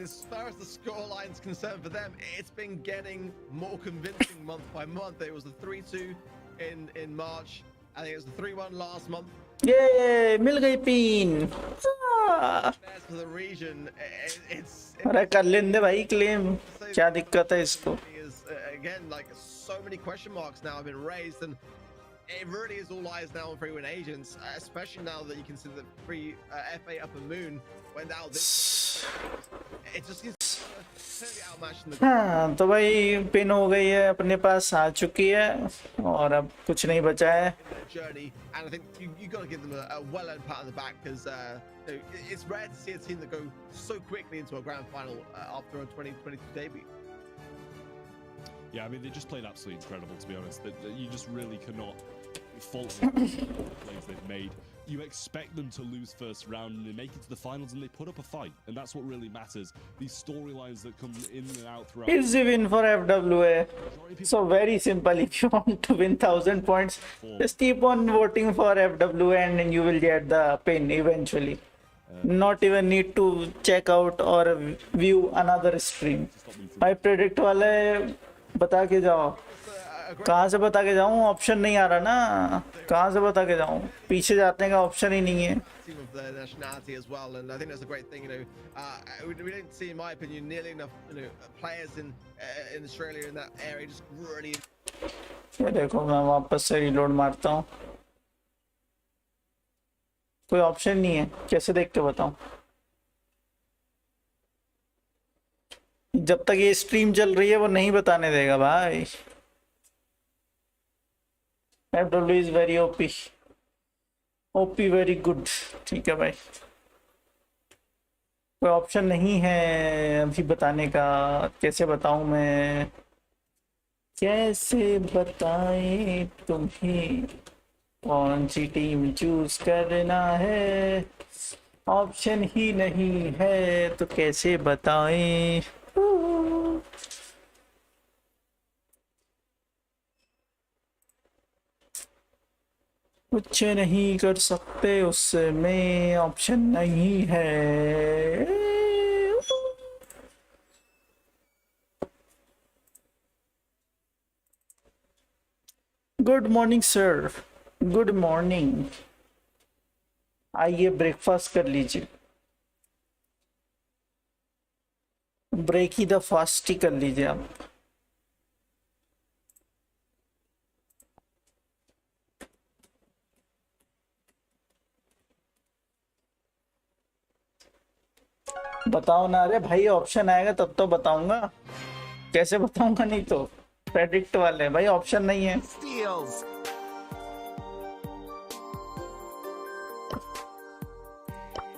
Speaker 1: As far as the scoreline is concerned for them, it's been getting more convincing month by month. It was the 3-2 in March. I think it was the 3-1 last month.
Speaker 2: ये मिल गई pin.
Speaker 1: As for the region, it's
Speaker 2: अरे कर लेंगे भाई claim. क्या दिक्कत है इसको.
Speaker 1: is again like so many question marks now have been raised, and it really is all eyes now on Free Win Agents, especially now that you consider the free FA Upper Moon went out this. It just seems totally outmatched in the
Speaker 2: हाँ तो भाई pin हो गई है अपने पास आ चुकी है और अब कुछ नहीं बचा है.
Speaker 1: journey, and I think you got to give them a well-earned pat on the back, because it's rare to see a team that go so quickly into a grand final after a 2022 debut.
Speaker 3: Yeah, I mean, they just played absolutely incredible, to be honest. That you just really cannot fault them for the plays they've made. You expect them to lose first round, and they make it to the finals, and they put up a fight, and that's what really matters. These storylines that come in and out throughout.
Speaker 2: Easy win for FWA. So very simple. If you want to win 1000 points, just keep on voting for FWA, and then you will get the pin eventually. Not even need to check out or view another stream. I predict वाले बता के जाओ. कहाँ से बता के जाऊँ? Option नहीं आ रहा ना. कहाँ से बता के जाऊँ? पीछे जाने का ऑप्शन ही नहीं है.
Speaker 1: Team of their nationality as well, and I think that's a great thing. We don't see, in my opinion, nearly enough players in Australia in that area. Just really.
Speaker 2: ये देखो मैं वापस से रीलोड मारता हूँ. कोई ऑप्शन नहीं है. कैसे देख के बताऊँ? जब तक ये स्ट्रीम चल रही है वो नहीं बताने देगा भाई। FW is very OP, OP very good. ठीक है भाई, कोई ऑप्शन नहीं है अभी बताने का। कैसे बताऊं मैं, कैसे बताएं तुम्हें कौन सी टीम चूज करना है, ऑप्शन ही नहीं है तो कैसे बताएं। कुछ नहीं कर सकते उसमें, ऑप्शन नहीं है। Good morning sir, good morning. आइए ब्रेकफास्ट कर लीजिए, ब्रेक ही द फास्ट ही कर लीजिए आप। बताओ ना, अरे भाई ऑप्शन आएगा तब तो बताऊंगा, कैसे बताऊंगा नहीं तो। प्रेडिक्ट वाले भाई ऑप्शन नहीं है।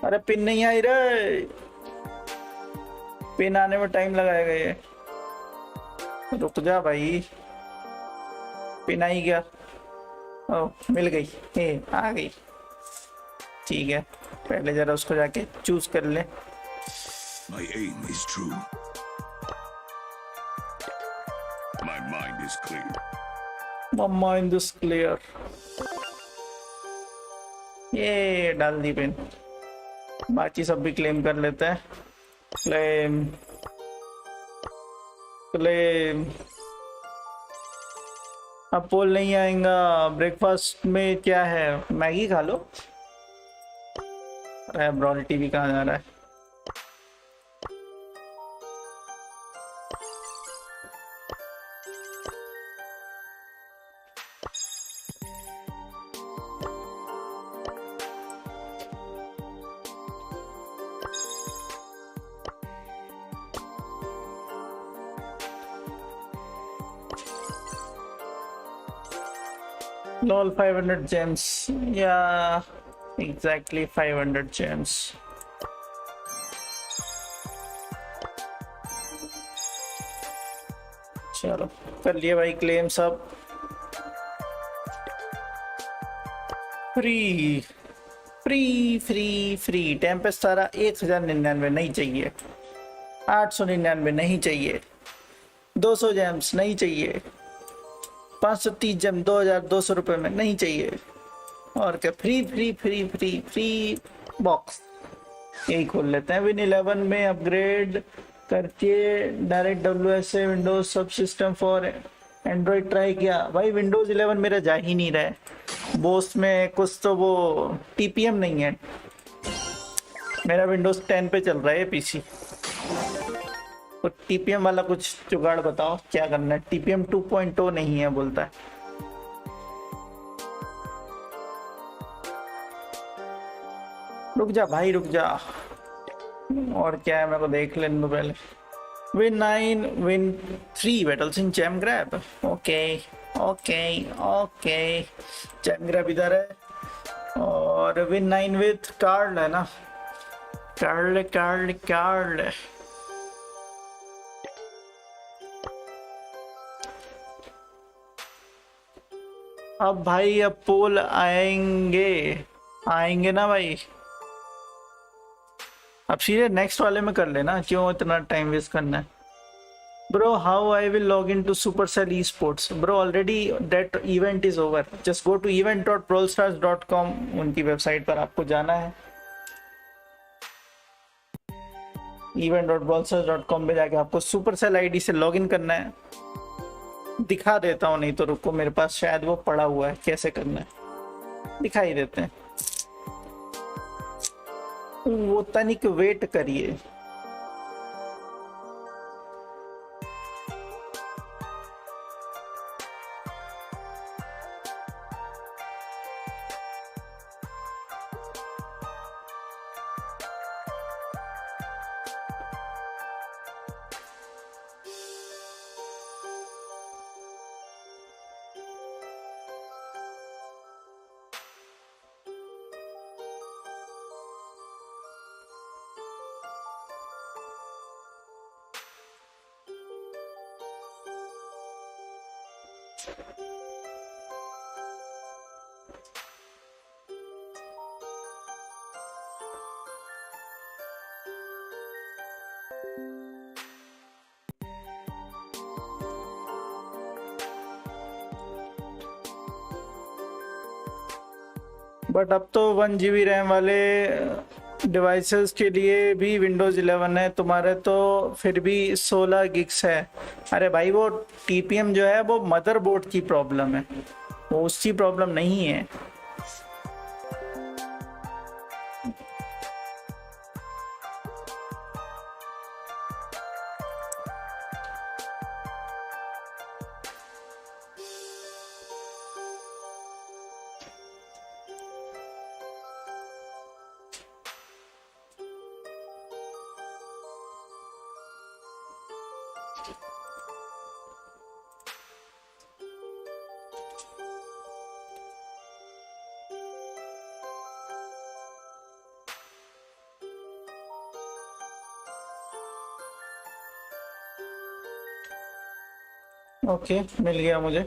Speaker 2: अरे पिन नहीं आई रे, पिन आने में टाइम लगाएगा ये, रुक जा भाई। पिन आई क्या, ओ मिल गई, आ गई। ठीक है, पहले जरा उसको जाके चूज कर ले।
Speaker 4: My aim is true. My mind is clear.
Speaker 2: My mind is clear. ये डाल दी पिन, बाकी सब भी क्लेम कर लेते हैं। Claim claim. अब पोल नहीं आएगा। ब्रेकफास्ट में क्या है, मैगी खा लो। अरे ब्रॉल टीवी कहाँ जा रहा है। Lol, 500 gems. Yeah, exactly 500 gems. चलो कर लिए भाई क्लेम सब। Free free free free Tempest सारा 1099 नहीं चाहिए, 899 नहीं चाहिए, 200 जेम्स नहीं चाहिए, 530 जेम 2200 रुपये में नहीं चाहिए। और क्या, free free free free free box यही खोल लेते हैं। विन 11 में अपग्रेड करके डायरेक्ट WSA विंडोज सब सिस्टम फॉर एंड्रॉइड ट्राई किया। भाई विंडोज 11 मेरा जा ही नहीं रहा है। बोस में कुछ तो वो TPM नहीं है, मेरा विंडोज 10 पे चल रहा है पीसी। तो TPM वाला कुछ जुगाड़ बताओ, क्या करना है। TPM 2.0 नहीं है बोलता है। रुक जा भाई रुक जा, और क्या है मेरे को देख लेने दो पहले। Win 9 win 3 battles in gem grab. Okay okay okay, gem grab इधर है। और विन 9 विथ कार्ड है ना, कार्ड कार्ड कार्ड। अब भाई अब पोल आएंगे, आएंगे ना भाई। अब सीधे नेक्स्ट वाले में कर लेना, क्यों इतना टाइम वेस्ट करना है। Bro how I will log in to Supercell esports? Bro already that event is over, just go to event.brawlstars.com, उनकी वेबसाइट पर आपको जाना है। event.brawlstars.com पे जाके आपको सुपरसेल आईडी से लॉग इन करना है। दिखा देता हूँ, नहीं तो रुको, मेरे पास शायद वो पड़ा हुआ है, कैसे करना है दिखाई देते हैं। वो तनिक वेट करिए। बट अब तो 1 GB रैम वाले डिवाइसेस के लिए भी विंडोज़ 11 है, तुम्हारे तो फिर भी 16 गिग्स है। अरे भाई वो TPM जो है वो मदरबोर्ड की प्रॉब्लम है, वो उसकी प्रॉब्लम नहीं है। ओके, मिल गया मुझे।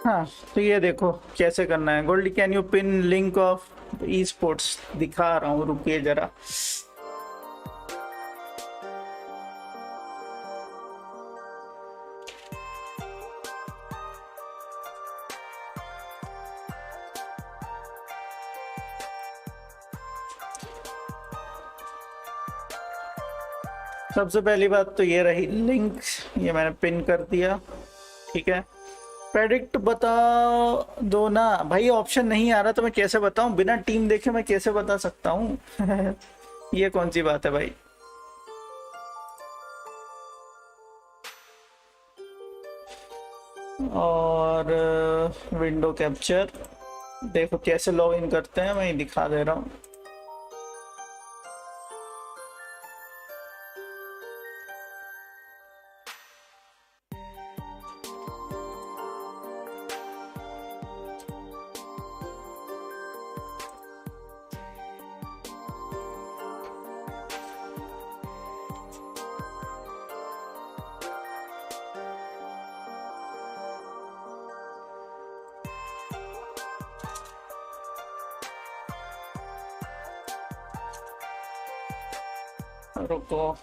Speaker 2: हाँ तो ये देखो कैसे करना है। Goldie can you pin link of esports, दिखा रहा हूँ, रुकिए जरा। सबसे पहली बात तो ये रही लिंक, ये मैंने पिन कर दिया, ठीक है। प्रेडिक्ट बता दो ना भाई, ऑप्शन नहीं आ रहा तो मैं कैसे बताऊं, बिना टीम देखे मैं कैसे बता सकता हूं। ये कौन सी बात है भाई। और विंडो कैप्चर देखो कैसे लॉग इन करते हैं, मैं दिखा दे रहा हूँ। रुको,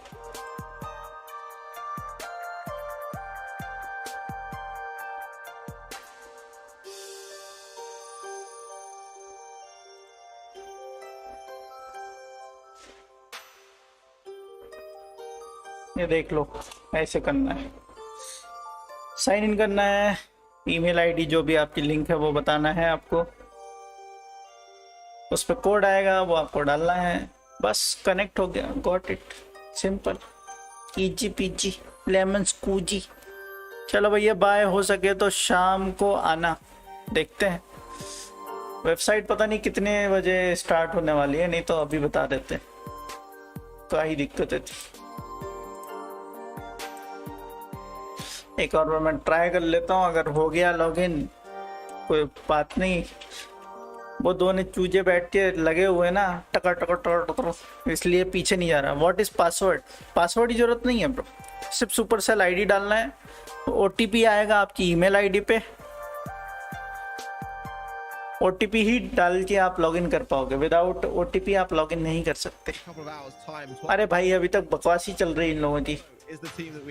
Speaker 2: ये देख लो ऐसे करना है। साइन इन करना है, ईमेल आईडी जो भी आपकी लिंक है वो बताना है आपको, उस पर कोड आएगा वो आपको डालना है, बस कनेक्ट हो गया। Got it, simple, easy peasy, lemon squeezy. चलो भैया बाय, हो सके तो शाम को आना, देखते हैं। वेबसाइट पता नहीं कितने बजे स्टार्ट होने वाली है, नहीं तो अभी बता देते, क्या ही दिक्कत है। एक और बार मैं ट्राई कर लेता हूँ, अगर हो गया लॉगिन कोई बात नहीं। वो दोनों चूजे बैठ के लगे हुए ना टकर टकर टकर टकर, इसलिए पीछे नहीं जा रहा। व्हाट इज पासवर्ड, पासवर्ड की जरूरत नहीं है ब्रो, सिर्फ सुपरसेल आईडी डालना है, OTP आएगा आपकी ईमेल आईडी पे, OTP ही डाल के आप लॉगिन कर पाओगे, विदाउट OTP आप लॉगिन नहीं कर सकते। अरे भाई अभी तक बकवास ही चल रही इन लोगों की,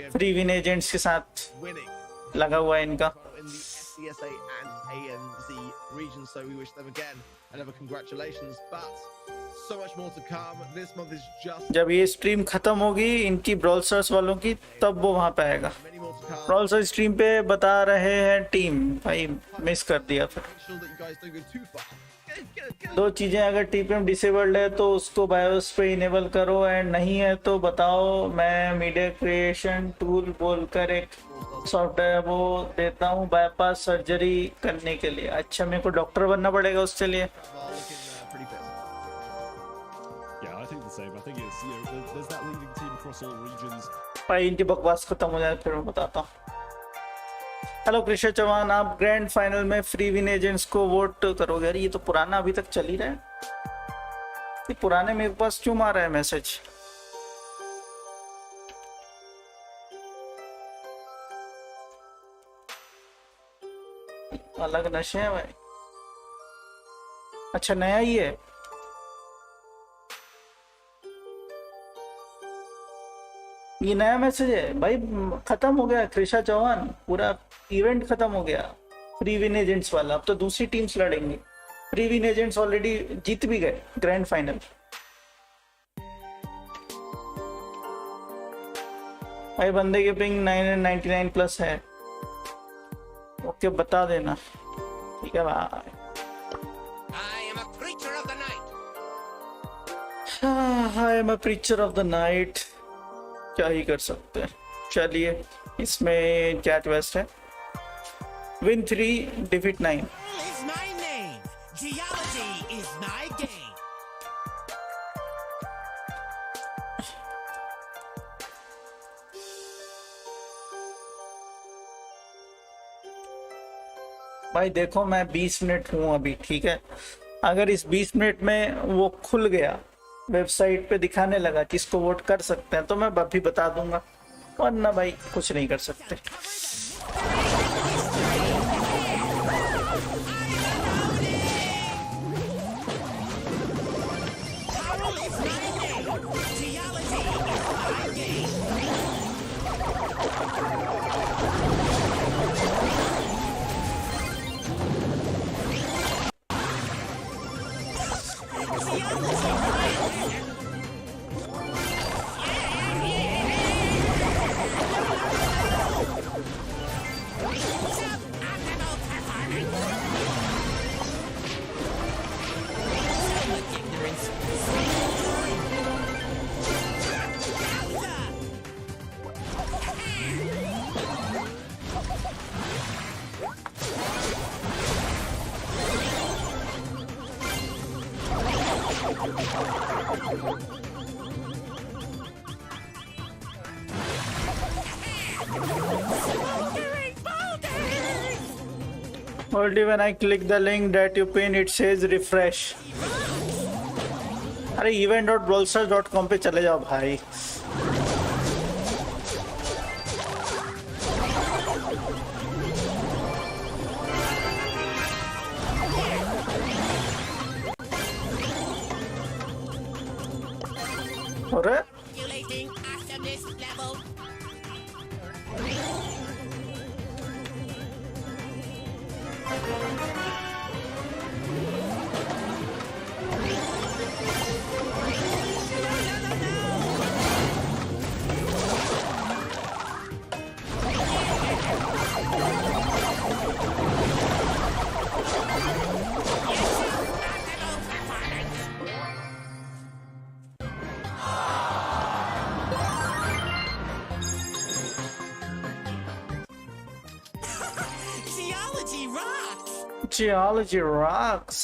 Speaker 2: फ्री विन एजेंट्स के साथ लगा हुआ है इनका।
Speaker 1: CSA and ANZ regions, so we wish them again another congratulations, but so much more to come. This month is just,
Speaker 2: जब ये स्ट्रीम खत्म होगी इनकी ब्रॉल स्टार्स वालों की, तब वो वहां पे आएगा। ब्रॉल स्टार्स स्ट्रीम पे बता रहे हैं टीम, भाई मिस कर दिया फिर।
Speaker 1: make sure that you guys don't go too far.
Speaker 2: दो चीजें, अगर TPM डिसेबल्ड है तो उसको बायोस पे इनेबल करो, एंड नहीं है तो बताओ, मैं मीडिया क्रिएशन टूल बोलकर एक सॉफ्टवेयर वो देता हूँ बाईपास सर्जरी करने के लिए। अच्छा मेरे को डॉक्टर बनना पड़ेगा उसके लिए। भाई इनकी बकवास खत्म हो जाए फिर मैं बताता हूँ। हेलो कृष्ण चौहान, आप ग्रैंड फाइनल में फ्री विन एजेंट्स को वोट करोगे? अरे ये तो पुराना अभी तक चल ही रहा है, ये पुराने मेरे पास क्यों मार रहा है मैसेज? अलग नशे हैं भाई। अच्छा नया ही है। ये नया मैसेज है भाई। खत्म हो गया कृषा चौहान, पूरा इवेंट खत्म हो गया फ्री विन एजेंट्स वाला। अब तो दूसरी टीम्स लड़ेंगी। फ्री विन एजेंट्स ऑलरेडी जीत भी गए ग्रैंड फाइनल। भाई बंदे के पिंग 999 प्लस है। ओके बता देना, ठीक है भाई। I am a preacher of the night, क्या ही कर सकते हैं। चलिए इसमें क्या ट्विस्ट है? Win 3 defeat 9। भाई देखो मैं 20 मिनट हूँ अभी, ठीक है। अगर इस 20 मिनट में वो खुल गया, वेबसाइट पे दिखाने लगा किसको वोट कर सकते हैं, तो मैं अभी बता दूंगा, वरना भाई कुछ नहीं कर सकते। Only when I click the link that you pin, it says refresh. अरे event.brawlstars.com पे चले जाओ भाई। अरे Geology rocks.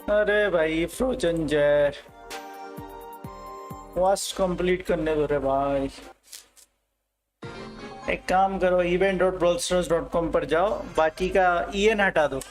Speaker 2: अरे भाई फ्रोजन जैर वास्ट कंप्लीट करने दो रे भाई। एक काम करो, event.brawlstars.com पर जाओ, बाकी का EN हटा दो।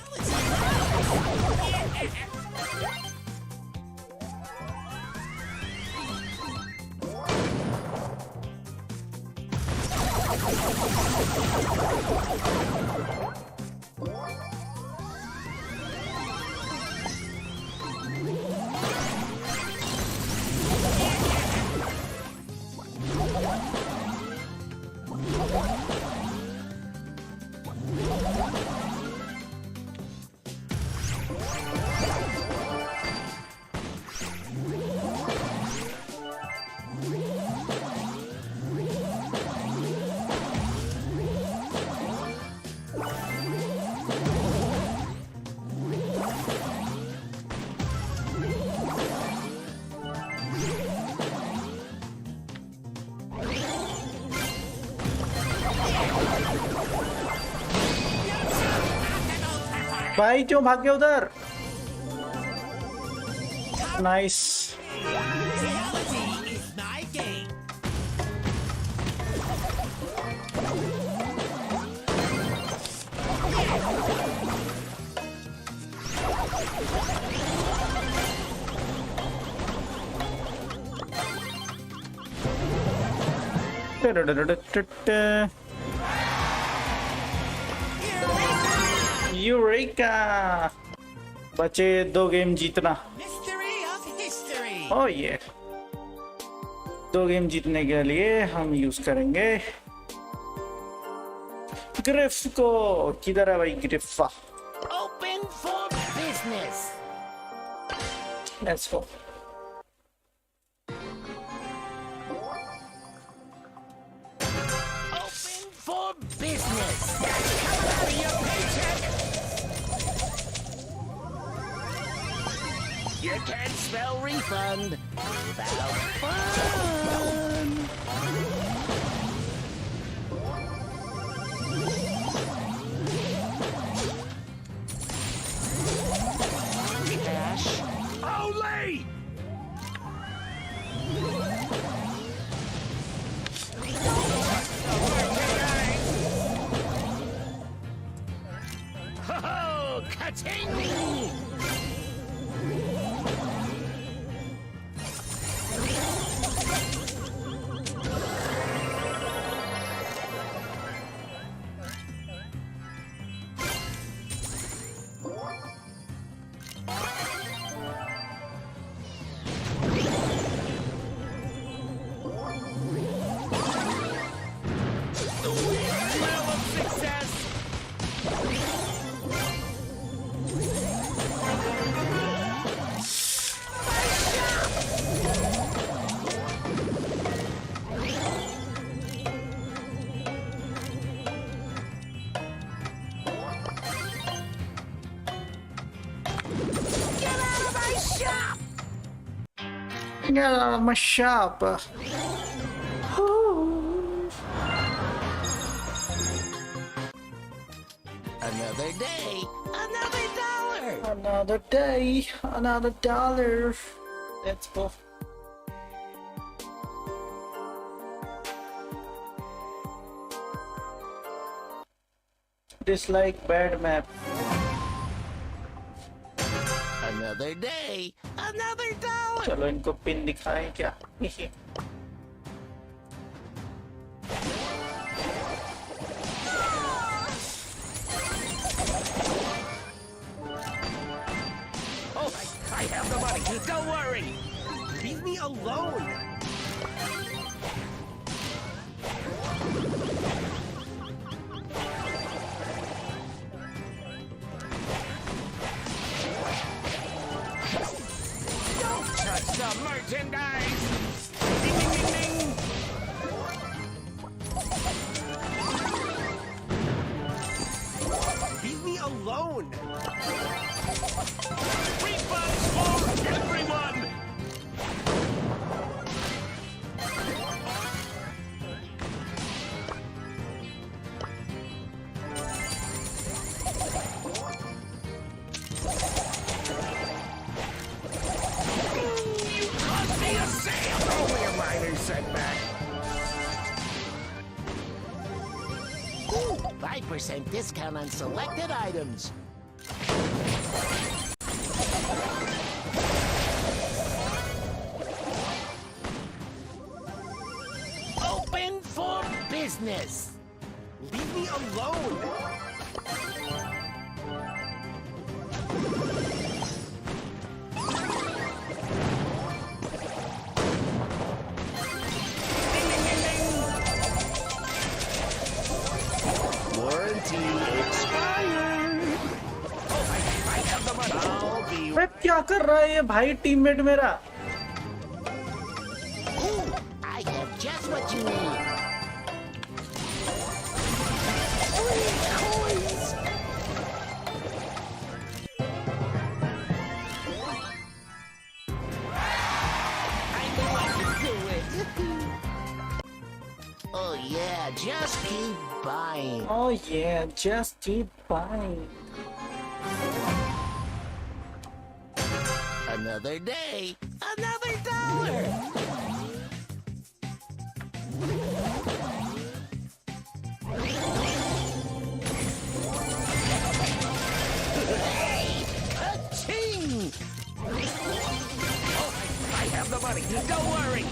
Speaker 2: भाई क्यों भाग गया उधर? नाइस। यूरेका। बचे 2 गेम जीतना। ओह ये 2 गेम जीतने के लिए हम यूज करेंगे ग्रिफ को। किधर है भाई ग्रिफा?
Speaker 5: Open for business.
Speaker 2: Let's go.
Speaker 5: Open for business. Coming out of your paycheck. You can't spell refund without fun. Cash. Ole! Ho-ho! Ka-ting! Smell of success! Get out of my shop!
Speaker 2: Get out of my shop.
Speaker 5: Another day, another dollar!
Speaker 2: Another day, another dollar. Let's go. Dislike bad map.
Speaker 5: Another day, another dollar!
Speaker 2: चलो इनको pin दिखाएं क्या?
Speaker 5: Oh, I have the money. Don't worry. Leave me alone. Don't touch the merchandise. Ding, ding, ding, ding. Leave me alone. Refunds for everyone! You caused me a sale! Only a minor setback. 5% discount on selected items. Open for business. Leave me alone. Ding, ding, ding, ding. Warranty expired. Oh, I have the money. I'll be
Speaker 2: मैं क्या कर रहा है ये भाई teammate मेरा?
Speaker 5: Ooh, I have just what you need. Free coins. I know I can do it. Oh yeah, just keep buying.
Speaker 2: Oh yeah, just keep buying.
Speaker 5: Another day, another dollar. Hey, a-ching! Oh, I have the money. Don't worry.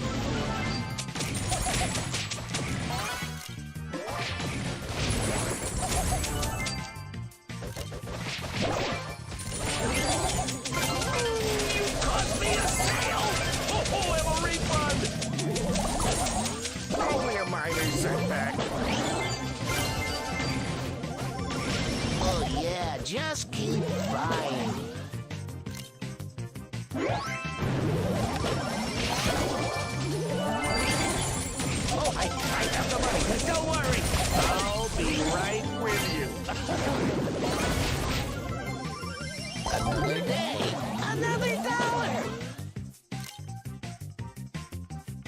Speaker 5: just keep buying. Oh, I have the money. Don't worry. I'll be right with you. Another day, another dollar.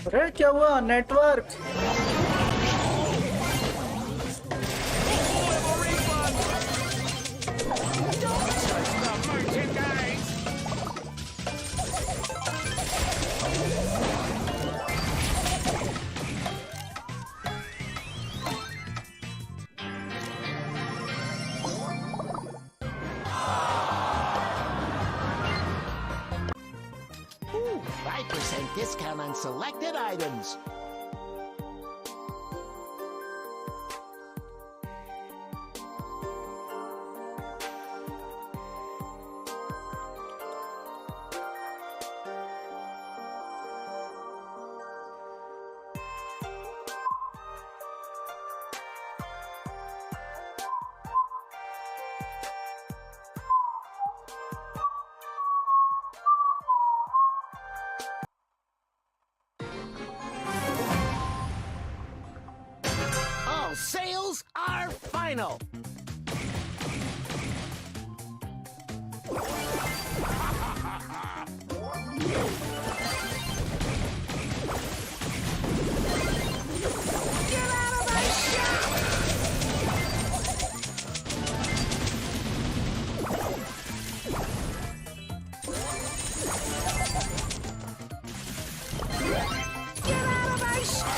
Speaker 2: अरे क्या हुआ network?
Speaker 5: Don't touch the merchandise. Ooh, 5% discount on selected items. All sales are final. Get out of my shop! Get out of my shop!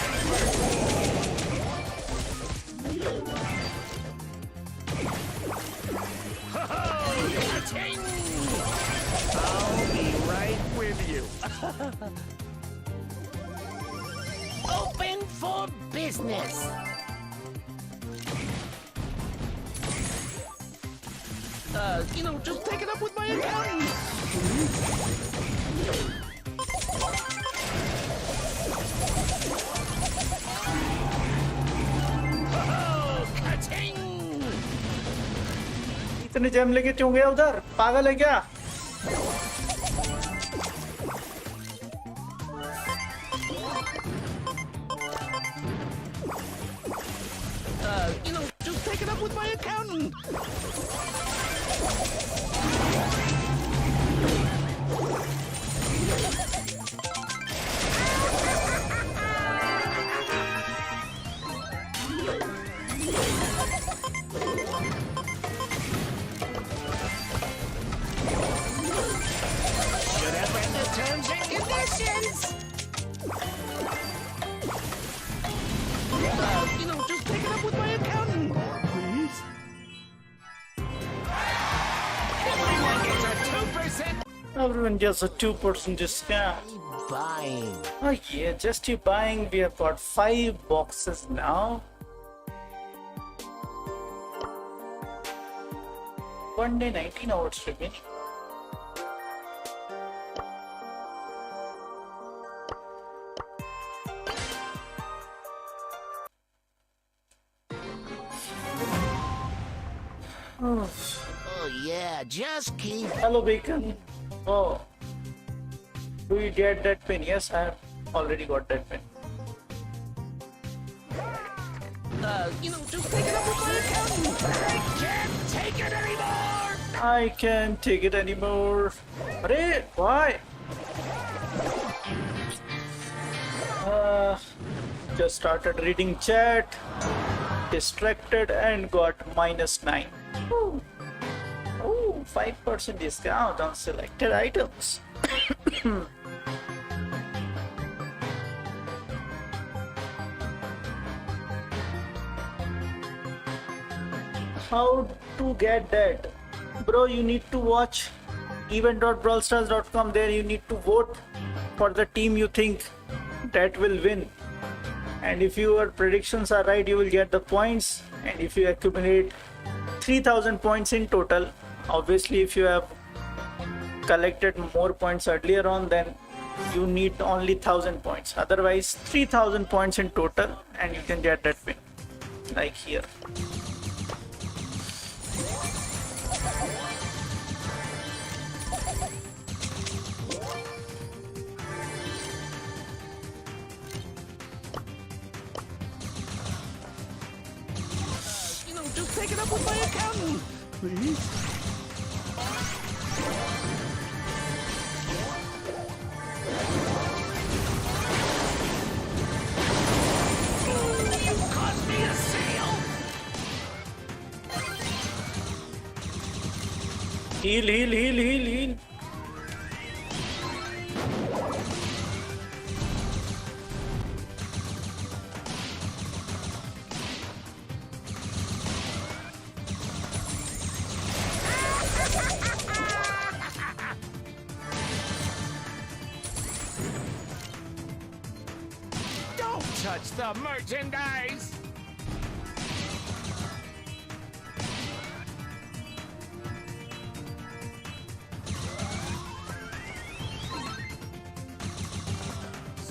Speaker 5: Ka-ting! I'll be right with you. Open for business. Just take it up with my accountant. Oh, ka-ting!
Speaker 2: इतने jam लेके क्यों गया उधर? पागल है क्या?
Speaker 5: Just take it up with my accountant. Should have read the terms and conditions. Just take it up with my accountant, please. Everyone gets a 2%.
Speaker 2: Everyone gets a 2% discount.
Speaker 5: Buying.
Speaker 2: Oh yeah, just you buying. We have got 5 boxes now. One day 19 hours remaining. Oh.
Speaker 5: Oh yeah, just keep.
Speaker 2: Hello Bacon. Oh. Do you get that pin? Yes, I have already got that pin.
Speaker 5: Just take it up with my accountant. I can't take it anymore.
Speaker 2: I can't take it anymore. Arey, why? Just started reading chat, distracted and got -9. Ooh. Ooh, 5% discount on selected items. How to get that? Bro, you need to watch event.brawlstars.com. There you need to vote for the team you think that will win. And if your predictions are right, you will get the points. And if you accumulate 3000 points in total, obviously if you have collected more points earlier on, then you need only 1000 points. Otherwise 3000 points in total and you can get that win, like here.
Speaker 5: Just take it up with my accountant, please. You caused me a sale.
Speaker 2: Heal, heal, heal, heal, heal.
Speaker 5: Don't touch the merchandise.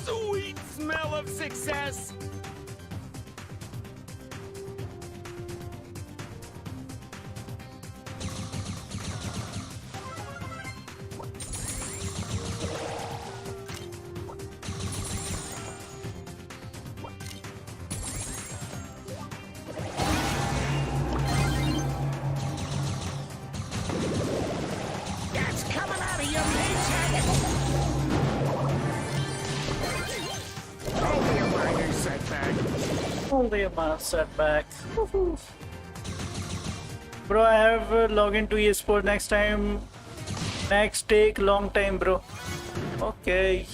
Speaker 5: Sweet smell of success. That's coming out of your paycheck. Only a minor setback.
Speaker 2: Only a minor setback. Woohoo. Bro, I have log into eSport next time. Next take long time, bro. Okay.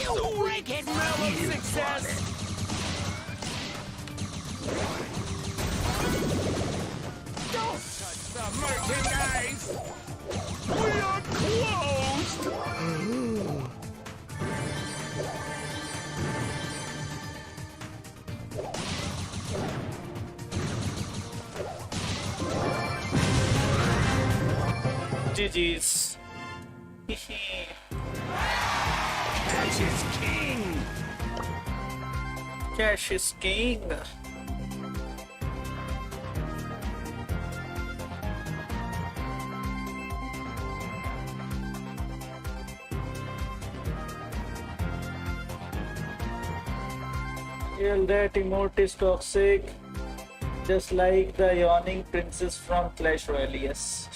Speaker 5: You wicked smell of success. Don't touch the merchandise. We are closed.
Speaker 2: GG's.
Speaker 5: Cash is king.
Speaker 2: Cash is king. Well, that emote is toxic. Just like the yawning princess from Clash Royale, yes.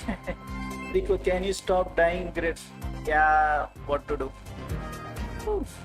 Speaker 2: Rico, can you stop dying, Griff? Yeah, what to do? Oof.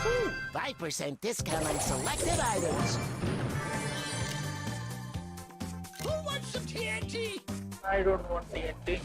Speaker 5: Ooh, 5% discount on selected items. Who wants some TNT?
Speaker 2: I don't want TNT.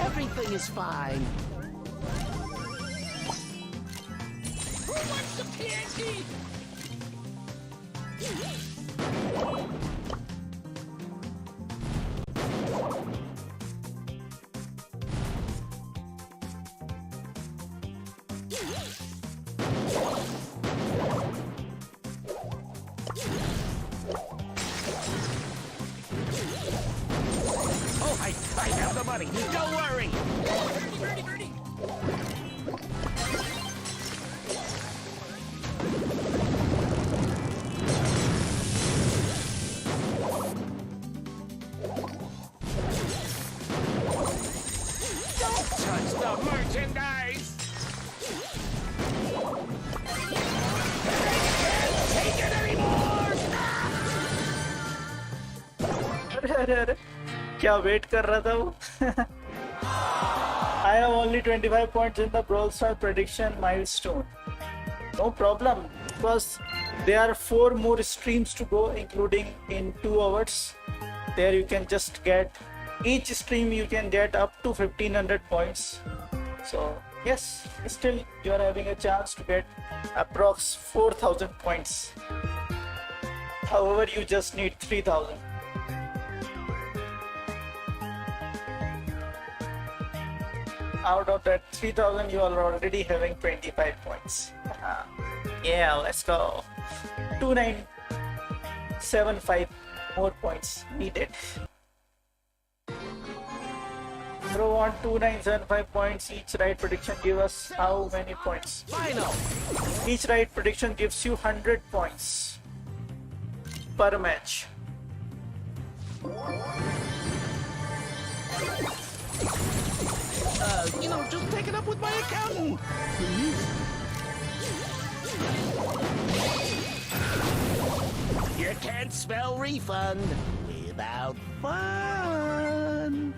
Speaker 5: Everything is fine. Who wants some TNT? Oh, I have the money. Don't worry. Birdie, birdie, birdie. Don't touch the merchandise.
Speaker 2: अरे अरे क्या wait कर रहा था वो. I have only 25 points in the Brawl Stars prediction milestone. No problem, because there are 4 more streams to go, including in 2 hours. There you can just get, each stream you can get up to 1500 points. So yes, still you are having a chance to get approx 4000 points. However, you just need 3000. Out of that 3000, you are already having 25 points. Yeah, let's go. 2975 more points needed. Bro, on 2975 points, each right prediction give us how many points?
Speaker 5: Final.
Speaker 2: Each right prediction gives you 100 points per match.
Speaker 5: Just take it up with my accountant. You can't spell refund without fun.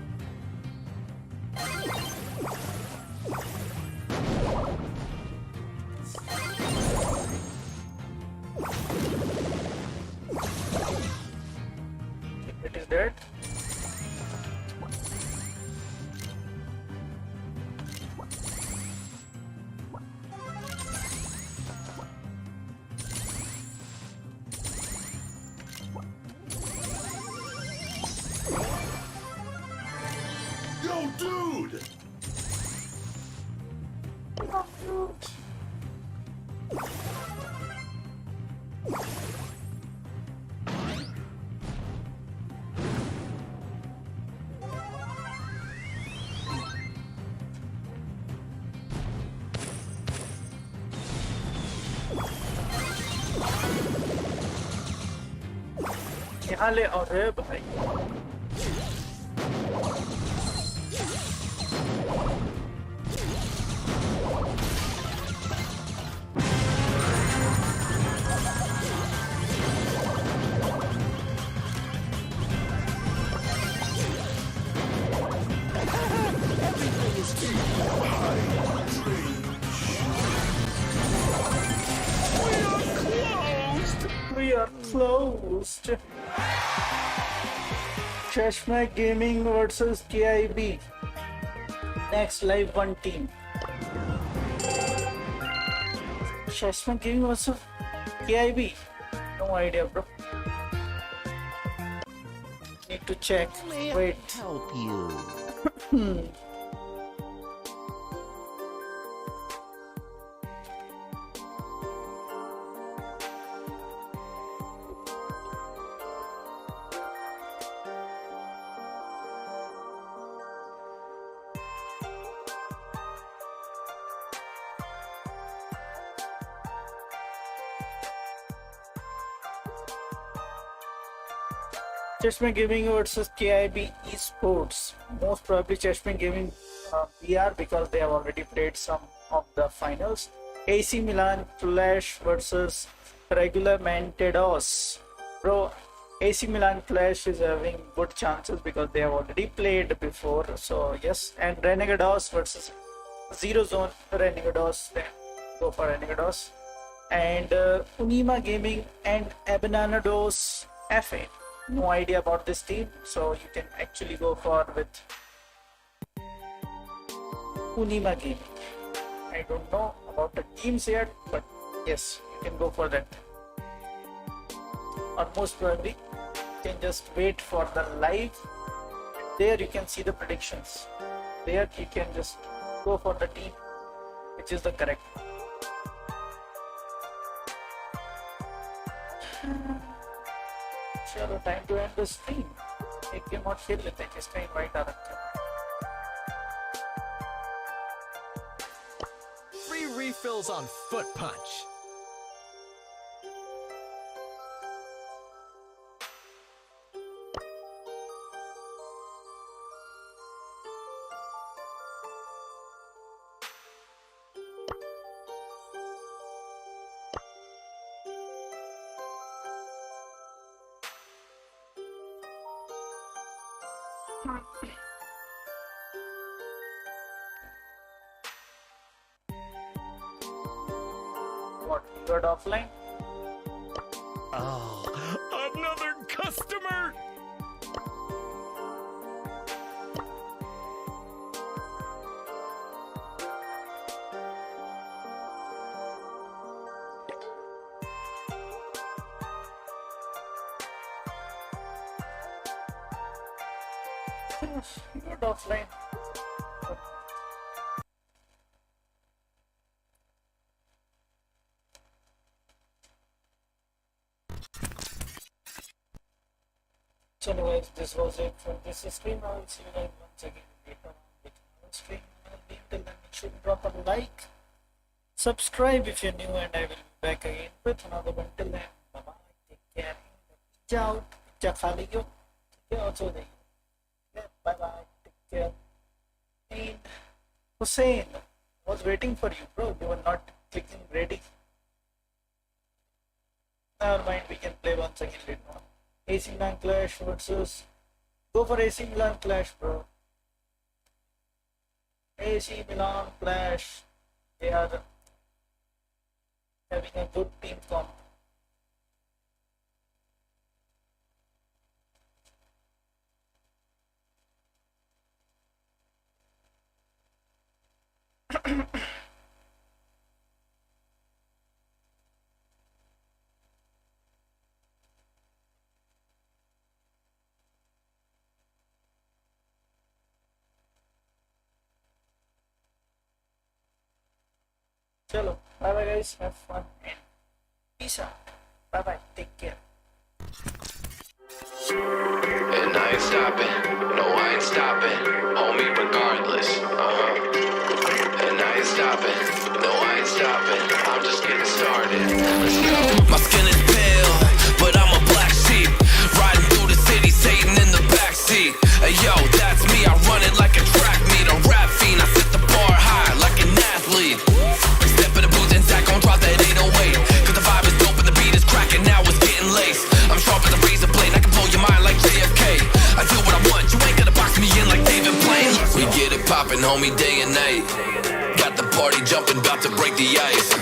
Speaker 2: It is dead.
Speaker 4: Yo, dude!
Speaker 2: यहाँ ले. अरे भाई we are closed. Cheshma Gaming versus KIB. Next live 1 team. Cheshma Gaming versus KIB. No idea, bro. Need to check. Wait.
Speaker 5: Help you.
Speaker 2: Chessman Gaming versus KIB ESPORTS. Most probably Chessman Gaming PR because they have already played some of the finals. AC Milan Clash versus regular Mantedos. Bro, AC Milan Clash is having good chances because they have already played before. So yes, and Renegados versus Zero Zone Renegados. Then go for Renegados. And Unima Gaming and Abananados FA. No idea about this team, so you can actually go for with Unima Gaming. I don't know about the teams yet, but yes, you can go for that. Or most probably, you can just wait for the live. There you can see the predictions. There you can just go for the team which is the correct one. चलो time to end the stream. एक game और खेल लेते हैं जिसका invite आ रखा है.
Speaker 5: Free refills on Foot Punch.
Speaker 2: What? You got offline?
Speaker 5: Oh, another customer!
Speaker 2: You got offline. So anyways, this was it for this stream. I will see you guys once again later on with another stream. Until then, make sure to drop a like, subscribe if you're new, and I will be back again with another one. Till then, bye bye, take care, peace out, pizza khali yo, take care also there. Yeah, bye bye, take care. And Hussein was waiting for you, bro. You were not clicking ready. Never mind, we can play once again later on. AC Milan Clash versus. Go for AC Milan Clash, bro. AC Milan Clash. They are having a good team comp. Chalo, bye bye guys, have fun and peace out. Bye bye, take care.
Speaker 6: And I ain't stopping, no I ain't stopping, homie regardless, And I ain't stopping, no I ain't stopping, I'm just getting started, let's go. My skin is pale, but I'm a black sheep, riding through the city, Satan in the backseat. Hey yo, that's me, I run it like a track meet, a rap fiend, I set the bar high like an athlete. Step in the booth and Zach gon' drop that 808, cause the vibe is dope and the beat is cracking, now it's getting laced. I'm sharp as a razor blade, I can blow your mind like JFK. I do what I want, you ain't gonna box me in like David Blaine. We get it poppin', homie, day and night. Got the party jumping, about to break the ice.